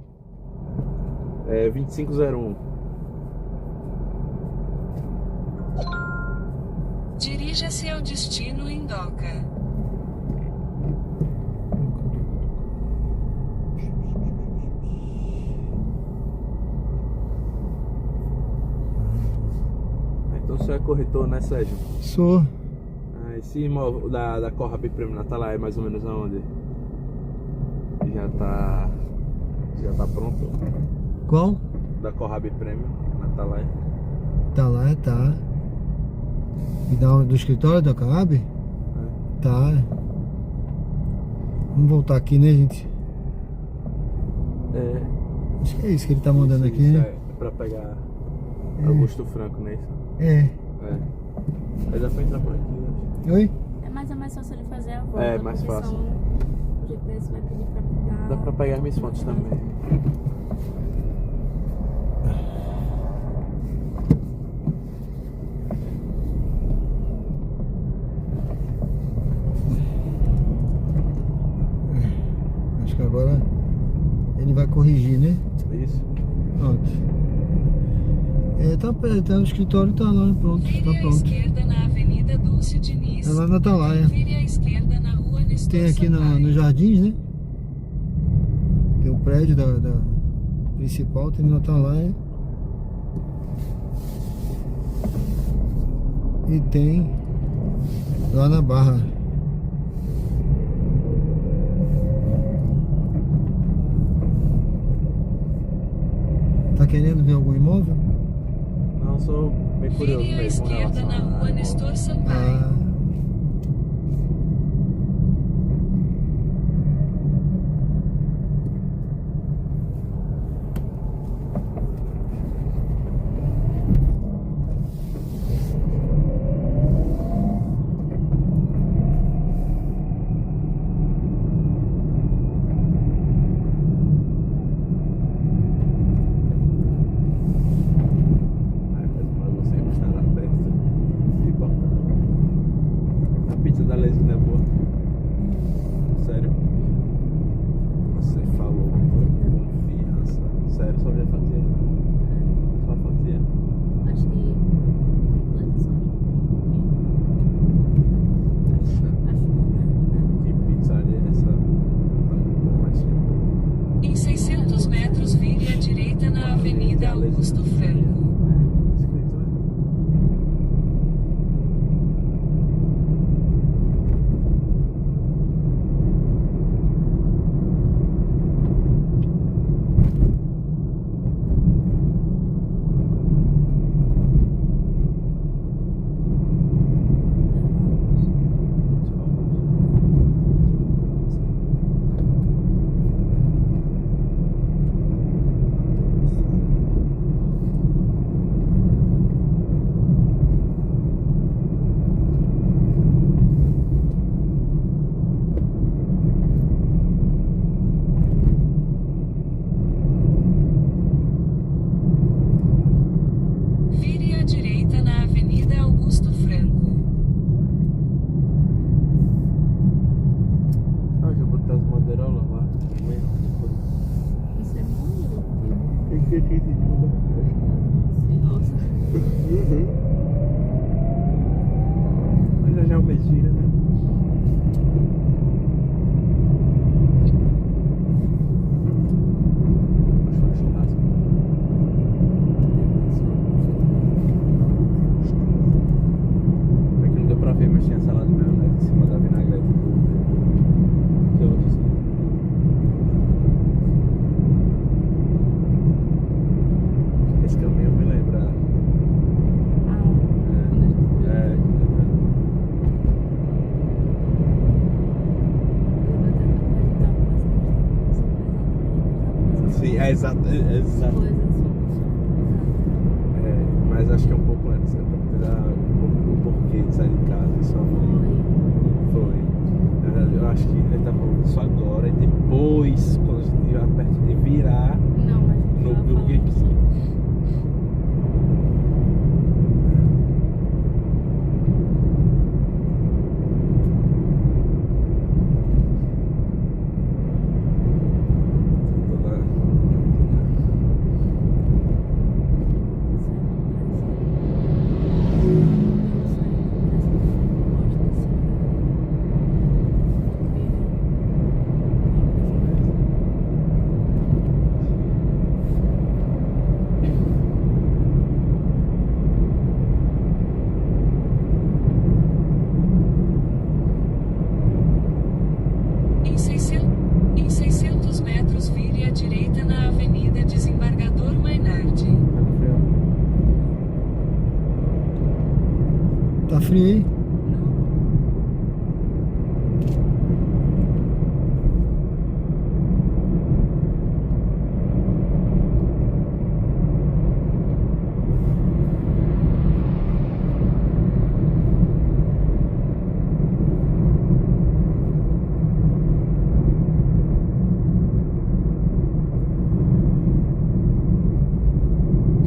D: É 2501.
B: Dirija-se ao destino em Doca.
D: Então você é corretor, né, Sérgio?
A: Sou.
D: Esse imóvel da Corra Bem Preliminar tá lá, é mais ou menos aonde? Já tá pronto.
A: Qual?
D: Da Corrab Premium, na Atalaia.
A: Tá lá, tá. E do escritório da Coab? Tá. Vamos voltar aqui, né, gente?
D: É.
A: Acho que é isso que ele tá mandando aqui,
D: Isso
A: né?
D: é pra pegar Augusto Franco, não é isso?
A: É.
D: É. Aí dá pra entrar por aqui, eu acho.
A: Oi?
C: Mas é mais fácil ele fazer a volta.
D: É, mais
C: porque
D: fácil.
C: O GPS vai pedir pra dar.
D: Dá pra pegar minhas fontes também.
A: Acho que agora ele vai corrigir, né?
D: Isso.
A: Pronto. É, tá no escritório, tá lá, pronto,
B: Vire
A: tá
B: à
A: pronto.
B: esquerda na Avenida Dulce Diniz.
A: É lá na Atalaia.
B: Vire à esquerda na Rua Nestor
A: Tem aqui
B: Sampaio.
A: nos jardins, né? Tem o prédio da principal, tem na Atalaia. E tem lá na Barra. Tá querendo ver algum imóvel?
D: Não, sou bem curioso
B: Vire à
D: mesmo com
B: esquerda
D: relação
B: na
D: a
B: Rua
D: imóvel.
B: Nestor Sampaio.
A: Ah,
D: Ai, mas o bagulho sempre está lá perto. Importante. A pizza da Lesina é boa. Sério. Você falou com confiança. Sério, só vi a fatia. Só a fatia.
C: Acho que completa só. Acho não, né?
D: Que pizzaria é essa? Tá mais simples.
B: Em 600 metros, vire à direita na Avenida Augusto Franco.
D: Escrito, é?
B: Vire à direita na Avenida Augusto Franco.
D: Ah, já botar as madeirolas lá.
C: Isso é muito.
D: Tem que ter
C: Nossa.
D: Mas já é uma mentira, né? Acho que foi churrasco. É que não deu pra ver, mas tinha salada de maionese em cima da vinagrete do... que eu disse. Esse caminho me lembra. É. Sim, é exato. É exato. É, mas acho que é um pouco antes, né? Pra poder dar um pouco o porquê de sair de casa e só foi. Na verdade, eu acho que ele tá falando isso agora e depois, quando a gente estiver perto de virar
C: Não, mas
D: no
C: tava
D: Burger
C: falando
D: King.
C: sobre-
D: Toda...
A: esfriei.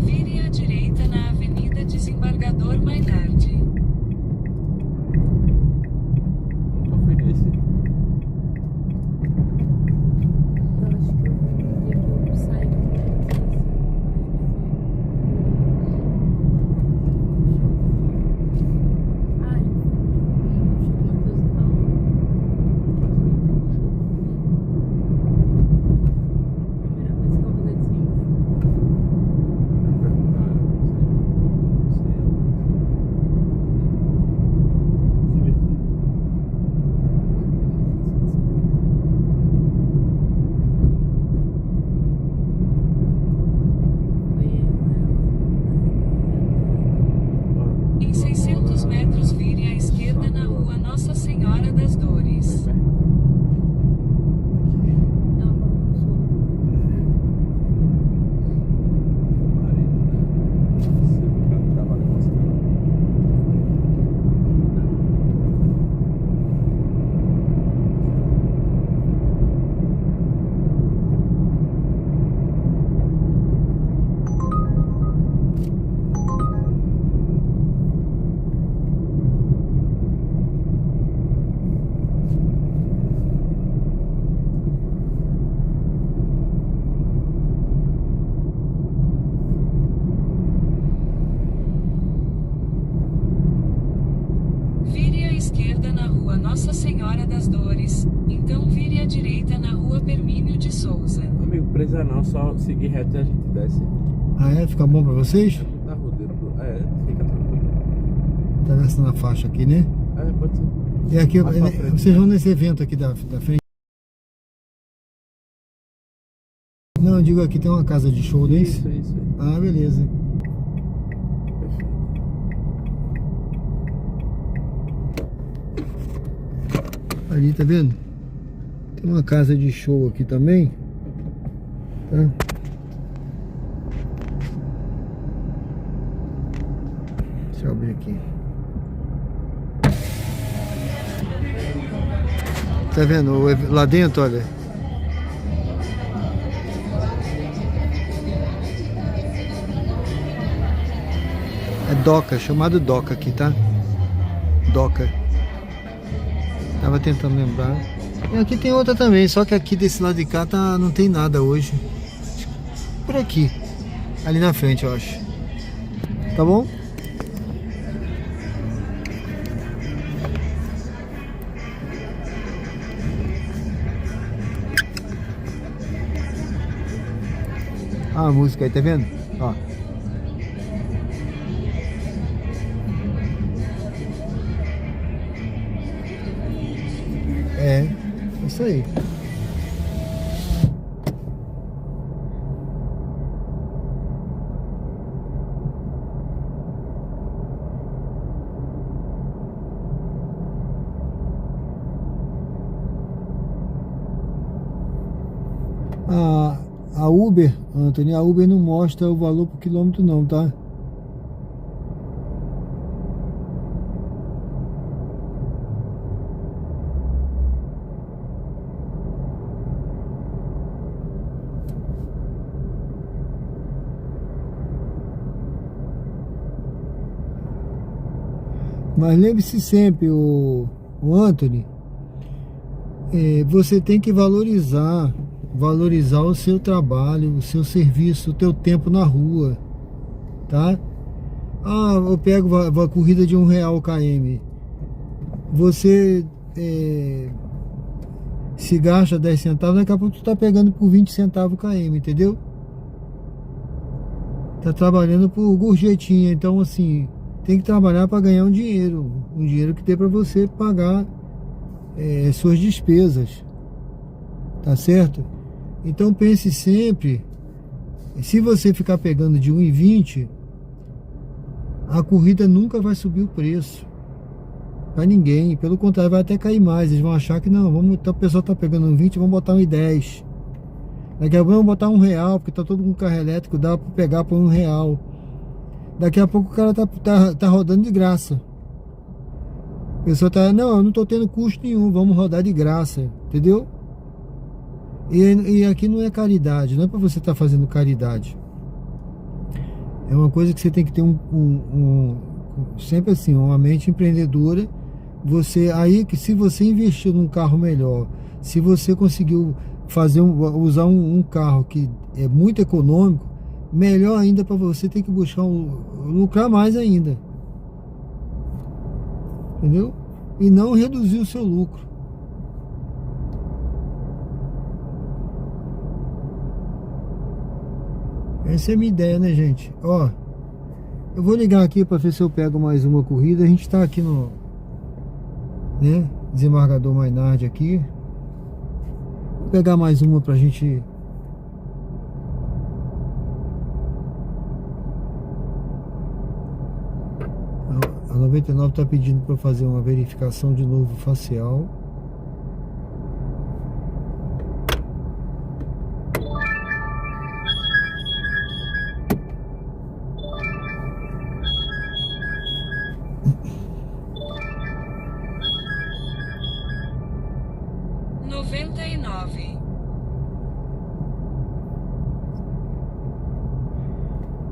B: Vire à direita na Avenida Desembargador Maynard.
D: Nunca fui nesse.
C: Eu acho que eu vi no dia que eu saí do Netflix. Ai, chegou Matheus Calma. Primeira vez que eu vou nesse filme.
B: Em 600 metros, vire à esquerda na Rua Nossa Senhora das Dores. Vire à esquerda na Rua Nossa Senhora das Dores, então vire à direita na Rua Permínio de Souza.
D: Amigo, precisa não, só seguir reto e a gente desce.
A: Ah, é? Fica bom pra vocês?
D: Tá rodeiro. Fica tranquilo.
A: Atravessando a faixa aqui, né?
D: Pode ser.
A: E aqui,
D: Mais pra frente.
A: vocês vão nesse evento aqui da frente? Não, eu digo aqui tem uma casa de show desse.
D: Isso.
A: Ah, beleza.
D: Perfeito.
A: Ali, tá vendo? Tem uma casa de show aqui também. Tá? Deixa eu abrir aqui. Tá vendo? Lá dentro, olha. É Doca, chamado Doca aqui, tá? Doca. Tava tentando lembrar. E aqui tem outra também, só que aqui desse lado de cá não tem nada hoje. Por aqui. Ali na frente, eu acho. Tá bom? Ah, a música aí, tá vendo? Ó. É, isso aí. A Uber, Anthony, a Uber não mostra o valor por quilômetro não, tá? Mas lembre-se sempre, o Anthony, você tem que valorizar o seu trabalho, o seu serviço, o teu tempo na rua, tá? Ah, eu pego a corrida de R$1 o km. Você se gasta 10 centavos, daqui a pouco tu tá pegando por 20 centavos o km, entendeu? Tá trabalhando por gorjetinha, então assim, tem que trabalhar para ganhar um dinheiro que dê para você pagar suas despesas, tá certo? Então pense sempre, se você ficar pegando de 1,20, a corrida nunca vai subir o preço, para ninguém. Pelo contrário, vai até cair mais. Eles vão achar que não, o pessoal tá pegando um 20, vamos botar um 10. Daqui a pouco vamos botar R$1, porque tá todo com carro elétrico, dá para pegar por R$1. Daqui a pouco o cara tá rodando de graça. A pessoa tá, não, eu não tô tendo custo nenhum, vamos rodar de graça, entendeu? E aqui não é caridade, não é para você estar fazendo caridade. É uma coisa que você tem que ter sempre assim, uma mente empreendedora. Que se você investir num carro melhor, se você conseguiu usar um carro que é muito econômico, melhor ainda para você, ter que buscar lucrar mais ainda, entendeu? E não reduzir o seu lucro. Essa é a minha ideia, né, gente? Ó, eu vou ligar aqui para ver se eu pego mais uma corrida. A gente tá aqui no, né, desembargador Maynard aqui. Vou pegar mais uma pra gente. A 99 tá pedindo para fazer uma verificação de novo facial.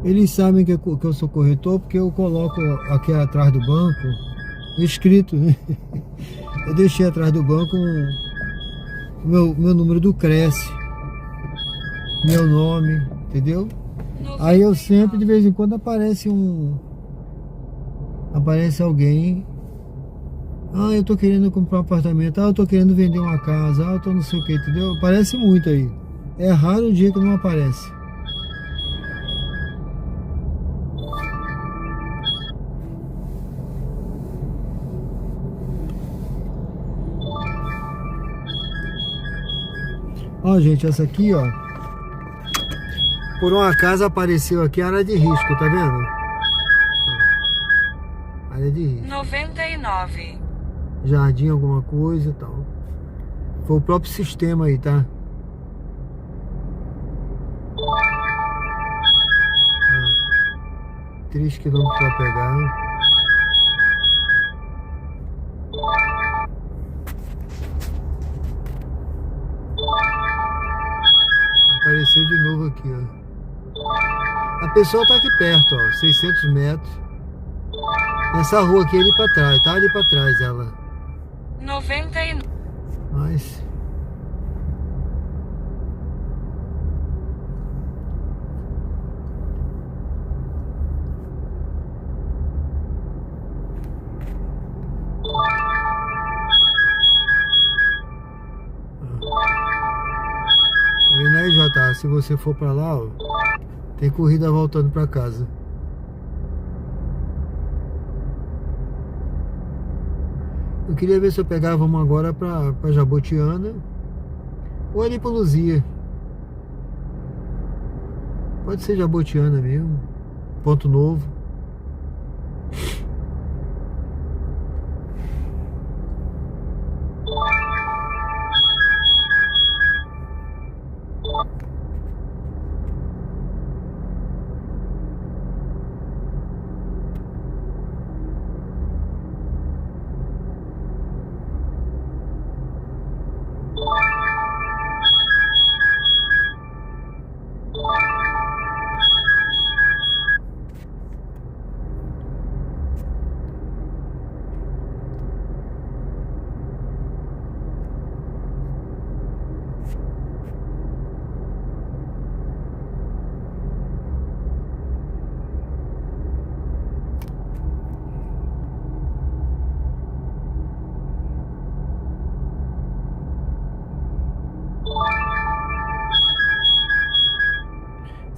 A: Eles sabem que eu sou corretor porque eu coloco aqui atrás do banco escrito, né? Eu deixei atrás do banco meu número do Cresce, meu nome, entendeu? Aí eu sempre, de vez em quando, aparece alguém. Ah, eu tô querendo comprar um apartamento. Ah, eu tô querendo vender uma casa. Ah, eu tô não sei o que, entendeu? Aparece muito aí. É raro o dia que não aparece. Ó, gente, essa aqui, ó, por um acaso apareceu aqui a área de risco, tá vendo? Ó, área de risco.
B: 99.
A: Jardim alguma coisa e tal. Foi o próprio sistema aí, tá? 3 km pra pegar. Apareceu de novo aqui, ó. A pessoa tá aqui perto, ó, 600 metros. Nessa rua aqui, ali pra trás, tá ali pra trás ela.
B: 99.
A: Mas... Aí, Jota, se você for pra lá, ó, tem corrida voltando pra casa. Eu queria ver se eu pegava uma agora pra Jabotiana ou ali pra Luzia. Pode ser Jabotiana mesmo. Ponto Novo.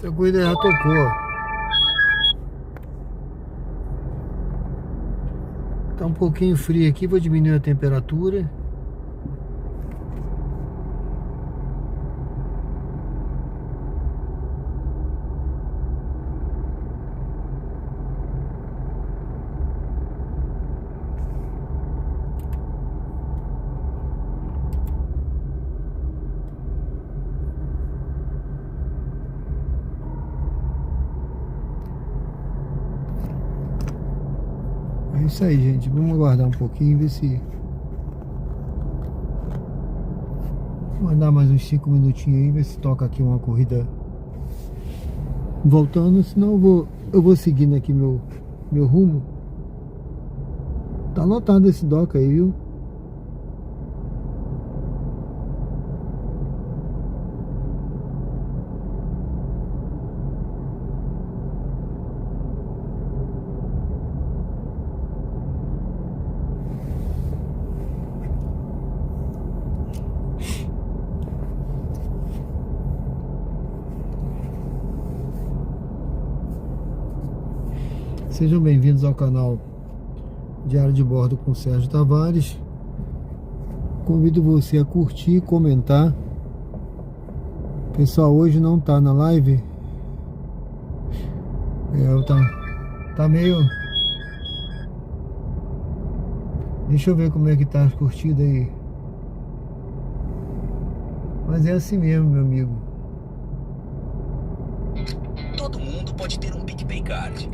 A: Essa corrida já tocou, ó. Tá um pouquinho frio aqui, vou diminuir a temperatura. Isso aí, gente. Vamos aguardar um pouquinho, ver se... Vou andar mais uns 5 minutinhos aí, ver se toca aqui uma corrida voltando, senão eu vou seguindo aqui meu rumo. Tá lotado esse dock aí, viu? Sejam bem-vindos ao canal Diário de Bordo com Sérgio Tavares. Convido você a curtir e comentar. Pessoal, hoje não tá na live. Tá meio... Deixa eu ver como é que tá as curtidas aí. Mas é assim mesmo, meu amigo.
F: Todo mundo pode ter um PicPay Card.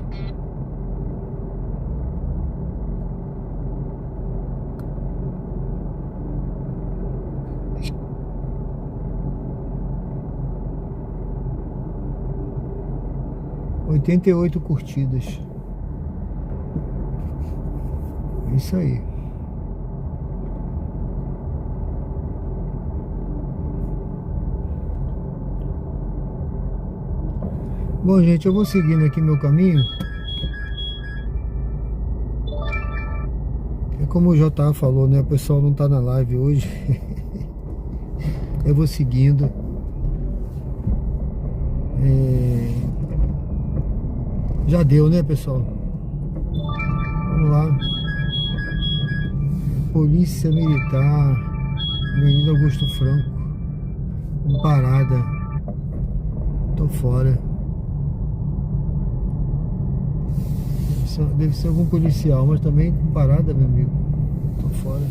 A: ...88 curtidas. É isso aí. Bom, gente, eu vou seguindo aqui meu caminho. É como o JA falou, né? O pessoal não tá na live hoje. Eu vou seguindo. Já deu, né, pessoal? Vamos lá. Polícia Militar, Avenida Augusto Franco, com parada. Tô fora. Deve ser algum policial, mas também com parada, meu amigo. Tô fora.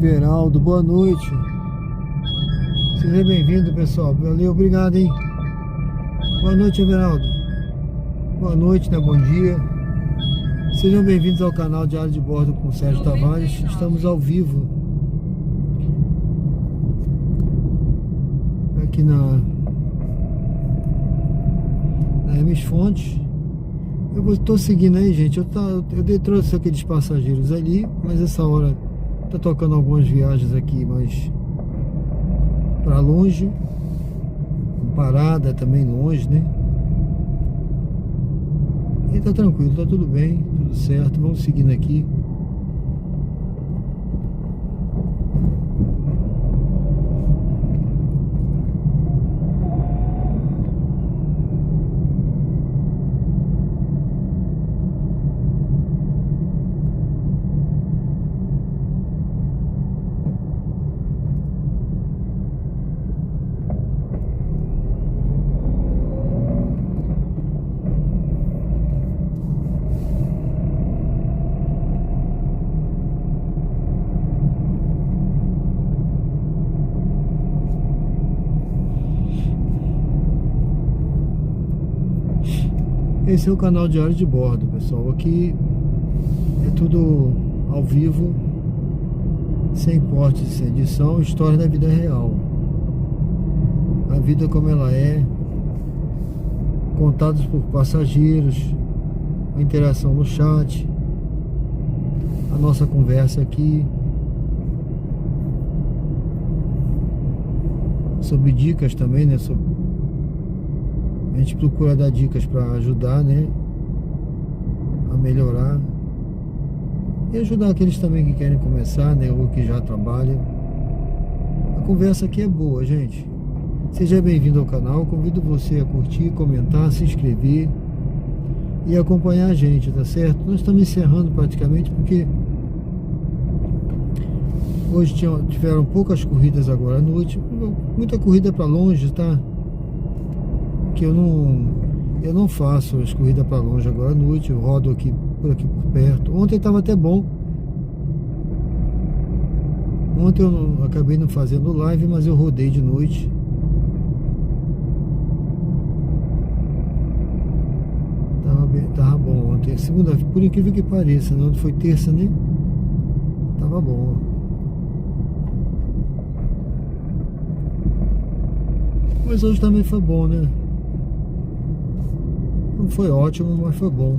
A: Everaldo, boa noite. Seja bem-vindo, pessoal. Valeu, obrigado, hein? Boa noite, Everaldo. Boa noite, né? Bom dia. Sejam bem-vindos ao canal Diário de Bordo com Sérgio Tavares. Estamos ao vivo aqui na Hermes Fontes. Eu tô seguindo aí, gente. Eu trouxe aqueles passageiros ali, mas essa hora tá tocando algumas viagens aqui, mas para longe, parada também longe, né? E tá tranquilo, tá tudo bem, tudo certo. Vamos seguindo aqui. Esse é o canal Diário de Bordo, pessoal. Aqui é tudo ao vivo, sem corte, sem edição, história da vida real. A vida como ela é, contados por passageiros, a interação no chat, a nossa conversa aqui, sobre dicas também, né? A gente procura dar dicas para ajudar, né? A melhorar. E ajudar aqueles também que querem começar, né? Ou que já trabalham. A conversa aqui é boa, gente. Seja bem-vindo ao canal. Convido você a curtir, comentar, se inscrever e acompanhar a gente, tá certo? Nós estamos encerrando praticamente porque hoje tiveram poucas corridas agora à noite. Muita corrida para longe, tá? Que eu não faço as corridas para longe agora à noite. Eu rodo por aqui por perto. Ontem estava até bom. Ontem eu acabei não fazendo live, mas eu rodei de noite. Tava bom ontem. Segunda, por incrível que pareça, né? Ontem foi terça, né? Tava bom. Mas hoje também foi bom, né? Não foi ótimo, mas foi bom.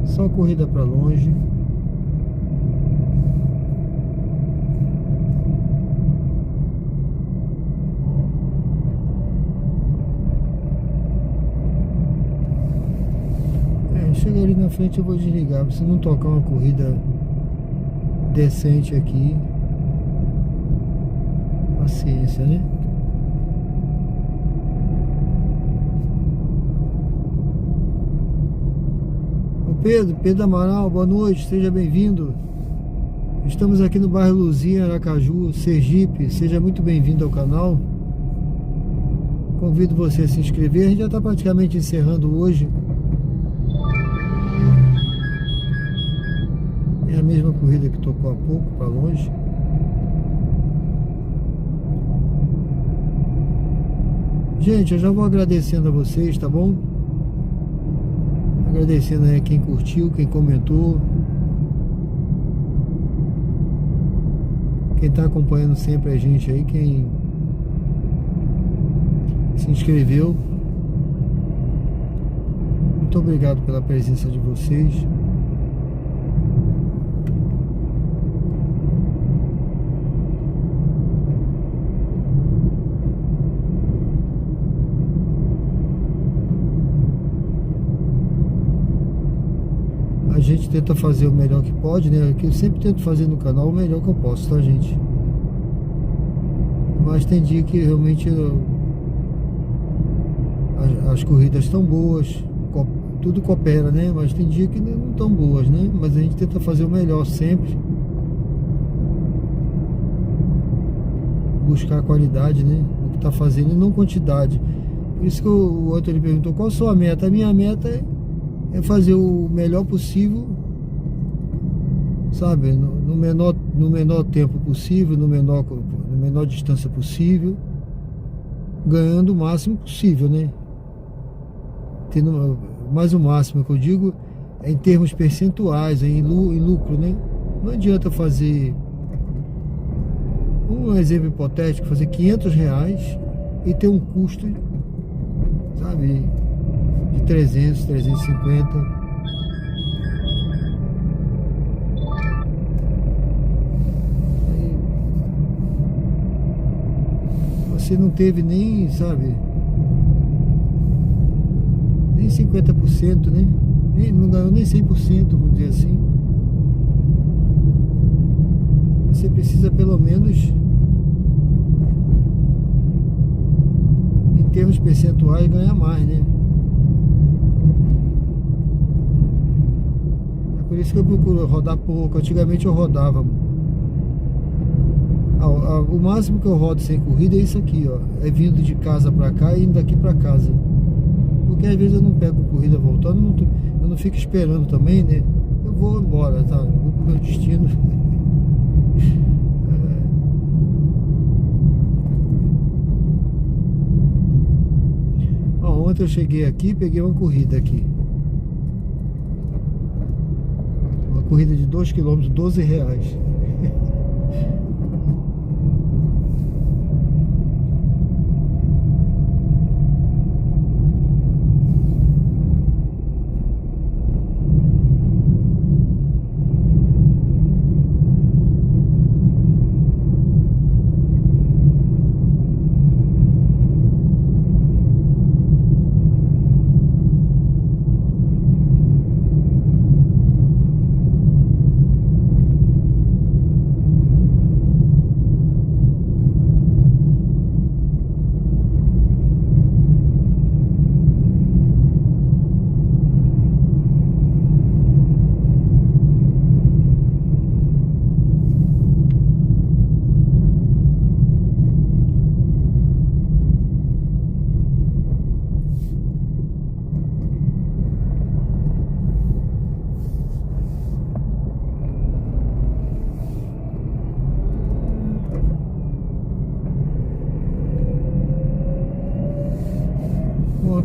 A: Só corrida para longe. Chega ali na frente, eu vou desligar. Se não tocar uma corrida decente aqui, paciência, né? Pedro Amaral, boa noite, seja bem-vindo. Estamos aqui no bairro Luzia, Aracaju, Sergipe. Seja muito bem-vindo ao canal. Convido você a se inscrever. A gente já está praticamente encerrando hoje. É a mesma corrida que tocou há pouco, para longe. Gente, eu já vou agradecendo a vocês, tá bom? Agradecendo aí quem curtiu, quem comentou, quem tá acompanhando sempre a gente aí, quem se inscreveu. Muito obrigado pela presença de vocês. A gente tenta fazer o melhor que pode, né? Que eu sempre tento fazer no canal o melhor que eu posso, tá, gente? Mas tem dia que realmente as corridas estão boas, tudo coopera, né? Mas tem dia que não estão boas, né? Mas a gente tenta fazer o melhor sempre. Buscar a qualidade, né? O que tá fazendo e não quantidade. Por isso que o outro ele perguntou, qual a sua meta? A minha meta é fazer o melhor possível, sabe, no menor tempo possível, no menor distância possível, ganhando o máximo possível, né? Tendo mais o máximo que eu digo é em termos percentuais, em lucro, né? Não adianta fazer, um exemplo hipotético, fazer R$500 e ter um custo, sabe, de 300, 350. Você não teve nem, sabe, nem 50%, né? Não ganhou nem 100%, vamos dizer assim. Você precisa pelo menos, em termos percentuais, ganhar mais, né? É por isso que eu procuro rodar pouco. Antigamente eu rodava. O máximo que eu rodo sem corrida é isso aqui, ó. É vindo de casa pra cá e indo daqui pra casa. Porque às vezes eu não pego corrida voltando, eu não fico esperando também, né? Eu vou embora, tá? Eu vou pro meu destino. Ó, ontem eu cheguei aqui e peguei uma corrida aqui. Uma corrida de 2 km, R$12.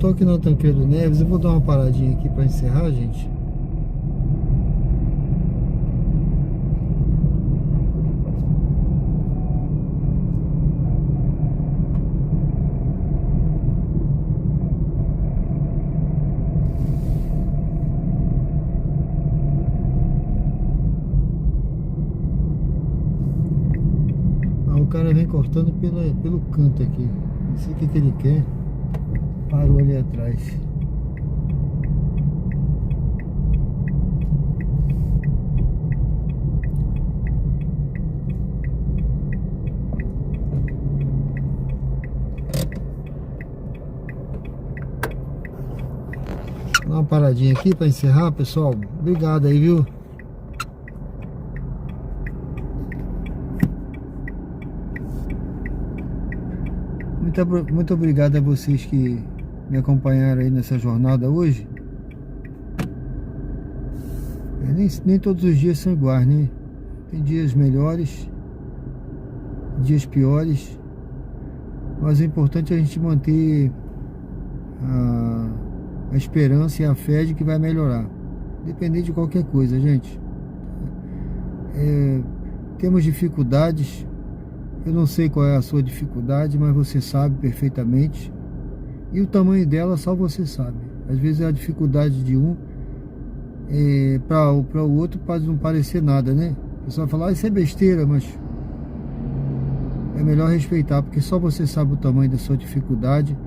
A: tô aqui na Tancredo Neves. Eu vou dar uma paradinha aqui para encerrar, gente. O cara vem cortando pelo canto aqui. Não sei o que ele quer. Parou ali atrás. Vou dar uma paradinha aqui para encerrar, pessoal. Obrigado aí, viu? Muito obrigado a vocês que me acompanharam aí nessa jornada hoje. Nem todos os dias são iguais, né? Tem dias melhores, dias piores, mas o importante é a gente manter a esperança e a fé de que vai melhorar, independente de qualquer coisa, gente. Temos dificuldades. Eu não sei qual é a sua dificuldade, mas você sabe perfeitamente. E o tamanho dela só você sabe. Às vezes a dificuldade de um para o outro pode não parecer nada, né? O pessoal fala, isso é besteira, mas é melhor respeitar, porque só você sabe o tamanho da sua dificuldade,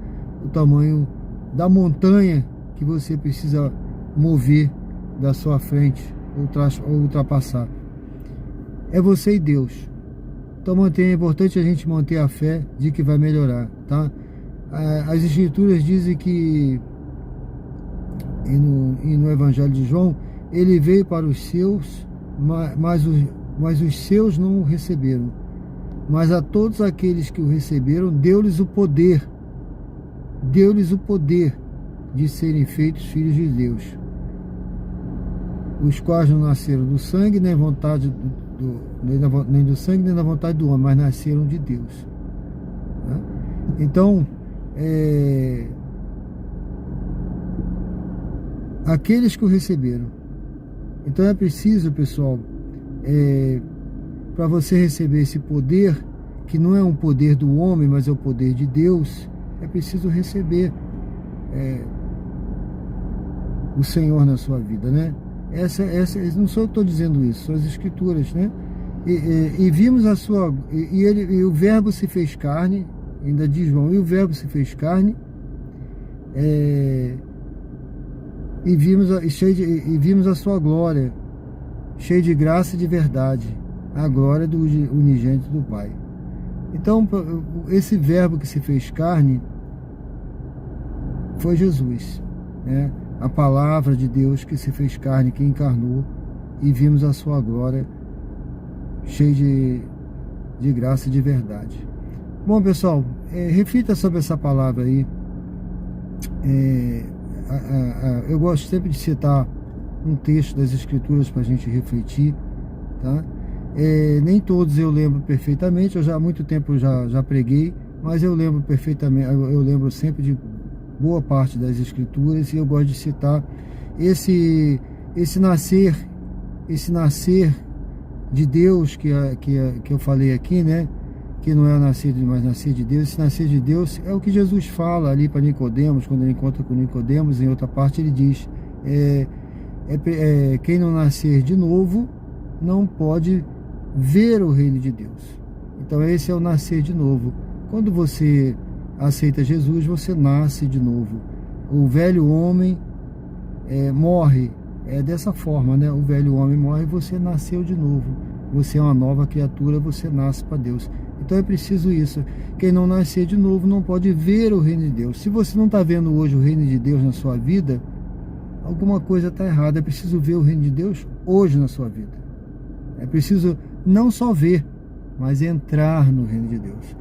A: o tamanho da montanha que você precisa mover da sua frente ou ultrapassar. É você e Deus. Então é importante a gente manter a fé de que vai melhorar, tá? As escrituras dizem que e no Evangelho de João, ele veio para os seus, mas os seus não o receberam. Mas a todos aqueles que o receberam, deu-lhes o poder de serem feitos filhos de Deus, os quais não nasceram do sangue, nem vontade nem do sangue, nem da vontade do homem, mas nasceram de Deus. Né? Então, aqueles que o receberam. Então é preciso, pessoal, para você receber esse poder, que não é um poder do homem, mas é o poder de Deus, é preciso receber o Senhor na sua vida, né? Não sou eu que estou dizendo isso, são as escrituras, né? E vimos a sua... E o verbo se fez carne, ainda diz João, e o verbo se fez carne, e vimos a sua glória, cheia de graça e de verdade, a glória do unigênito do Pai. Então, esse verbo que se fez carne foi Jesus, né? A palavra de Deus que se fez carne, que encarnou, e vimos a sua glória cheia de graça e de verdade. Bom, pessoal, reflita sobre essa palavra aí. Eu gosto sempre de citar um texto das Escrituras para a gente refletir, tá? Nem todos eu lembro perfeitamente, há muito tempo já preguei, mas eu lembro perfeitamente, eu lembro sempre de boa parte das Escrituras, e eu gosto de citar esse nascer de Deus que eu falei aqui, né? Que não é nascer de Deus. Esse nascer de Deus é o que Jesus fala ali para Nicodemos, quando ele encontra com Nicodemos. Em outra parte ele diz, quem não nascer de novo não pode ver o reino de Deus. Então esse é o nascer de novo. Quando você aceita Jesus, você nasce de novo. O velho homem morre, dessa forma, né? O velho homem morre e você nasceu de novo. Você é uma nova criatura, você nasce para Deus. Então é preciso isso. Quem não nascer de novo não pode ver o reino de Deus. Se você não está vendo hoje o reino de Deus na sua vida, alguma coisa está errada. É preciso ver o reino de Deus hoje na sua vida. É preciso não só ver, mas entrar no reino de Deus.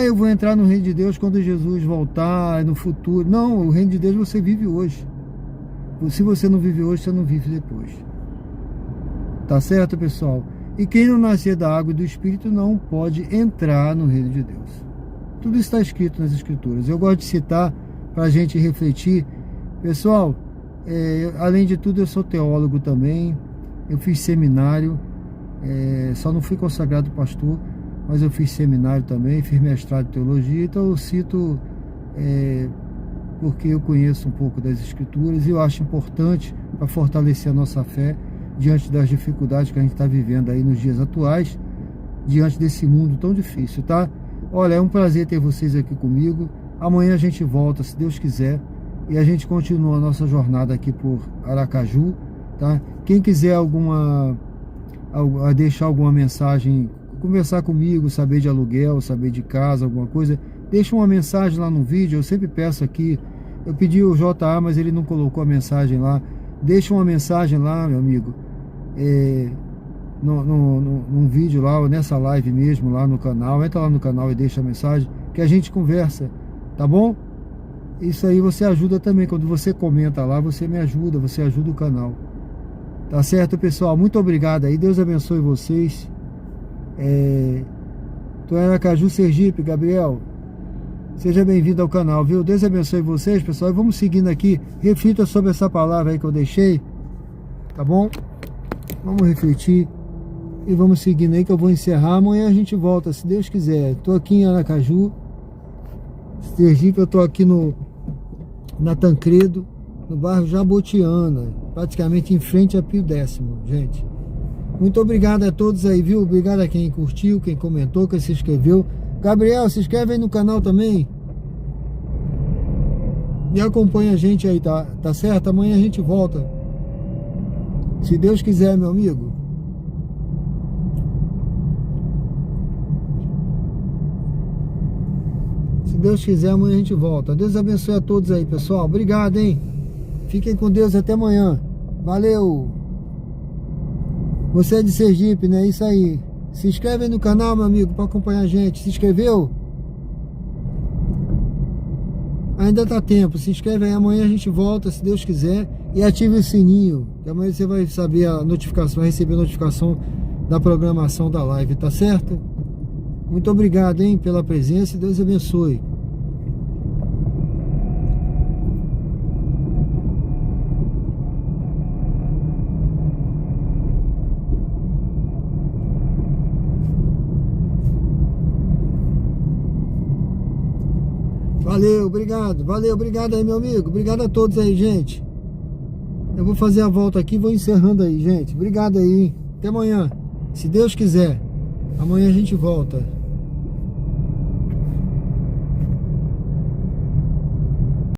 A: Eu vou entrar no reino de Deus quando Jesus voltar, no futuro. Não, o reino de Deus você vive hoje. Se você não vive hoje, você não vive depois. Tá certo, pessoal? E quem não nascer da água e do Espírito não pode entrar no reino de Deus. Tudo está escrito nas Escrituras. Eu gosto de citar pra gente refletir. Pessoal, além de tudo, eu sou teólogo também. Eu fiz seminário, só não fui consagrado pastor, mas eu fiz seminário também, fiz mestrado em teologia. Então eu cito porque eu conheço um pouco das escrituras e eu acho importante para fortalecer a nossa fé diante das dificuldades que a gente está vivendo aí nos dias atuais, diante desse mundo tão difícil, tá? Olha, é um prazer ter vocês aqui comigo. Amanhã a gente volta, se Deus quiser, e a gente continua a nossa jornada aqui por Aracaju, tá? Quem quiser deixar alguma mensagem, conversar comigo, saber de aluguel, saber de casa, alguma coisa, deixa uma mensagem lá no vídeo. Eu sempre peço aqui, eu pedi o JA, mas ele não colocou a mensagem lá. Deixa uma mensagem lá, meu amigo, num vídeo lá, nessa live mesmo, lá no canal. Entra lá no canal e deixa a mensagem, que a gente conversa, tá bom? Isso aí você ajuda também. Quando você comenta lá, você me ajuda, você ajuda o canal. Tá certo, pessoal? Muito obrigado aí. Deus abençoe vocês. Tô em Aracaju, Sergipe, Gabriel. Seja bem-vindo ao canal, viu? Deus abençoe vocês, pessoal. E vamos seguindo aqui. Reflita sobre essa palavra aí que eu deixei. Tá bom? Vamos refletir. E vamos seguindo aí que eu vou encerrar. Amanhã a gente volta, se Deus quiser. Tô aqui em Aracaju, Sergipe. Eu tô aqui na Tancredo, no bairro Jabotiana, praticamente em frente a Pio X, gente. Muito obrigado a todos aí, viu? Obrigado a quem curtiu, quem comentou, quem se inscreveu. Gabriel, se inscreve aí no canal também. E acompanha a gente aí, tá certo? Amanhã a gente volta, se Deus quiser, meu amigo. Se Deus quiser, amanhã a gente volta. Deus abençoe a todos aí, pessoal. Obrigado, hein? Fiquem com Deus, até amanhã. Valeu! Você é de Sergipe, né? Isso aí. Se inscreve aí no canal, meu amigo, para acompanhar a gente. Se inscreveu? Ainda tá tempo. Se inscreve aí, amanhã a gente volta, se Deus quiser. E ative o sininho, que amanhã você vai saber a notificação, vai receber a notificação da programação da live, tá certo? Muito obrigado, hein, pela presença e Deus abençoe. Valeu, obrigado. Valeu, obrigado aí, meu amigo. Obrigado a todos aí, gente. Eu vou fazer a volta aqui, vou encerrando aí, gente. Obrigado aí, hein? Até amanhã, se Deus quiser. Amanhã a gente volta.